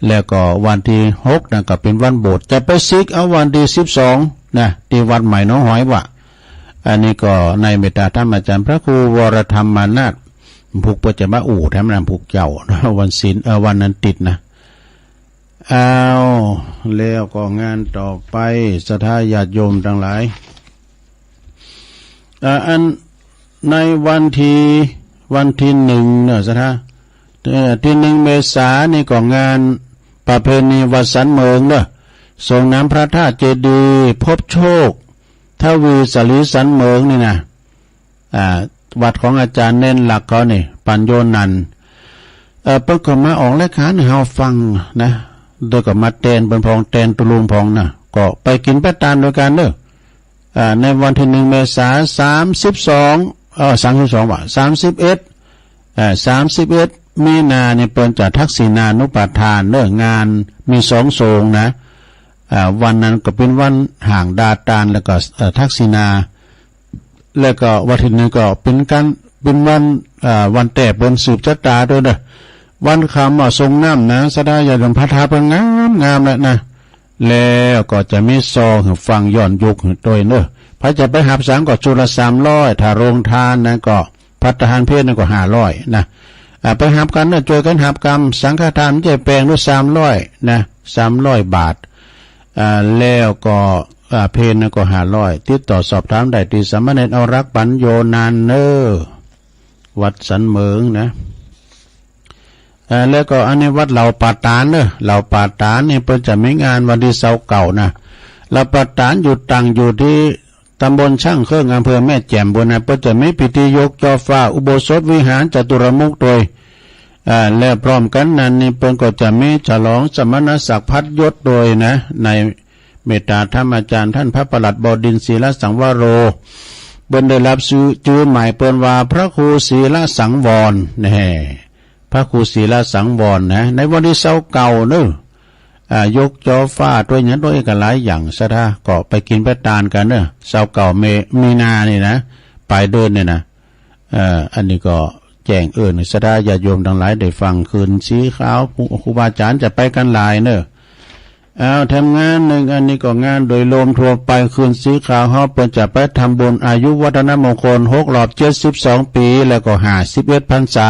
แล้วก็วันที่6นะก็เป็นวันโบสถ์จะไปซิกเอาวันที่12นะที่วัดใหม่หนองหอยว่ะอันนี้ก็ในเมตตาธรรมอาจารย์พระครูวรธรรมนาถผูกเปิดจะมาแถมนำผูกเจ้าวันศีลวันนั้นติดนะแล้วก็งานต่อไปศรัทธาญาติโยมทั้งหลายอันในวันที่1เนี่ยศรัทธาที่1เมษายนนี่ก็งานประเพณีวัดสันเมืองเนาะส่งน้ำพระธาตุเจดีย์พบโชคทวีสลีสันเมืองนี่นะวัดของอาจารย์เน้นหลักเขานี่ปัญโยนันเพิ่นก็มาออกรายการให้เฮาฟังนะโดยก็มาแตนเปิ้นพองแตนตุลุงพองนะก็ไปกินไปตานด้วยกันเด้อในวันที่1เมษายน32ว่ะ31มีนาเนี่ยเปิ้นจะทักษิณานุปทานเด้องานมี2ทรงนะวันนั้นก็เป็นวันห่างดาตานแล้วก็ทักษิณาแล้วก็วันที่1ก็เป็นวันแต่บนสืบชะตาด้วยนะวันคำทรงน้ำนะสดาญาติพระธาตุงามแล้วนะแล้วก็จะมีซองฟังย้อนยุคโดยเนอะพระจะไปหับสังก็จุล300ถ้าโรงทานนะก็พัฒหารเพศนั่นก็500นะไปหับกันนะช่วยกันหับกรรมสังฆทานจะแปลงด้วย300นะ300 บาทแล้วก็เพนนะก็500ติดต่อสอบถามได้ที่สามเณรเอารักปัญโยนานเนอวัดสันเมืองนะแล้วก็อันนี้วัดเหล่าป่าตานเนอะเหล่าป่าตานนี่เพิ่นจะมีงานวันที่เก่านะเหล่าป่าตานอยู่ตั้งอยู่ที่ตำบลช่างเครื่องอำเภอแม่แจ่มบนนะเพิ่นจะมีพิธียกจอฟ้าอุโบสถวิหารจตุรมุขโดยและพร้อมกันนั้นนี่เพิ่นก็จะมีฉลองสมณศักดิ์พัดยศโดยนะใน เมตตาธรรมอาจารย์ท่านพระประหลัดบดินทร์ศีลสังวโรเปิ้นได้รับชื่อหมายเปิ้นว่าพระครูศีลสังวรนะพระครูศีลสังวรนะในวันที่เสาเก่าเนอะยกจอฟ้าด้วยนั้นด้วยกันหลายอย่างซะท่าก็ไปกินไปทานกันเนอะเสาเก่ามีนานี่นะไปเดินเนี่ยนะอันนี้ก็แจ้งสดาญาติโยมทั้งหลายได้ฟังคืนสีขาวครูบาอาจารย์จะไปกันหลายเนอะทำงานหนึ่งอันนี้ก็งานโดยรวมทั่วไปคืนสีขาวเฮาเปิ้นจะไปทำบุญอายุวัฒนมงคล6 รอบ 72 ปีแล้วก็51 พรรษา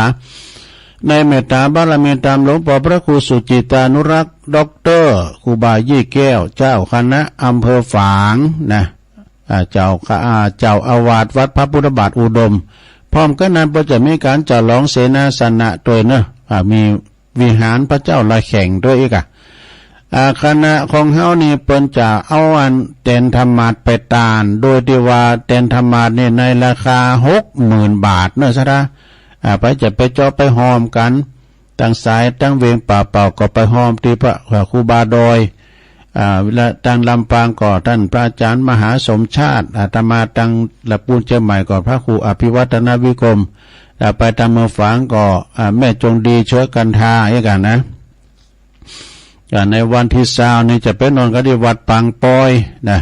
ในเมตตาบารมีตามหลวงพ่อพระครูสุจิตานุรักษ์ด็อกเตอร์ครูบายี่แก้วเจ้าคณะอำเภอฝางนะเจ้าอาวาสวัดพระพุทธบาทอุดมพร้อมกันนั้นก็จะมีการจัดร้องเสนาสนะด้วยเนอะมีวิหารพระเจ้าลายแข่งด้วยอีกคณะของเฮานี่เปิ้นจะเอาอันเต็นธรรมาสไปตานโดยที่ว่าเต็นธรรมาสนี่ในราคา 60,000 บาทเนอะซะนะไปจะไปจอไปหอมกันตั้งสายตั้งเวงป่าเป่าก็ไปหอมที่พระครูบาดอยเวลาตั้งลำปางก็ท่านพระอาจารย์มหาสมชาติอาตมาตั้งละปูนเชียงใหม่ก็พระครูอภิวัฒนวิกรมไปตามเมืองฝางก็แม่จงดีช่วยกันทาอย่างกันนะในวันที่20นี่จะไปนอนกันที่วัดปางปอยนะ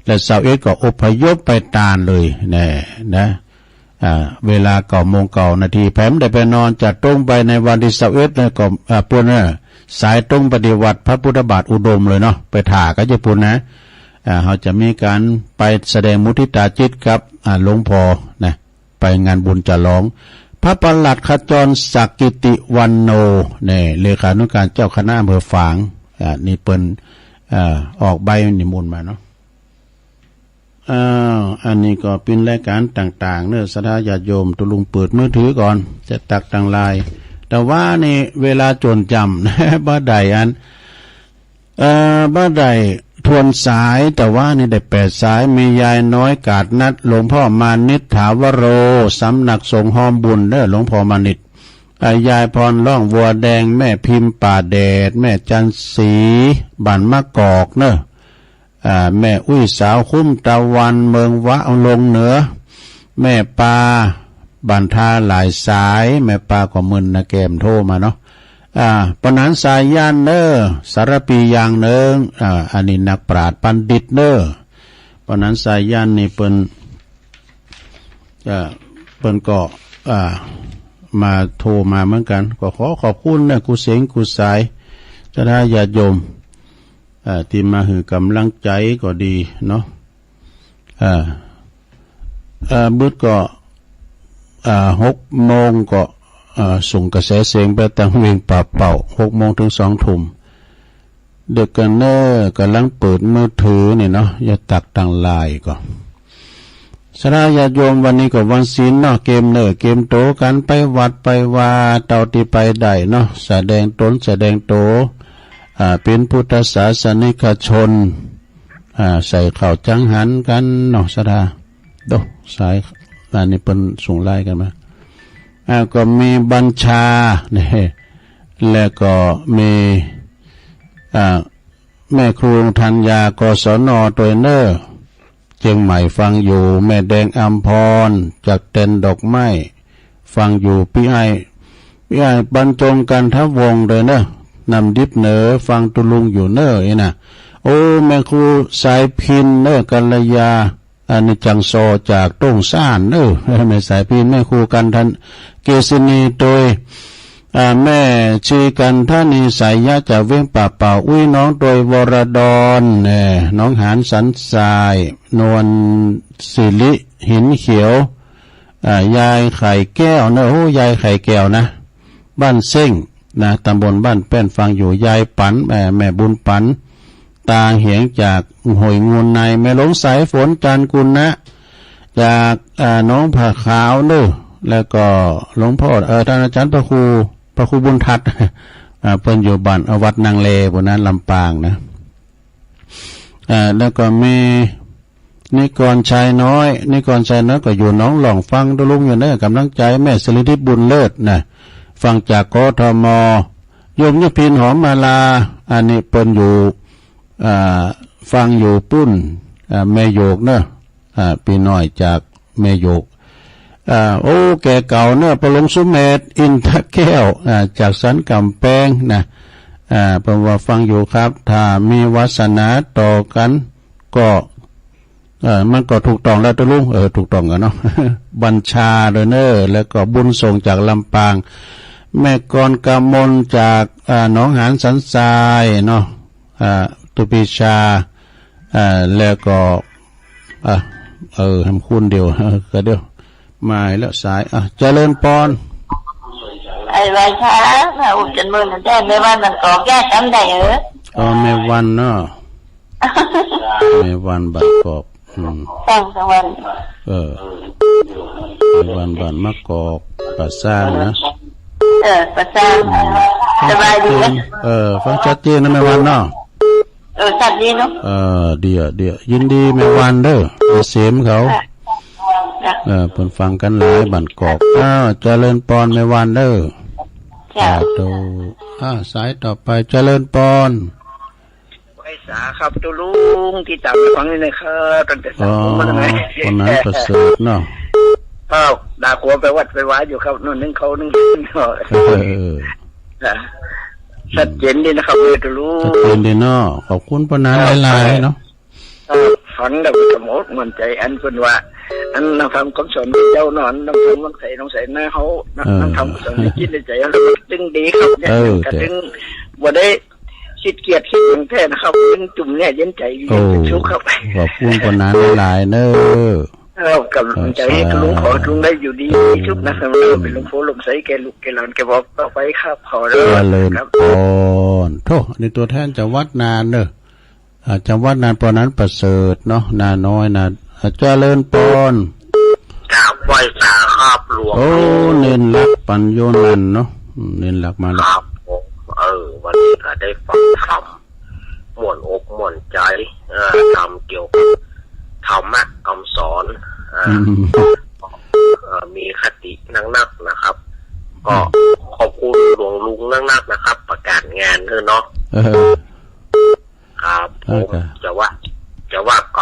และ21ก็อพยพไปตานเลยนะเวลา9:09 น.แผมได้ไปนอนจัดตรงไปในวันที่21นะก็ปุ่นสายตรงปฏิวัติพระพุทธบาทอุดมเลยเนาะไปถ่าก็จะปุ่นนะเขาจะมีการไปแสดงมุทิตาจิตกับหลวงพ่อนะไปงานบุญฉลองพระประหลัดขจรศักกิติวันโนเนี่ยเลขานุการเจ้าคณะอำเภอฝางนี่เปิ้นออกใบนิมนต์มาเนาะอันนี้ก็เป็นรายการต่างๆเนื้อสถาญาติโยมตุลุงเปิดมือถือก่อนจะตักต่างลายแต่ว่านี่เวลาจนจำนะบ้าใดบ้าใดทวนสายแต่ว่านี่ได้8 สายมียายน้อยกาดนัดหลวงพ่อมานิษฐาวโรสำนักสงฆ์หอมบุญเด้อหลวงพ่อมานิษยายพรล่องวัวแดงแม่พิมพ์ป่าแดดแม่จันศรีบ้านมะกอกเนอะแม่อุ้ยสาวคุ้มตะวันเมืองวะเอาลงเหนือแม่ปาบันทาหลายสายแม่ปาก็มึนนะแกมโทรมาเนาะปนันสายย่านเนอสารปียางเนิงอันนี้นักปราชญ์ปันดิตเนอปนันสายย่านนี่เปิ้นก็มาโทรมาเหมือนกันก็ขอขอบคุณนะกูเสงกูสายจะได้ญาติโยมที่มาหือกำลังใจก็ดีเนาะบึดก็6 โมงก็ส่งกระแสเสียงไปทางเวียงป่าเป่า6 โมงถึง 2 ทุ่มเด็กกันเนอกำลังเปิดมือถือนี่เนาะอย่าตักต่างลายก็สระญาติโยมวันนี้ก็วันศีลเนาะเกมเกมโตกันไปวัดไปว่าเต่าที่ไปได้เนาะแสดงตนแสดงโตเป็นพุทธศาสนิกชนใส่ข่าวจังหันกันเนาะสระโตสายอันนี้เป็นส่งไล่กันมาก็มีบัญชาเนี่ยแล้วก็มีแม่ครูธัญญากศน.ตัวเนอร์เชียงใหม่ฟังอยู่แม่แดงอัมพรจากเต็นดอกไม้ฟังอยู่พี่ไอ้บรรจงกันทวงเลยเนอะนำดิบเหนอฟังตุลุงอยู่เนอนี่นะโอ้แม่ครูสายพินเนอกัลยาอันนี้จังโซจากต้งซ่านเนอแม่สายพินแม่ครูกันทันเกษณีโดยแม่ชีกันท่านีสายยะจากเวียงป่าเป่าอุ้ยน้องโดยวรดรน้องหานสันทรายนวลศิริหินเขียวยายไข่แก้วเนอะโอ้ยายไข่แก้วนะบ้านเส้งนะตำบลบ้านแป้นฟังอยู่ยายปันแม่บุญปันตาเหียงจากหอยงูในแม่หลงสายฝนจันกุลนะจากน้องผ่าขาวเนอะแล้วก็หลวงพ่อท่านอาจารย์พระครูบุญทัดเพิ่นอยู่บ้านวัดนางเลบนนั้นลำปางนะแล้วก็มีนิกรชัยน้อยก็อยู่น้องหล่องฟังตุลุงอยู่เนี่ยกำลังใจแม่สลิธิบุญเลิศนะฟังจากกทม.โยมยพินหอมมาลาอันนี้เปิ้นอยู่ ฟังอยู่ปุ้นแม่โยกเนอะพี่น้อยจากแม่โยกโอ้แก่เก่าเนอะประหลงสุเมธอินทแก้วจากสันกำแพงนะเพราะว่าฟังอยู่ครับถ้ามีวาสนาต่อกันก็มันก็ถูกต้องแล้วตะลุงถูกต้องกันเนาะ บัญชาเดเนอร์แล้วก็บุญส่งจากลำปางแม่กรกำมลจากหนองหานสันทรายเนาะตุปิชาแล้วก็ทำคุณเดียวก็เดียวมาแล้วสายเจริญปอนไอ้ไรคะมาอุดจนมือนั่นแท้ไม่ว่ามันก่อแก้จำได้แม่วันเนาะแม่วันบัดกอบตั้งสวรรค์แม่วันบัดมะกอกปะซ่างนะปะซ่างสบายดีฟังชัดเจนนะแม่วันเนาะชัดดีเนาะเดี๋ยวยินดีแม่วันเด้อเสียมเขาเพิ่นฟังกันหลายบันกอกเจริญปอนแม่วันเด้อโตสายต่อไปเจริญปอนไว้สาครับตุลุงที่จับไปฟังนี่นะครับตั้งแต่สักมาตั้งไหนคนนั้นประเสริฐเนาะด่าขัวไปวัดไปว้าอยู่ครับนู่นนึงเขานึงเนาะชัดเจนดีนะครับตุลุงชัดเจนดีเนาะขอบคุณปนันหลายๆเนาะฟังแบบสมดมันใจอันคนว่าอันน้ำทำคำสอนเจ้านอนน้ำทำน้องใส่หน้าเขาน้ำทำคำสอนคิดในใจแล้วดึงดีครับเนี่ยกระดึงบ่ได้คิดเกียดคิดอย่างแท้นะครับดึงจุ่มเนี่ยเย็นใจชุกครับขอบคุณคนนั้นหลายเนอะกับใจให้ลุงขอลุงได้อยู่ดีชุกนะครับเป็นลุงโฟลมใสแกลุกแกหลอนแกบอกต่อไปครับขอเลยครับโทษในตัวแทนจะวัดนานเนอะจำวัดนานปอนั้นประเสริฐเนาะนาน้อยนาเจริญปอนกราบไหว้สาครับหลวงเน้นหลักปัญโยนันเนาะเน้นหลักมาแล้ววันนี้ก็ได้ฟังธรรมม่วนอกม่วนใจธรรมเกี่ยวกับธรรมะคำสอนมีคตินักๆนะครับก็ขอบคุณหลวงลุงนักๆนะครับประกาศงานเนาะครับผมจะว่าไ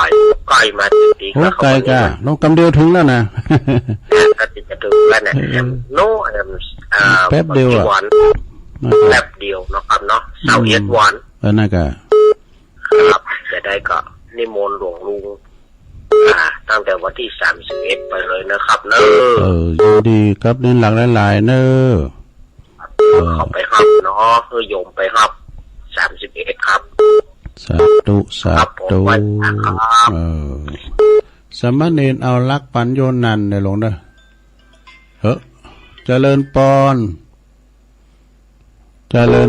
ก่มาตีๆก็ไก่กะน้องกำเดียวถึงแล้วนะก็ติดจะถึงแล้วนะโน้แป๊บเดียวแป๊บเดียวนะครับเนาะ21 วันนั่นก็ครับจะได้ก็นิมนต์หลวงลุงตั้งแต่วันที่31ไปเลยนะครับเนอะยินดีครับเน้นหลักหลายๆเนอะเขาไปครับเนาะโยมไปครับ31ครับสาธุสมณเณรเอาลักปัญโยนันได้ลงเด้อเจริญปอนเจ้าลุ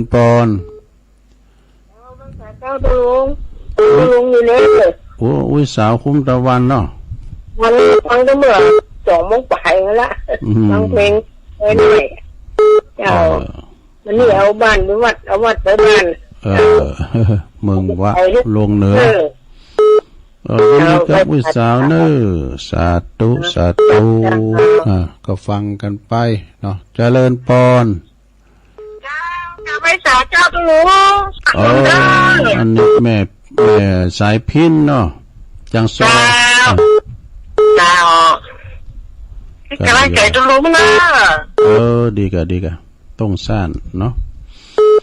งอยู่เนี่ยอุ้ยสาวคุ้มตะวันเนาะวันฟังตั้งเมื่อ2 โมงไปแล้วฟังเพลงหน่อยเจ้ามันนี่เอาบ้านไปวัดเอาวัดไปบ้านมึงวะลงเหนือกับวิสาวเนอสาธุก็ฟังกันไปเนาะเจริญปอนจะไปสาเจ้าตุลุงอันนี้แม่สายพินเนาะจังซอกำลังใจตุลุงนะดีกะต้องซ่านเนาะ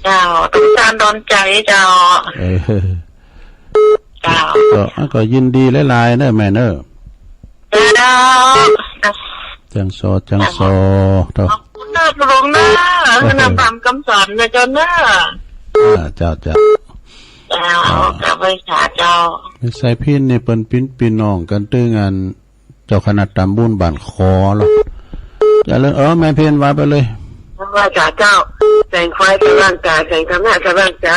เจ้าต้องการดอนใจเจ้าก็ยินดีหลายๆเนอะแม่เนอะจังซอเท่าขอบคุณนะลุงนะนำตามคำสอนนะเจ้านะเจ้าจะไปหาเจ้าใส่พินเนี่ยเป็นพี่น้องกันตื้องานเจ้าคณะตำบุญบ้านคอหรอจะเลยแม่เพียนว่าไปเลยว่าจ่าเจ้าแสงไฟสว่างกายแสงธรรมะสว่างใจ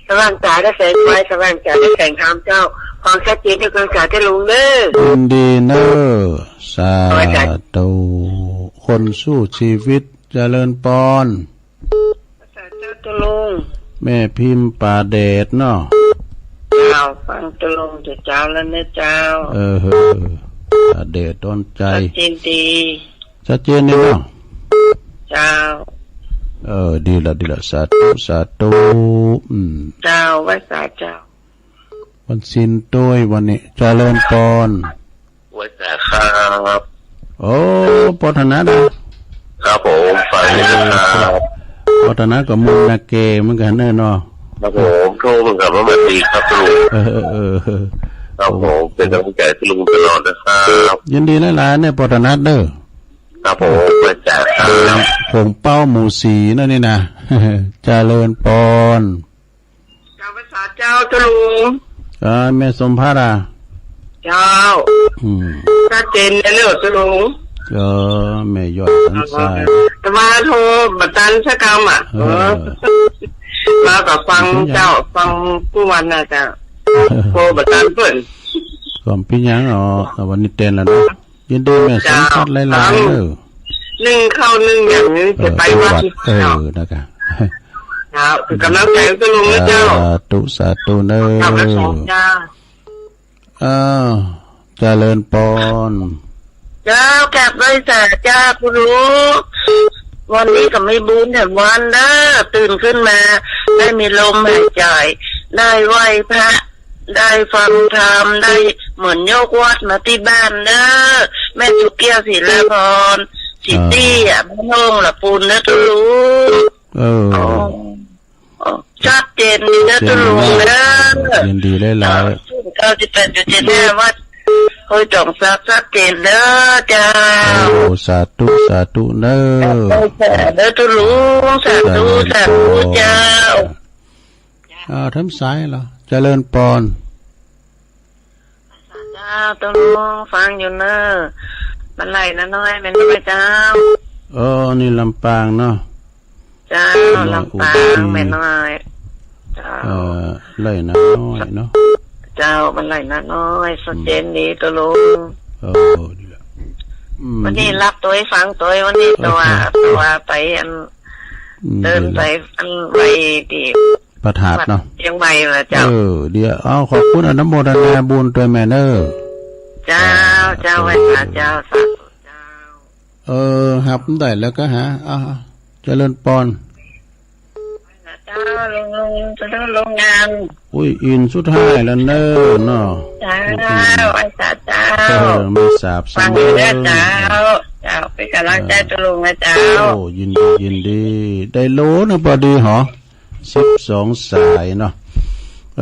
สว่างกายและแสงไฟสว่างใจและแสงธรรมเจ้าความชัดเจนที่คุณกาจะลุงเด้อยินดีเนอสาธุคนสู้ชีวิตเจริญปอนสาธุตุลุงแม่พิมพ์ป่าเดชเนาะเจ้าฟังตุลุงเจ้าแล้วเนเจ้าป่าเดชต้นใจชัดเจนดีชัดเจนนี่เนาะเจ้าดีละสาธุเจ้าไว้สาเจ้า วันสินด้วยวันนี้เจริญปอน วันแต่ครับ โอ้ปอธนาดา ครับผมฟังนะครับ ปอธนากับมุนนาเกเหมือนกันแน่นอนครับผมโทรเหมือนกับว่ามันดีครับลุงครับผมเป็นกำลังใจที่ลุงตลอดนะครับยินดีหลายๆเนี่ยปอธนาเด้อครับผมวันแต่ครับผมเป้าหมู่สีนั่นนี่นะเจริญปอนเจ้าภาษาเจ้าตะลุงแม่สมภาราเจ้าชัดเจนเลยเนอะตะลุงแม่ยอดสันสายแต่มาโทรบัตันสักคำอ่ะมากับฟังเจ้าฟังผู้วันน่ะเจ้าโทรบัตันเพิ่นก่อนพี่ยังวันนี้เต้นแล้วนะยินดีแม่สัมผัสหลายๆเด้อนึ่งเข้านึ่งอย่างนี้จะไปวัดนะครับครับคือกำลังใจตะลุงนะเจ้าสาธุเด้อเจริญปอนเจ้าแกบเลยจ้าเจ้าคุณรู้วันนี้ก็ไม่บุญแต่วันเด้อตื่นขึ้นมาได้มีลมหายใจได้ไหว้พระได้ฟังธรรมได้เหมือนโยกวัดมาที่บ้านเด้อแม่จุกเกี้ยวศิลปรสิตี้อ่ะพระนงละปูนนะทุลุงชัดเจนดีนะทุลุงนะยินดีได้แล้ว98.75วัดเฮ้ยจ่องชัดเจนเด้อเจ้าสาธุเด้อทุลุงสาธุเจ้าทำสายเหรอเจริญปอนเจ้าทุลุงฟังอยู่เนอะบันไลนะน้อยเป็นไหมเจ้านี่ลำปางเนาะเจ้าลำปางแม่น้อยเจ้าไล่นะน้อยเนาะเจ้าบันไลนะน้อยสดเจนดีตัวลุงดีละวันนี้รับตัวให้ฟังตัววันนี้ตัวไปอันเดินไปอันไปดีประทาดเนาะยังไปละเจ้าเดี๋ยวขอบคุณอนุโมทนาบุญด้วยแม่เนอเจ้าไว้ค่ะเจ้าสาธุเจ้าหับได้แล้วก็หาเจริญปอนเจ้าจะต้องลงงานอุ้ยอินสุดท้ายแล้วเนอเนาะเจ้าไว้ค่ะเจ้าไม่สาบฟังอยู่แล้วเจ้าเป็นกำลังใจตัวลุงนะเจ้ายินดีได้โลนะพอดีหรอ12 สายเนาะ